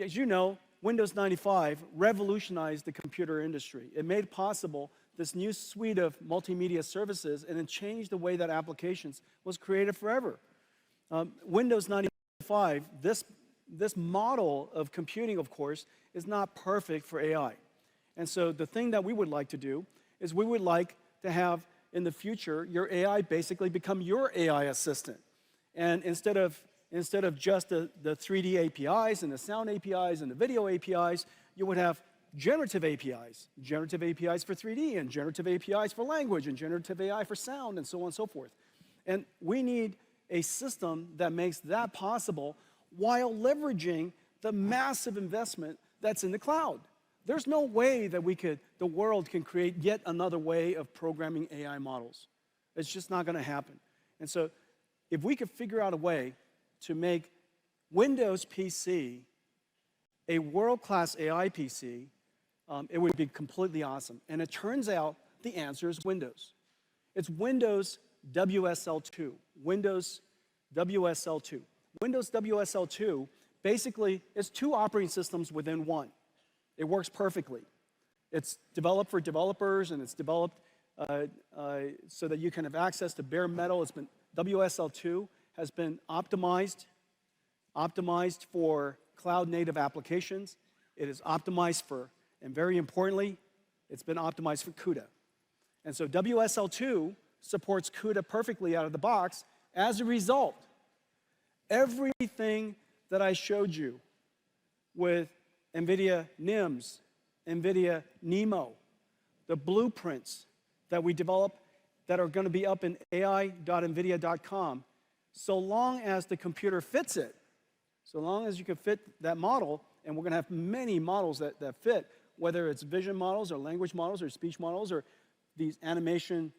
S18: as you know, Windows 95 revolutionized the computer industry. It made possible this new suite of multimedia services, and it changed the way that applications was created forever. Windows 95, this model of computing, of course, is not perfect for AI. And so the thing that we would like to do is we would like to have, in the future, your AI basically become your AI assistant. And instead of just the 3D APIs and the sound APIs and the video APIs, you would have generative APIs for 3D, and generative APIs for language, and generative AI for sound, and so on and so forth. And we need a system that makes that possible while leveraging the massive investment that's in the cloud. There's no way that the world can create yet another way of programming AI models. It's just not going to happen. And so if we could figure out a way to make Windows PC a world-class AI PC, it would be completely awesome. And it turns out the answer is Windows. It's Windows WSL2. Windows WSL2. Windows WSL2 basically is 2 operating systems within one. It works perfectly. It's developed for developers, and it's developed so that you can have access to bare metal. It's been, WSL2 has been optimized for cloud-native applications. It is optimized for, and very importantly, it's been optimized for CUDA. And so WSL2 supports CUDA perfectly out of the box. As a result, everything that I showed you with NVIDIA NIMS, NVIDIA NeMo, the blueprints that we develop that are going to be up in ai.nvidia.com, so long as the computer fits it, so long as you can fit that model, and we're going to have many models that fit, whether it's vision models or language models or speech models or these animation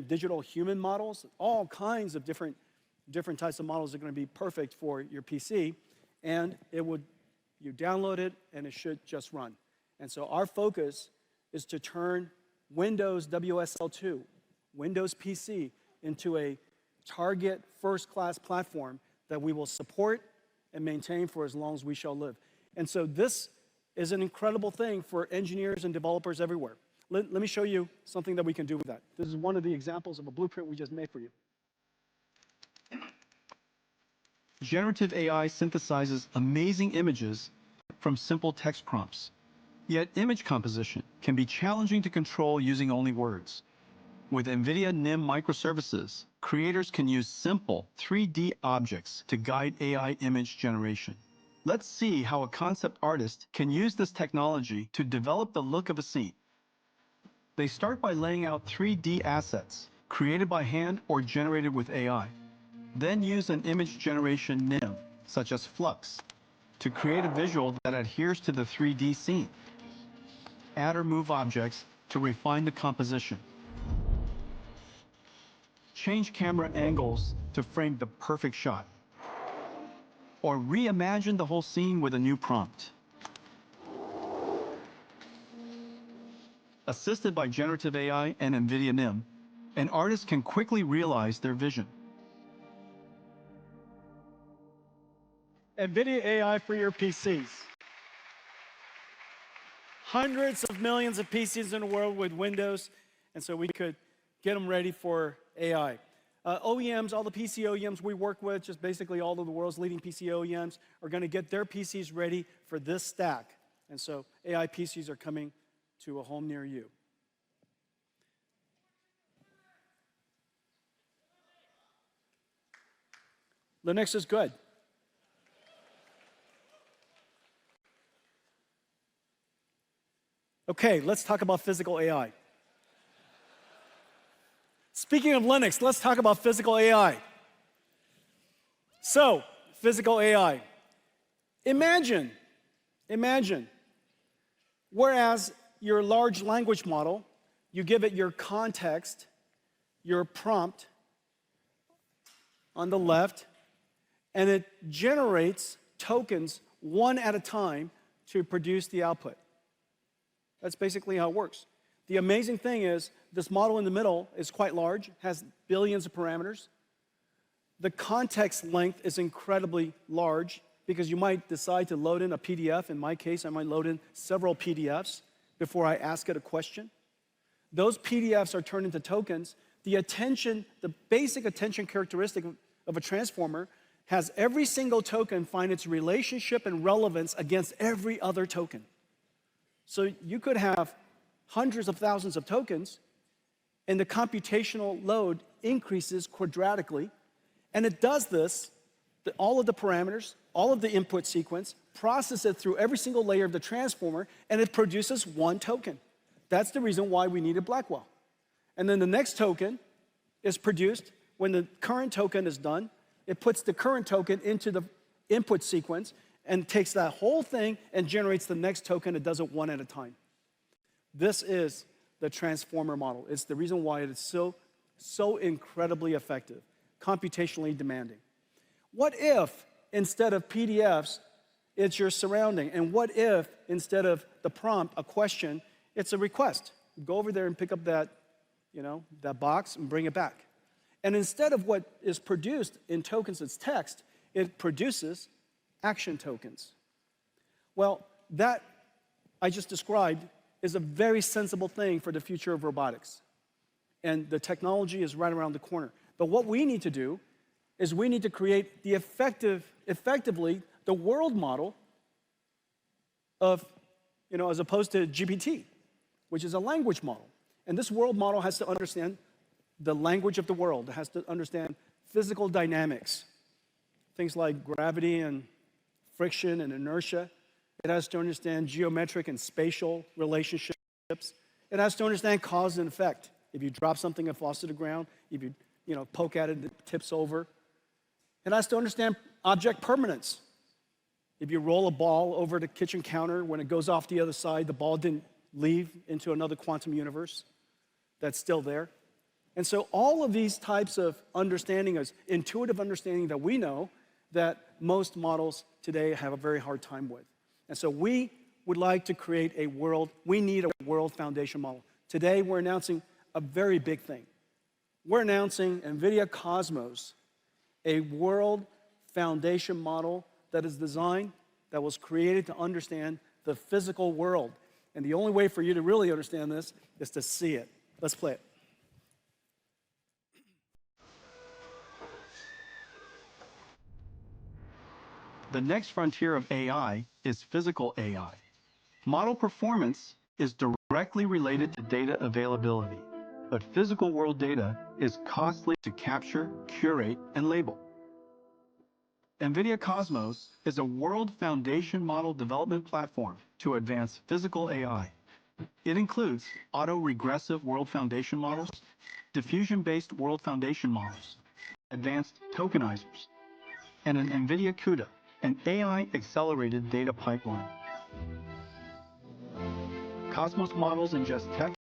S18: digital human models, all kinds of different types of models are going to be perfect for your PC, and you download it and it should just run. And so our focus is to turn Windows WSL2, Windows PC, into a target first-class platform that we will support and maintain for as long as we shall live. And so this is an incredible thing for engineers and developers everywhere. Let me show you something that we can do with that. This is one of the examples of a blueprint we just made for you.
S20: Generative AI synthesizes amazing images from simple text prompts. Yet image composition can be challenging to control using only words. With NVIDIA NIM microservices, creators can use simple 3D objects to guide AI image generation. Let's see how a concept artist can use this technology to develop the look of a scene. They start by laying out 3D assets, created by hand or generated with AI. Then use an image generation NIM, such as Flux, to create a visual that adheres to the 3D scene. Add or move objects to refine the composition. Change camera angles to frame the perfect shot. Or reimagine the whole scene with a new prompt. Assisted by generative AI and NVIDIA NIM, an artist can quickly realize their vision.
S18: NVIDIA AI for your PCs. Hundreds of millions of PCs in the world with Windows, and so we could get them ready for AI. OEMs, all the PC OEMs we work with, just basically all of the world's leading PC OEMs, are going to get their PCs ready for this stack. And so AI PCs are coming to a home near you. Linux is good. Okay, let's talk about physical AI. Speaking of Linux, let's talk about physical AI. So, physical AI. Imagine, whereas your large language model, you give it your context, your prompt on the left, and it generates tokens one at a time to produce the output. That's basically how it works. The amazing thing is this model in the middle is quite large, has billions of parameters. The context length is incredibly large because you might decide to load in a PDF. In my case, I might load in several PDFs before I ask it a question. Those PDFs are turned into tokens. The basic attention characteristic of a transformer has every single token find its relationship and relevance against every other token. So you could have hundreds of thousands of tokens, and the computational load increases quadratically. And it does this, all of the parameters, all of the input sequence, process it through every single layer of the transformer, and it produces one token. That's the reason why we needed Blackwell. And then the next token is produced when the current token is done. It puts the current token into the input sequence and takes that whole thing and generates the next token. It does it one at a time. This is the transformer model. It's the reason why it is so incredibly effective, computationally demanding. What if instead of PDFs, it's your surrounding? And what if instead of the prompt, a question, it's a request? Go over there and pick up that, that box and bring it back. And instead of what is produced in tokens as text, it produces action tokens. Well, that I just described is a very sensible thing for the future of robotics. And the technology is right around the corner. But what we need to do is we need to create the effectively the world model of, as opposed to GPT, which is a language model. And this world model has to understand the language of the world. It has to understand physical dynamics, things like gravity and friction and inertia. It has to understand geometric and spatial relationships. It has to understand cause and effect. If you drop something, it falls to the ground. If you, poke at it, it tips over. It has to understand object permanence. If you roll a ball over the kitchen counter, when it goes off the other side, the ball didn't leave into another quantum universe. That's still there. And so all of these types of understanding is intuitive understanding that we know that most models today have a very hard time with. And so we would like to create we need a world foundation model. Today, we're announcing a very big thing. We're announcing NVIDIA Cosmos, a world foundation model that is designed, that was created to understand the physical world. And the only way for you to really understand this is to see it. Let's play it.
S20: The next frontier of AI is physical AI. Model performance is directly related to data availability, but physical world data is costly to capture, curate, and label. NVIDIA Cosmos is a world foundation model development platform to advance physical AI. It includes auto-regressive world foundation models, diffusion-based world foundation models, advanced tokenizers, and an NVIDIA CUDA, an AI-accelerated data pipeline. Cosmos models ingest text,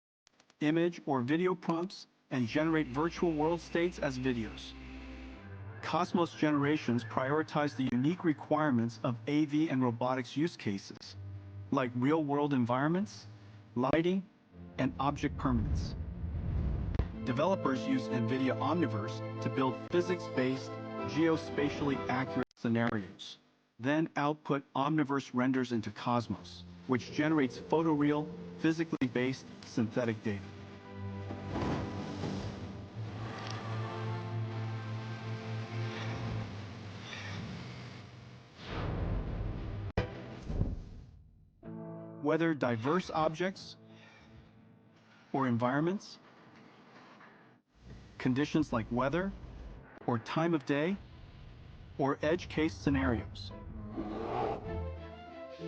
S20: image, or video prompts and generate virtual world states as videos. Cosmos generations prioritize the unique requirements of AV and robotics use cases, like real-world environments, lighting, and object permanence. Developers use NVIDIA Omniverse to build physics-based, geospatially accurate scenarios, then output Omniverse renders into Cosmos, which generates photoreal, physically based synthetic data. Whether diverse objects or environments, conditions like weather or time of day, or edge case scenarios.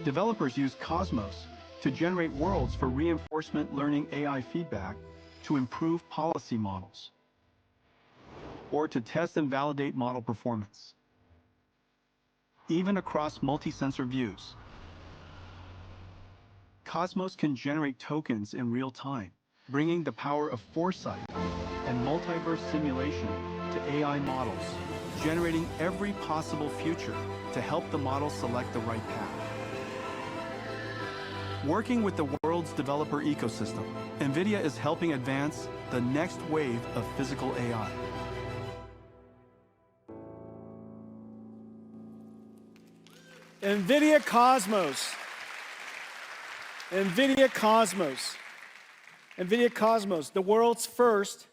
S20: Developers use Cosmos to generate worlds for reinforcement learning AI feedback to improve policy models, or to test and validate model performance. Even across multi-sensor views, Cosmos can generate tokens in real time, bringing the power of foresight and multiverse simulation to AI models, generating every possible future to help the model select the right path. Working with the world's developer ecosystem, NVIDIA is helping advance the next wave of physical AI.
S18: NVIDIA Cosmos. NVIDIA Cosmos. NVIDIA Cosmos, the world's first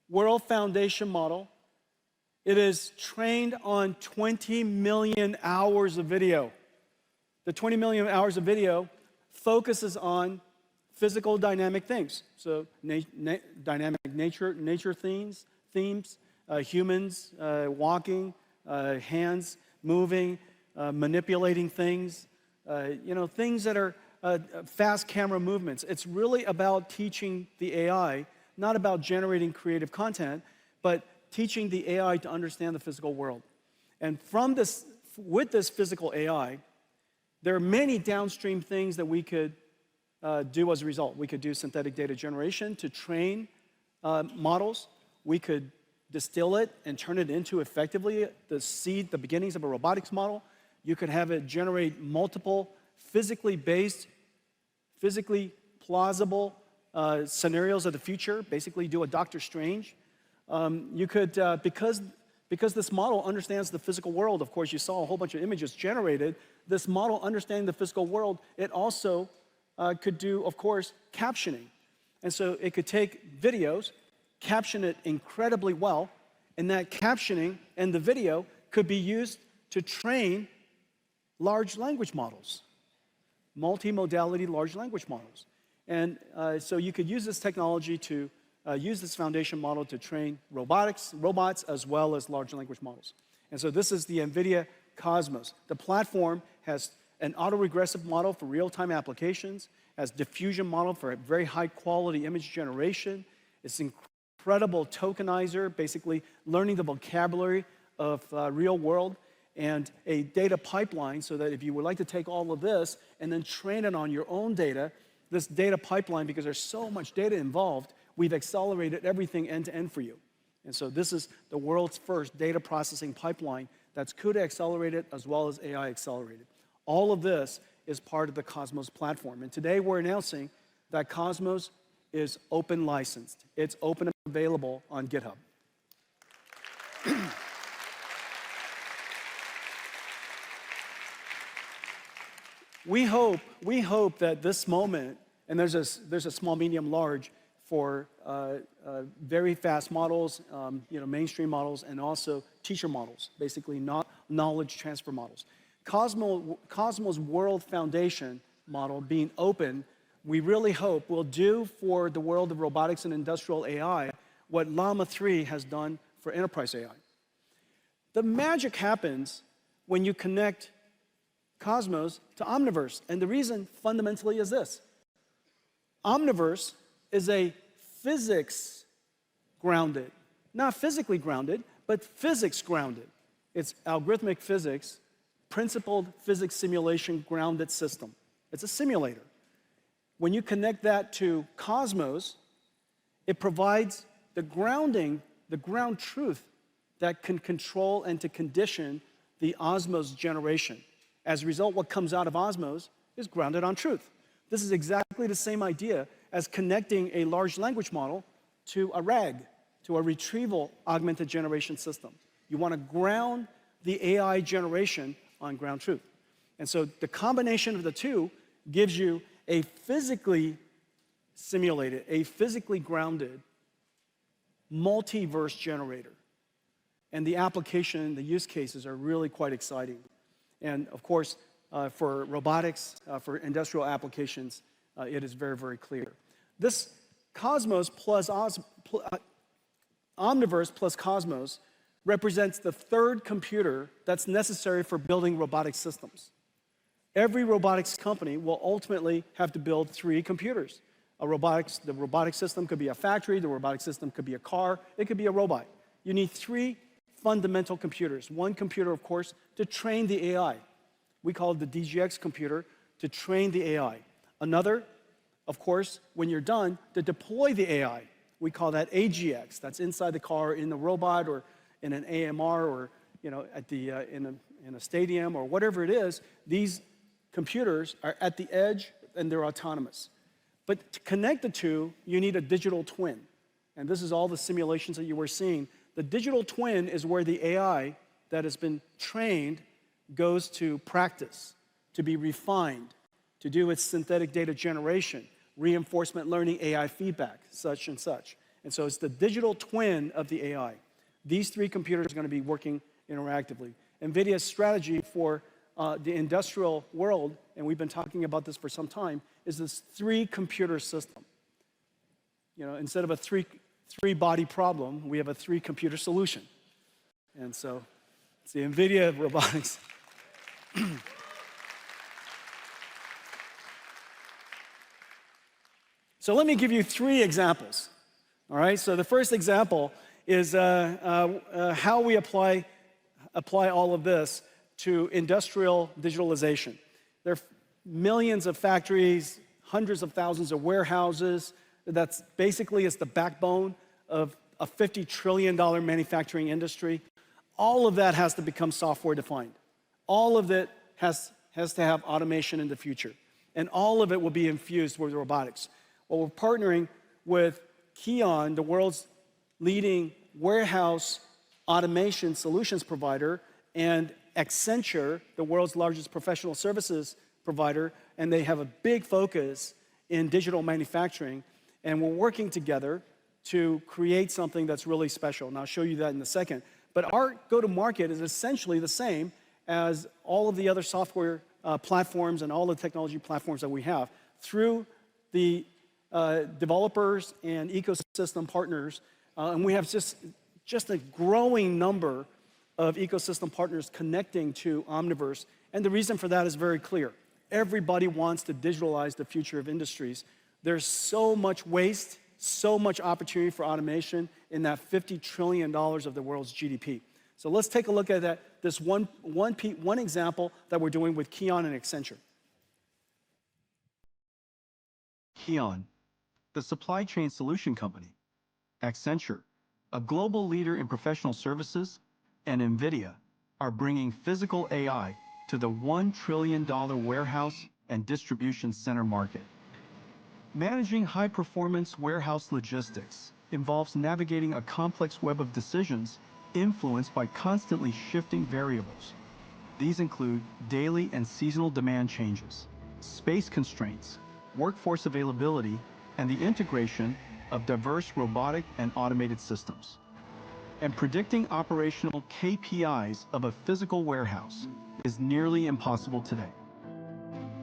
S18: world foundation model. It is trained on 20 million hours of video. The 20 million hours of video focuses on physical dynamic things. So dynamic nature themes, humans walking, hands moving, manipulating things, things that are fast camera movements. It's really about teaching the AI, not about generating creative content, but teaching the AI to understand the physical world. And with this physical AI, there are many downstream things that we could do as a result. We could do synthetic data generation to train models. We could distill it and turn it into effectively the beginnings of a robotics model. You could have it generate multiple physically based, physically plausible scenarios of the future, basically do a Doctor Strange. You could, because this model understands the physical world, of course, you saw a whole bunch of images generated. This model understanding the physical world, it also could do, of course, captioning. And so it could take videos, caption it incredibly well, and that captioning and the video could be used to train large language models, multimodality large language models. And so you could use this technology to use this foundation model to train robots, as well as large language models. And so this is the NVIDIA Cosmos. The platform has an autoregressive model for real-time applications, has diffusion model for very high-quality image generation. It's incredible tokenizer, basically learning the vocabulary of real world, and a data pipeline so that if you would like to take all of this and then train it on your own data, this data pipeline, because there's so much data involved, we've accelerated everything end-to-end for you. And so this is the world's first data processing pipeline that's CUDA accelerated as well as AI accelerated. All of this is part of the Cosmos platform. And today we're announcing that Cosmos is open licensed. It's open and available on GitHub. We hope that this moment, and there's a small, medium, large for very fast models, mainstream models, and also teacher models, basically not knowledge transfer models. Cosmos World Foundation model being open, we really hope will do for the world of robotics and industrial AI what Llama 3 has done for enterprise AI. The magic happens when you connect Cosmos to Omniverse, and the reason fundamentally is this. Omniverse is a physics grounded, not physically grounded, but physics grounded. It's algorithmic physics, principled physics simulation grounded system. It's a simulator. When you connect that to Cosmos, it provides the grounding, the ground truth that can control and to condition the Osmos generation. As a result, what comes out of Osmos is grounded on truth. This is exactly the same idea as connecting a large language model to a RAG, to a retrieval augmented generation system. You want to ground the AI generation on ground truth. And so the combination of the two gives you a physically simulated, a physically grounded multiverse generator. And the application, the use cases are really quite exciting. And of course, for robotics, for industrial applications, it is very, very clear. This Cosmos plus Omniverse plus Cosmos represents the third computer that's necessary for building robotic systems. Every robotics company will ultimately have to build 3 computers. The robotic system could be a factory, the robotic system could be a car, it could be a robot. You need 3 fundamental computers. One computer, of course, to train the AI. We call it the DGX computer to train the AI. Another, of course, when you're done, to deploy the AI. We call that AGX. That's inside the car, in the robot, or in an AMR, or at the in a stadium, or whatever it is. These computers are at the edge and they're autonomous. But to connect the two, you need a digital twin. And this is all the simulations that you were seeing. The digital twin is where the AI that has been trained goes to practice, to be refined, to do its synthetic data generation, reinforcement learning, AI feedback, such and such. And so it's the digital twin of the AI. These 3 computers are going to be working interactively. NVIDIA's strategy for the industrial world, and we've been talking about this for some time, is this 3-computer system. Instead of a 3-body problem, we have a 3-computer solution. And so it's the NVIDIA of robotics. So let me give you 3 examples. All right, so the first example is how we apply all of this to industrial digitalization. There are millions of factories, hundreds of thousands of warehouses. That's basically is the backbone of a $50 trillion manufacturing industry. All of that has to become software defined. All of it has to have automation in the future. And all of it will be infused with robotics. Well, we're partnering with Kion, the world's leading warehouse automation solutions provider, and Accenture, the world's largest professional services provider, and they have a big focus in digital manufacturing, and we're working together to create something that's really special, and I'll show you that in a second. But our go-to-market is essentially the same as all of the other software platforms and all the technology platforms that we have. Through the developers and ecosystem partners, and we have just a growing number of ecosystem partners connecting to Omniverse, and the reason for that is very clear. Everybody wants to digitalize the future of industries. There's so much waste, so much opportunity for automation in that $50 trillion of the world's GDP. So let's take a look at that. This one example that we're doing with Kion and Accenture.
S20: Kion, the supply chain solution company, Accenture, a global leader in professional services, and NVIDIA are bringing physical AI to the $1 trillion warehouse and distribution center market. Managing high-performance warehouse logistics involves navigating a complex web of decisions influenced by constantly shifting variables. These include daily and seasonal demand changes, space constraints, workforce availability, and the integration of diverse robotic and automated systems. And predicting operational KPIs of a physical warehouse is nearly impossible today.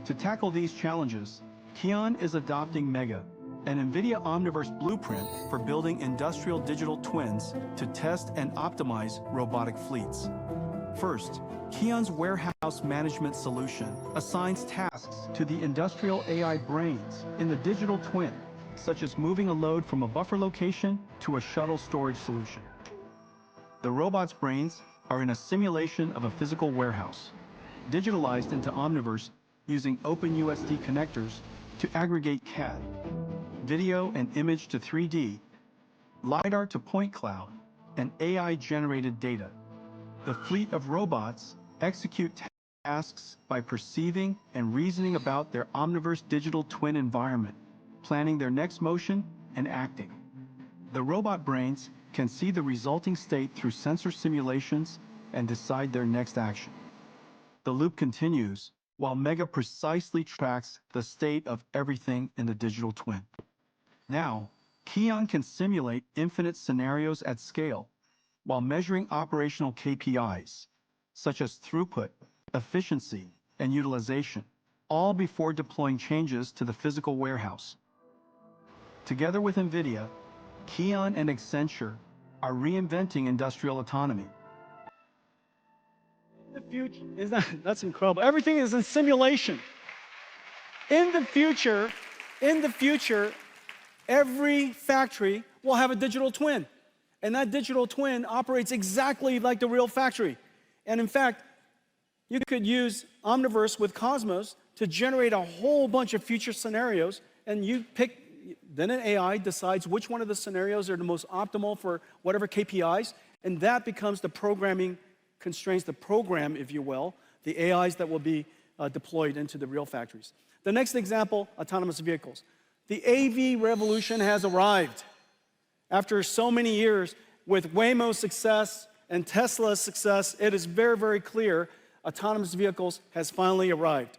S20: To tackle these challenges, Kion is adopting Mega, an NVIDIA Omniverse blueprint for building industrial digital twins to test and optimize robotic fleets. First, Kion's warehouse management solution assigns tasks to the industrial AI brains in the digital twin, such as moving a load from a buffer location to a shuttle storage solution. The robot's brains are in a simulation of a physical warehouse, digitalized into Omniverse using OpenUSD connectors to aggregate CAD, video and image to 3D, LiDAR to point cloud, and AI-generated data. The fleet of robots execute tasks by perceiving and reasoning about their Omniverse digital twin environment, planning their next motion and acting. The robot brains can see the resulting state through sensor simulations and decide their next action. The loop continues while Mega precisely tracks the state of everything in the digital twin. Now, Kion can simulate infinite scenarios at scale while measuring operational KPIs, such as throughput, efficiency, and utilization, all before deploying changes to the physical warehouse. Together with NVIDIA, Kion and Accenture are reinventing industrial autonomy.
S18: The future is that's incredible. Everything is in simulation. In the future, every factory will have a digital twin. And that digital twin operates exactly like the real factory. And in fact, you could use Omniverse with Cosmos to generate a whole bunch of future scenarios, and you pick, then an AI decides which one of the scenarios are the most optimal for whatever KPIs, and that becomes the programming constraints, the program, if you will, the AIs that will be deployed into the real factories. The next example, autonomous vehicles. The AV revolution has arrived. After so many years, with Waymo's success and Tesla's success, it is very, very clear autonomous vehicles has finally arrived.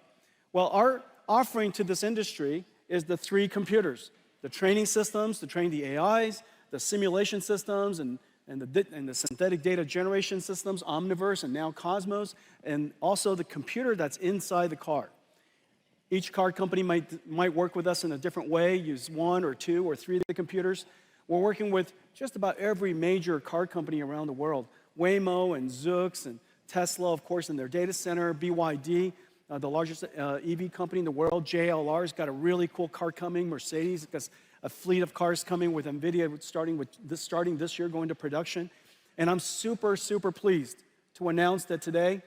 S18: Well, our offering to this industry is the three computers, the training systems to train the AIs, the simulation systems, and the synthetic data generation systems, Omniverse and now Cosmos, and also the computer that's inside the car. Each car company might work with us in a different way, use one or two or three of the computers. We're working with just about every major car company around the world, Waymo and Zoox and Tesla, of course, in their data center, BYD, the largest EV company in the world, JLR's got a really cool car coming, Mercedes has a fleet of cars coming with NVIDIA starting this year, going to production. And I'm super, super pleased to announce that today,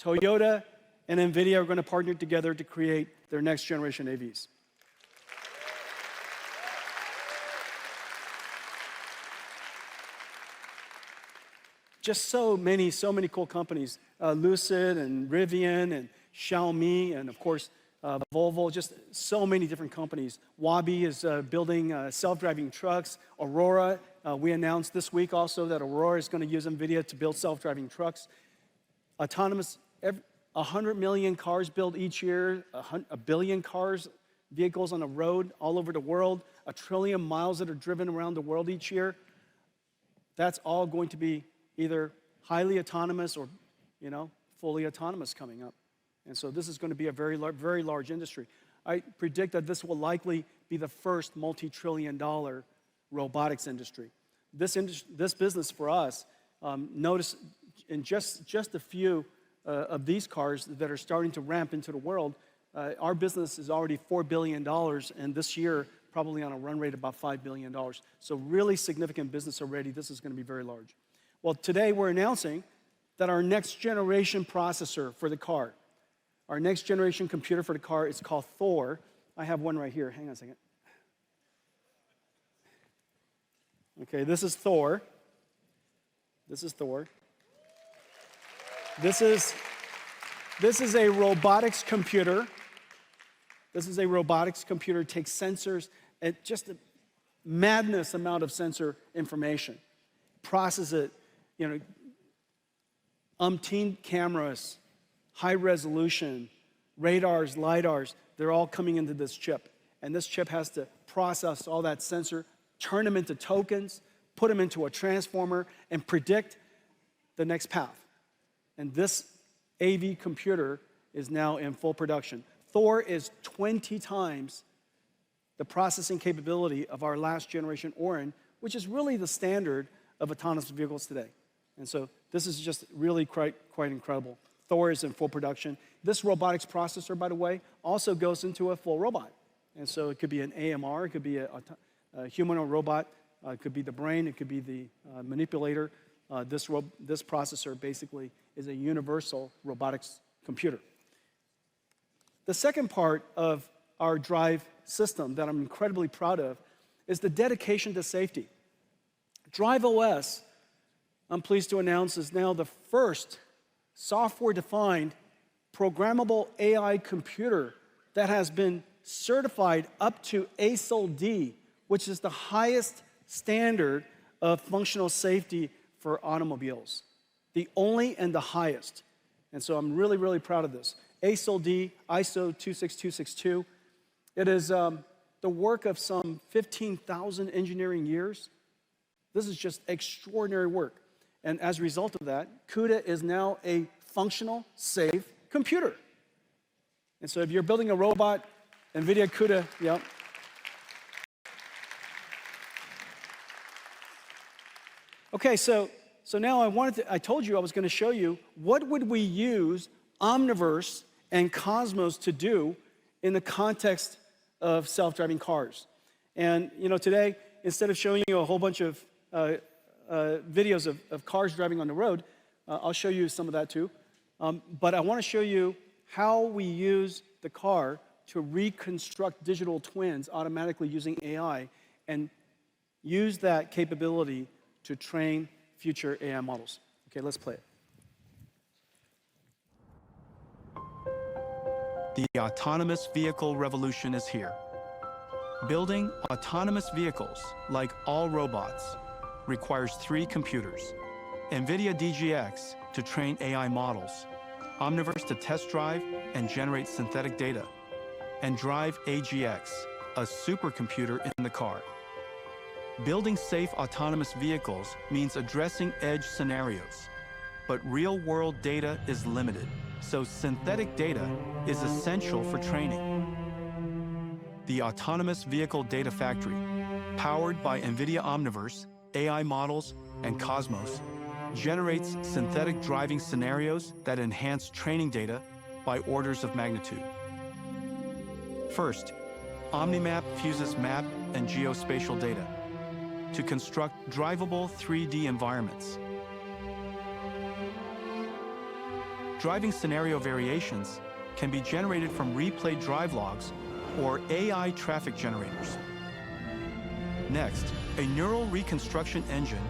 S18: Toyota and NVIDIA are going to partner together to create their next generation AVs. Just so many cool companies, Lucid and Rivian and Xiaomi and of course Volvo, just so many different companies. Wabi is building self-driving trucks. Aurora, we announced this week also that Aurora is going to use NVIDIA to build self-driving trucks. 100 million cars built each year, a billion vehicles on the road all over the world, 1 trillion miles that are driven around the world each year. That's all going to be either highly autonomous or, fully autonomous coming up. And so this is going to be a very large industry. I predict that this will likely be the first multi-trillion-dollar robotics industry. This business for us, notice in just a few of these cars that are starting to ramp into the world, our business is already $4 billion, and this year probably on a run rate about $5 billion. So really significant business already. This is going to be very large. Well, today we're announcing that our next generation processor for the car, our next generation computer for the car is called Thor. I have one right here. Hang on a second. Okay, this is Thor. This is Thor. This is a robotics computer. This is a robotics computer. It takes sensors and just a madness amount of sensor information. Process it, umpteen cameras, high resolution, radars, lidars, they're all coming into this chip. And this chip has to process all that sensor, turn them into tokens, put them into a transformer, and predict the next path. And this AV computer is now in full production. Thor is 20 times the processing capability of our last generation Orin, which is really the standard of autonomous vehicles today. And so this is just really quite incredible. Thor is in full production. This robotics processor, by the way, also goes into a full robot. And so it could be an AMR, it could be a humanoid robot, it could be the brain, it could be the manipulator. This processor basically is a universal robotics computer. The second part of our drive system that I'm incredibly proud of is the dedication to safety. Drive OS, I'm pleased to announce, is now the first software-defined programmable AI computer that has been certified up to ASIL D, which is the highest standard of functional safety for automobiles. The only and the highest. And so I'm really, really proud of this. ASIL D, ISO 26262. It is the work of some 15,000 engineering years. This is just extraordinary work. And as a result of that, CUDA is now a functional, safe computer. And so if you're building a robot, NVIDIA CUDA, yeah. Okay, so now I told you I was going to show you what would we use Omniverse and Cosmos to do in the context of self-driving cars. And today, instead of showing you a whole bunch of videos of cars driving on the road, I'll show you some of that too. But I want to show you how we use the car to reconstruct digital twins automatically using AI and use that capability to train future AI models. Okay, let's play it.
S20: The autonomous vehicle revolution is here. Building autonomous vehicles, like all robots, requires 3 computers: NVIDIA DGX to train AI models, Omniverse to test drive and generate synthetic data, and Drive AGX, a supercomputer in the car. Building safe autonomous vehicles means addressing edge scenarios, but real-world data is limited, so synthetic data is essential for training. The Autonomous Vehicle Data Factory, powered by NVIDIA Omniverse, AI models, and Cosmos, generates synthetic driving scenarios that enhance training data by orders of magnitude. First, OmniMap fuses map and geospatial data to construct drivable 3D environments. Driving scenario variations can be generated from replayed drive logs or AI traffic generators. Next, a neural reconstruction engine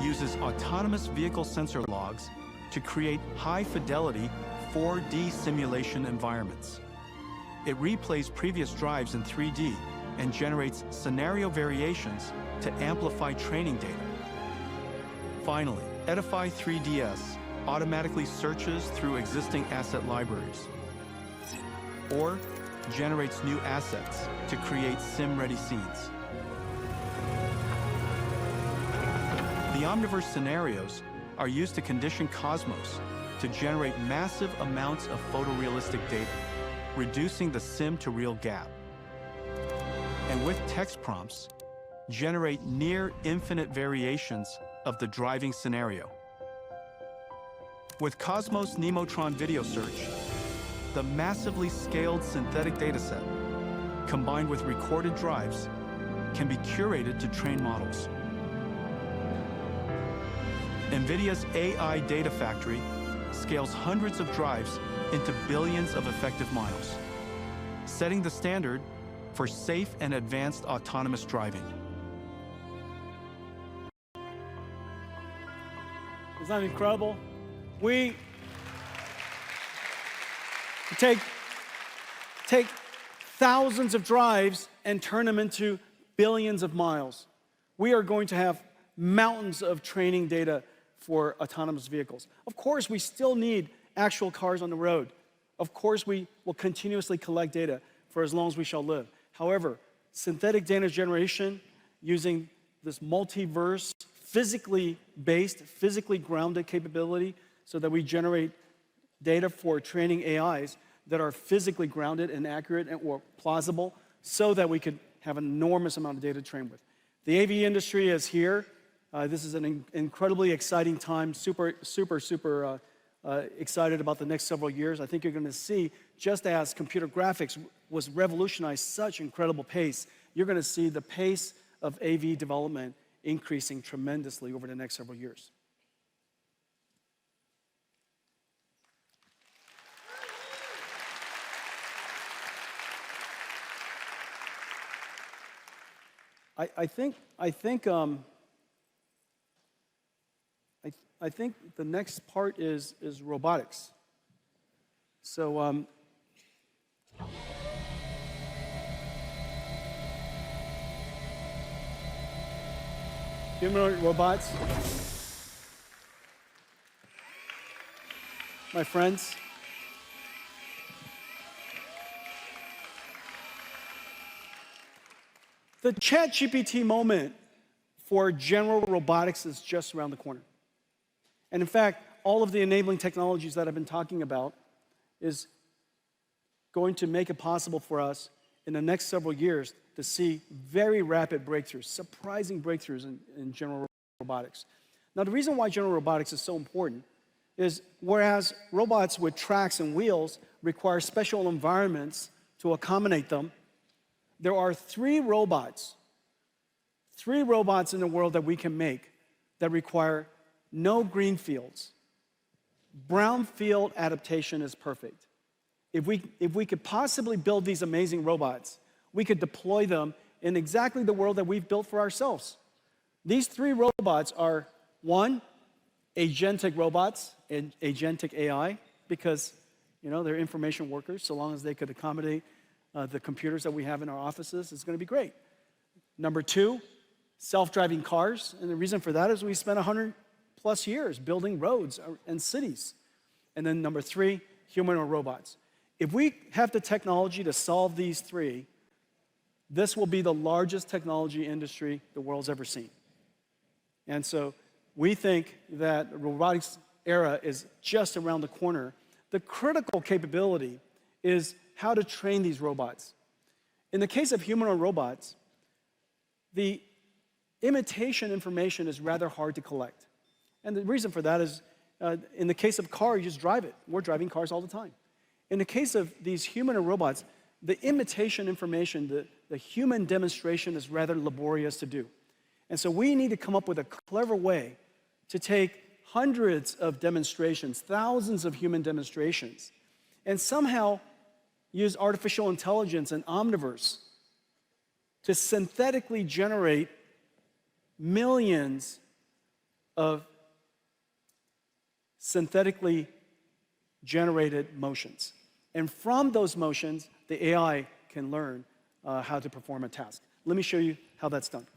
S20: uses autonomous vehicle sensor logs to create high-fidelity 4D simulation environments. It replays previous drives in 3D and generates scenario variations to amplify training data. Finally, Edify 3DS automatically searches through existing asset libraries, or generates new assets to create sim-ready scenes. The Omniverse scenarios are used to condition Cosmos to generate massive amounts of photorealistic data, reducing the sim-to-real gap. And with text prompts, generate near infinite variations of the driving scenario. With Cosmos Nemotron Video Search, the massively scaled synthetic dataset, combined with recorded drives, can be curated to train models. NVIDIA's AI Data Factory scales hundreds of drives into billions of effective miles, setting the standard for safe and advanced autonomous driving.
S18: Isn't that incredible? We take thousands of drives and turn them into billions of miles. We are going to have mountains of training data for autonomous vehicles. Of course, we still need actual cars on the road. Of course, we will continuously collect data for as long as we shall live. However, synthetic data generation using this multiverse, physically based, physically grounded capability so that we generate data for training AIs that are physically grounded and accurate or plausible so that we could have an enormous amount of data to train with. The AV industry is here. This is an incredibly exciting time, super excited about the next several years. I think you're going to see, just as computer graphics was revolutionized such incredible pace, you're going to see the pace of AV development increasing tremendously over the next several years. I think the next part is robotics. So humanoid robots, my friends. The ChatGPT moment for general robotics is just around the corner. And in fact, all of the enabling technologies that I've been talking about is going to make it possible for us in the next several years to see very rapid breakthroughs, surprising breakthroughs in general robotics. Now, the reason why general robotics is so important is whereas robots with tracks and wheels require special environments to accommodate them, there are three robots in the world that we can make that require no green fields. Brownfield adaptation is perfect. If we could possibly build these amazing robots, we could deploy them in exactly the world that we've built for ourselves. These three robots are, one, agentic robots and agentic AI, because they're information workers. So long as they could accommodate the computers that we have in our offices, it's going to be great. Number two, self-driving cars. And the reason for that is we spent 100+ years building roads and cities. And then number three, humanoid robots. If we have the technology to solve these three, this will be the largest technology industry the world's ever seen. And so we think that the robotics era is just around the corner. The critical capability is how to train these robots. In the case of humanoid robots, the imitation information is rather hard to collect. And the reason for that is, in the case of car, you just drive it. We're driving cars all the time. In the case of these humanoid robots, the imitation information, the human demonstration is rather laborious to do. And so we need to come up with a clever way to take hundreds of demonstrations, thousands of human demonstrations, and somehow use artificial intelligence and Omniverse to synthetically generate millions of synthetically generated motions. And from those motions, the AI can learn how to perform a task. Let me show you how that's done.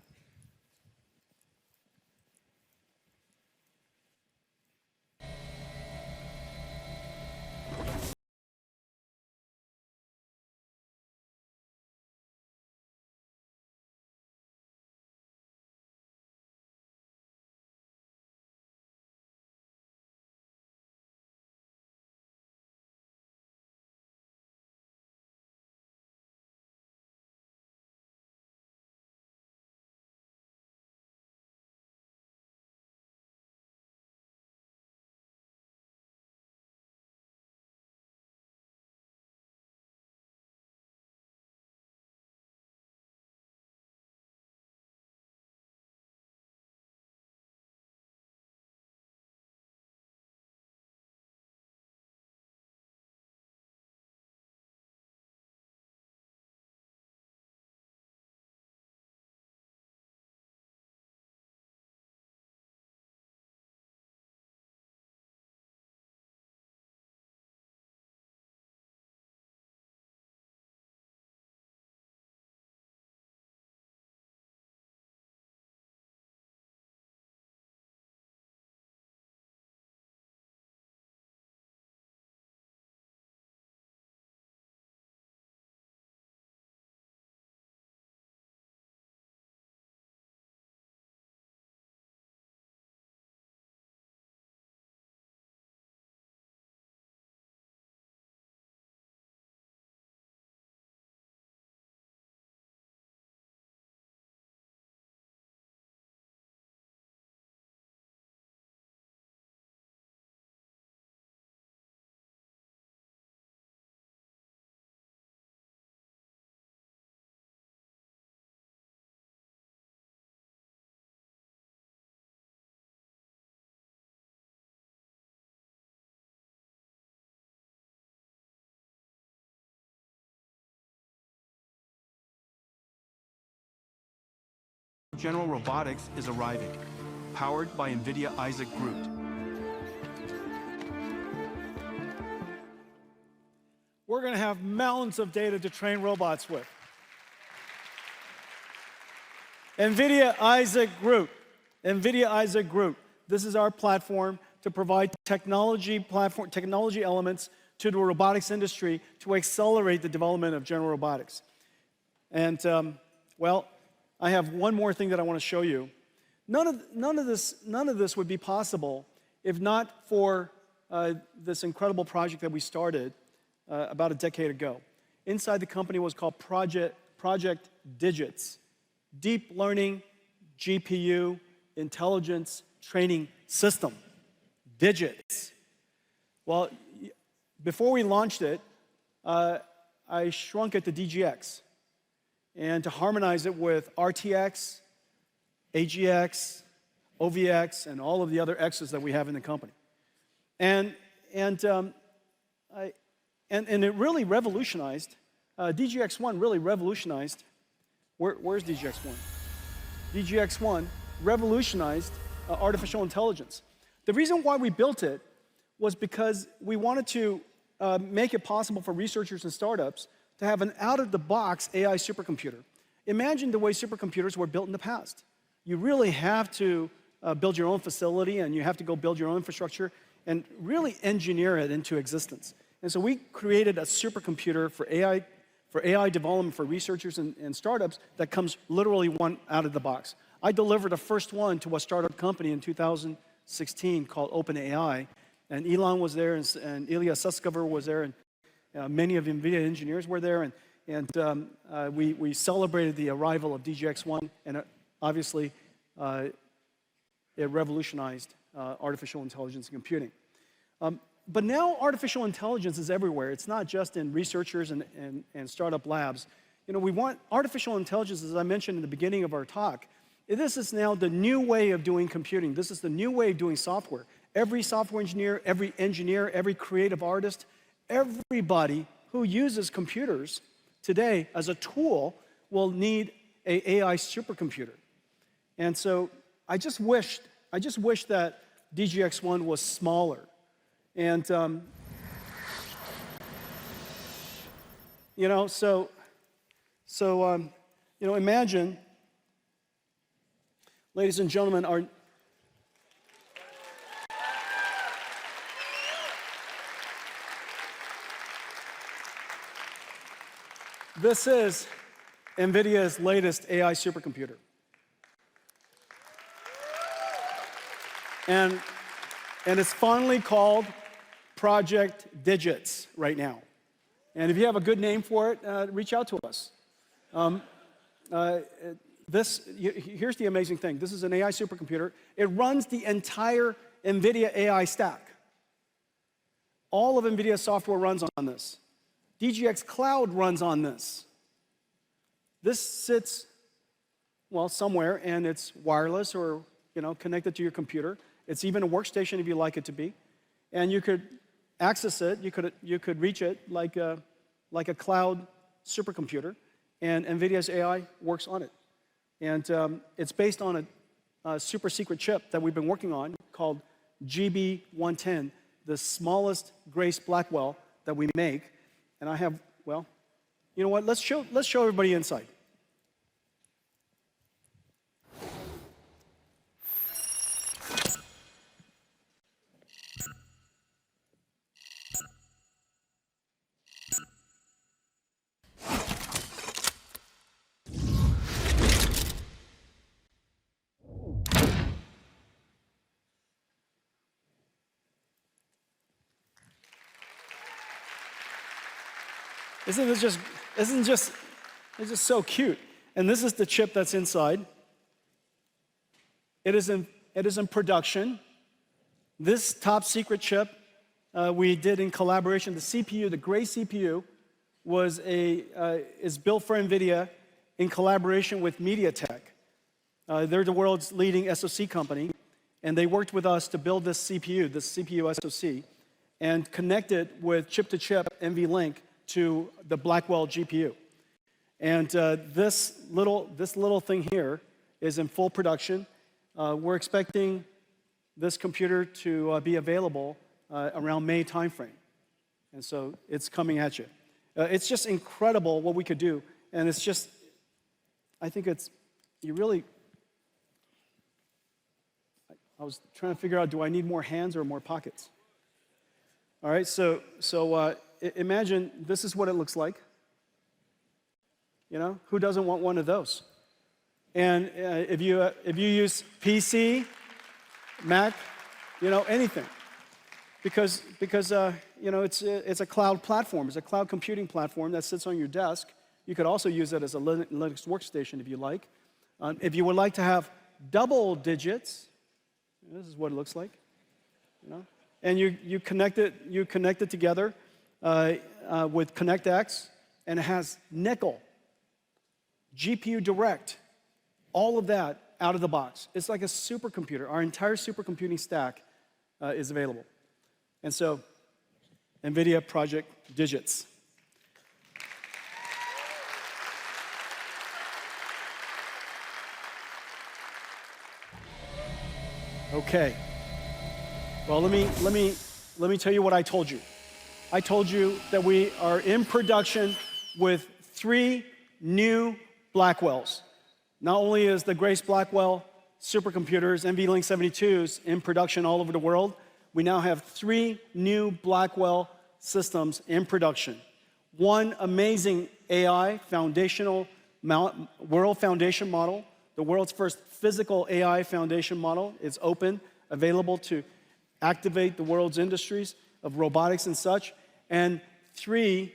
S20: General Robotics is arriving, powered by NVIDIA Isaac GR00T.
S18: We're going to have mountains of data to train robots with. NVIDIA Isaac GR00T. NVIDIA Isaac GR00T. This is our platform to provide technology elements to the robotics industry to accelerate the development of general robotics. And, well, I have one more thing that I want to show you. None of this would be possible if not for this incredible project that we started about a decade ago. Inside the company was called Project Digits, Deep Learning GPU Intelligence Training System. Digits. Well, before we launched it, I shrunk it to DGX and to harmonize it with RTX, AGX, OVX, and all of the other X's that we have in the company. And it really revolutionized, DGX1 really revolutionized, where's DGX1? DGX1 revolutionized artificial intelligence. The reason why we built it was because we wanted to make it possible for researchers and startups to have an out-of-the-box AI supercomputer. Imagine the way supercomputers were built in the past. You really have to build your own facility, and you have to go build your own infrastructure and really engineer it into existence. And so we created a supercomputer for AI development for researchers and startups that comes literally one out of the box. I delivered the first one to a startup company in 2016 called OpenAI, and Elon was there, and Ilya Sutskever was there, and many of NVIDIA engineers were there, and we celebrated the arrival of DGX1, and obviously it revolutionized artificial intelligence and computing. But now artificial intelligence is everywhere. It's not just in researchers and startup labs. You know, we want artificial intelligence, as I mentioned in the beginning of our talk. This is now the new way of doing computing. This is the new way of doing software. Every software engineer, every creative artist, everybody who uses computers today as a tool will need an AI supercomputer. And so I just wish that DGX1 was smaller. And, you know, you know, imagine, ladies and gentlemen, this is NVIDIA's latest AI supercomputer. And it's finally called Project Digits right now. And if you have a good name for it, reach out to us. Here's the amazing thing. This is an AI supercomputer. It runs the entire NVIDIA AI stack. All of NVIDIA software runs on this. DGX Cloud runs on this. This sits, well, somewhere, and it's wireless or, you know, connected to your computer. It's even a workstation if you like it to be. And you could access it, you could reach it like a cloud supercomputer, and NVIDIA's AI works on it. And it's based on a super secret chip that we've been working on called GB110, the smallest Grace Blackwell that we make. And I have, well, you know what, let's show everybody inside. It's just so cute. And this is the chip that's inside. It is in production. This top secret chip we did in collaboration. The CPU, the Grace CPU, is built for NVIDIA in collaboration with MediaTek. They're the world's leading SoC company, and they worked with us to build this CPU SoC, and connect it with chip-to-chip NVLink to the Blackwell GPU. And this little thing here is in full production. We're expecting this computer to be available around May timeframe. And so it's coming at you. It's just incredible what we could do. And it's just, I think it's, you really, I was trying to figure out, do I need more hands or more pockets? All right, so imagine this is what it looks like. You know, who doesn't want one of those? And if you use PC, Mac, you know, anything, because you know, it's a cloud platform. It's a cloud computing platform that sits on your desk. You could also use it as a Linux workstation if you like. If you would like to have double digits, this is what it looks like. You know, and you connect it together with ConnectX, and it has nickel, GPU Direct, all of that out of the box. It's like a supercomputer. Our entire supercomputing stack is available. And so, NVIDIA Project Digits. Okay. Well, let me tell you what I told you. I told you that we are in production with 3 new Blackwells. Not only is the Grace Blackwell supercomputers, NVLink 72s, in production all over the world, we now have 3 new Blackwell systems in production. One amazing AI foundational world foundation model, the world's first physical AI foundation model. It's open, available to activate the world's industries of robotics and such, and 3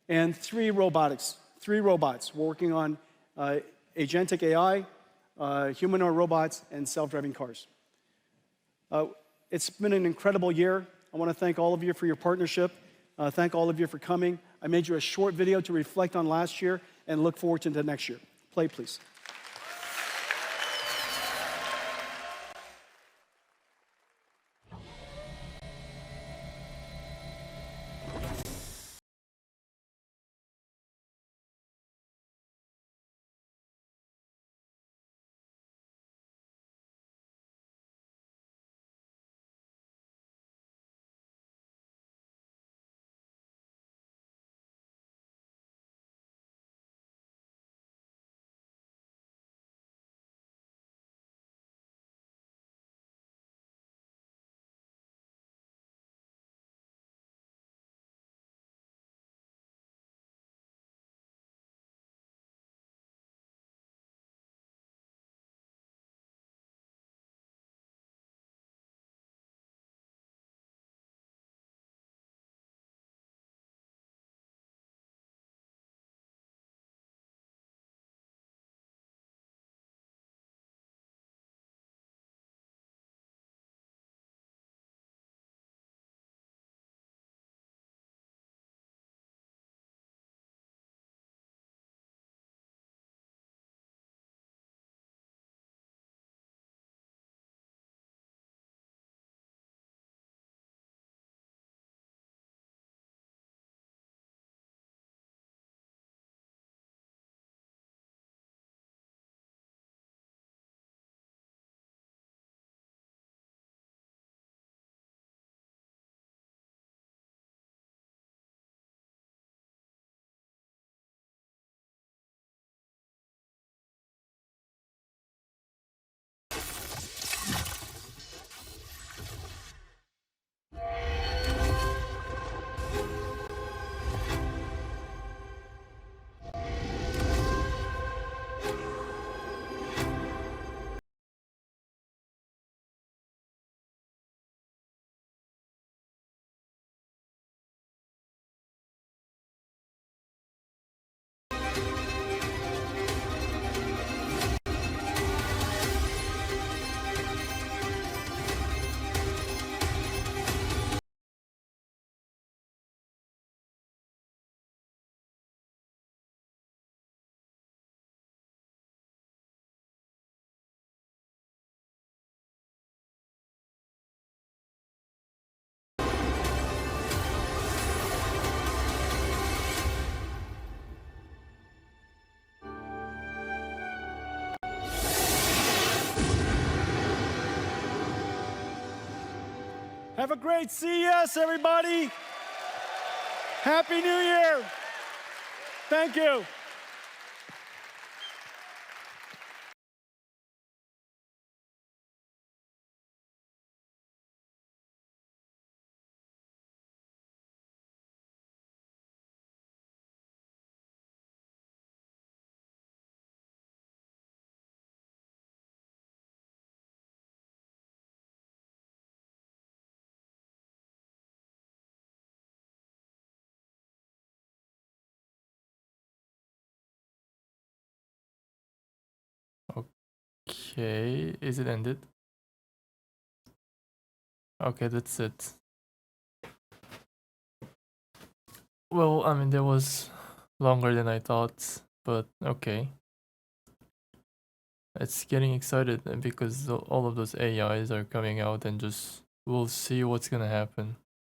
S18: robots. 3 robots. We're working on agentic AI, humanoid robots, and self-driving cars. It's been an incredible year. I want to thank all of you for your partnership. Thank all of you for coming. I made you a short video to reflect on last year and look forward to the next year. Play, please. Have a great CES, everybody. Happy New Year. Thank you.
S1: Okay, is it ended? Okay, that's it. Well, I mean, that was longer than I thought, but okay. It's getting excited because all of those AIs are coming out and just we'll see what's gonna happen.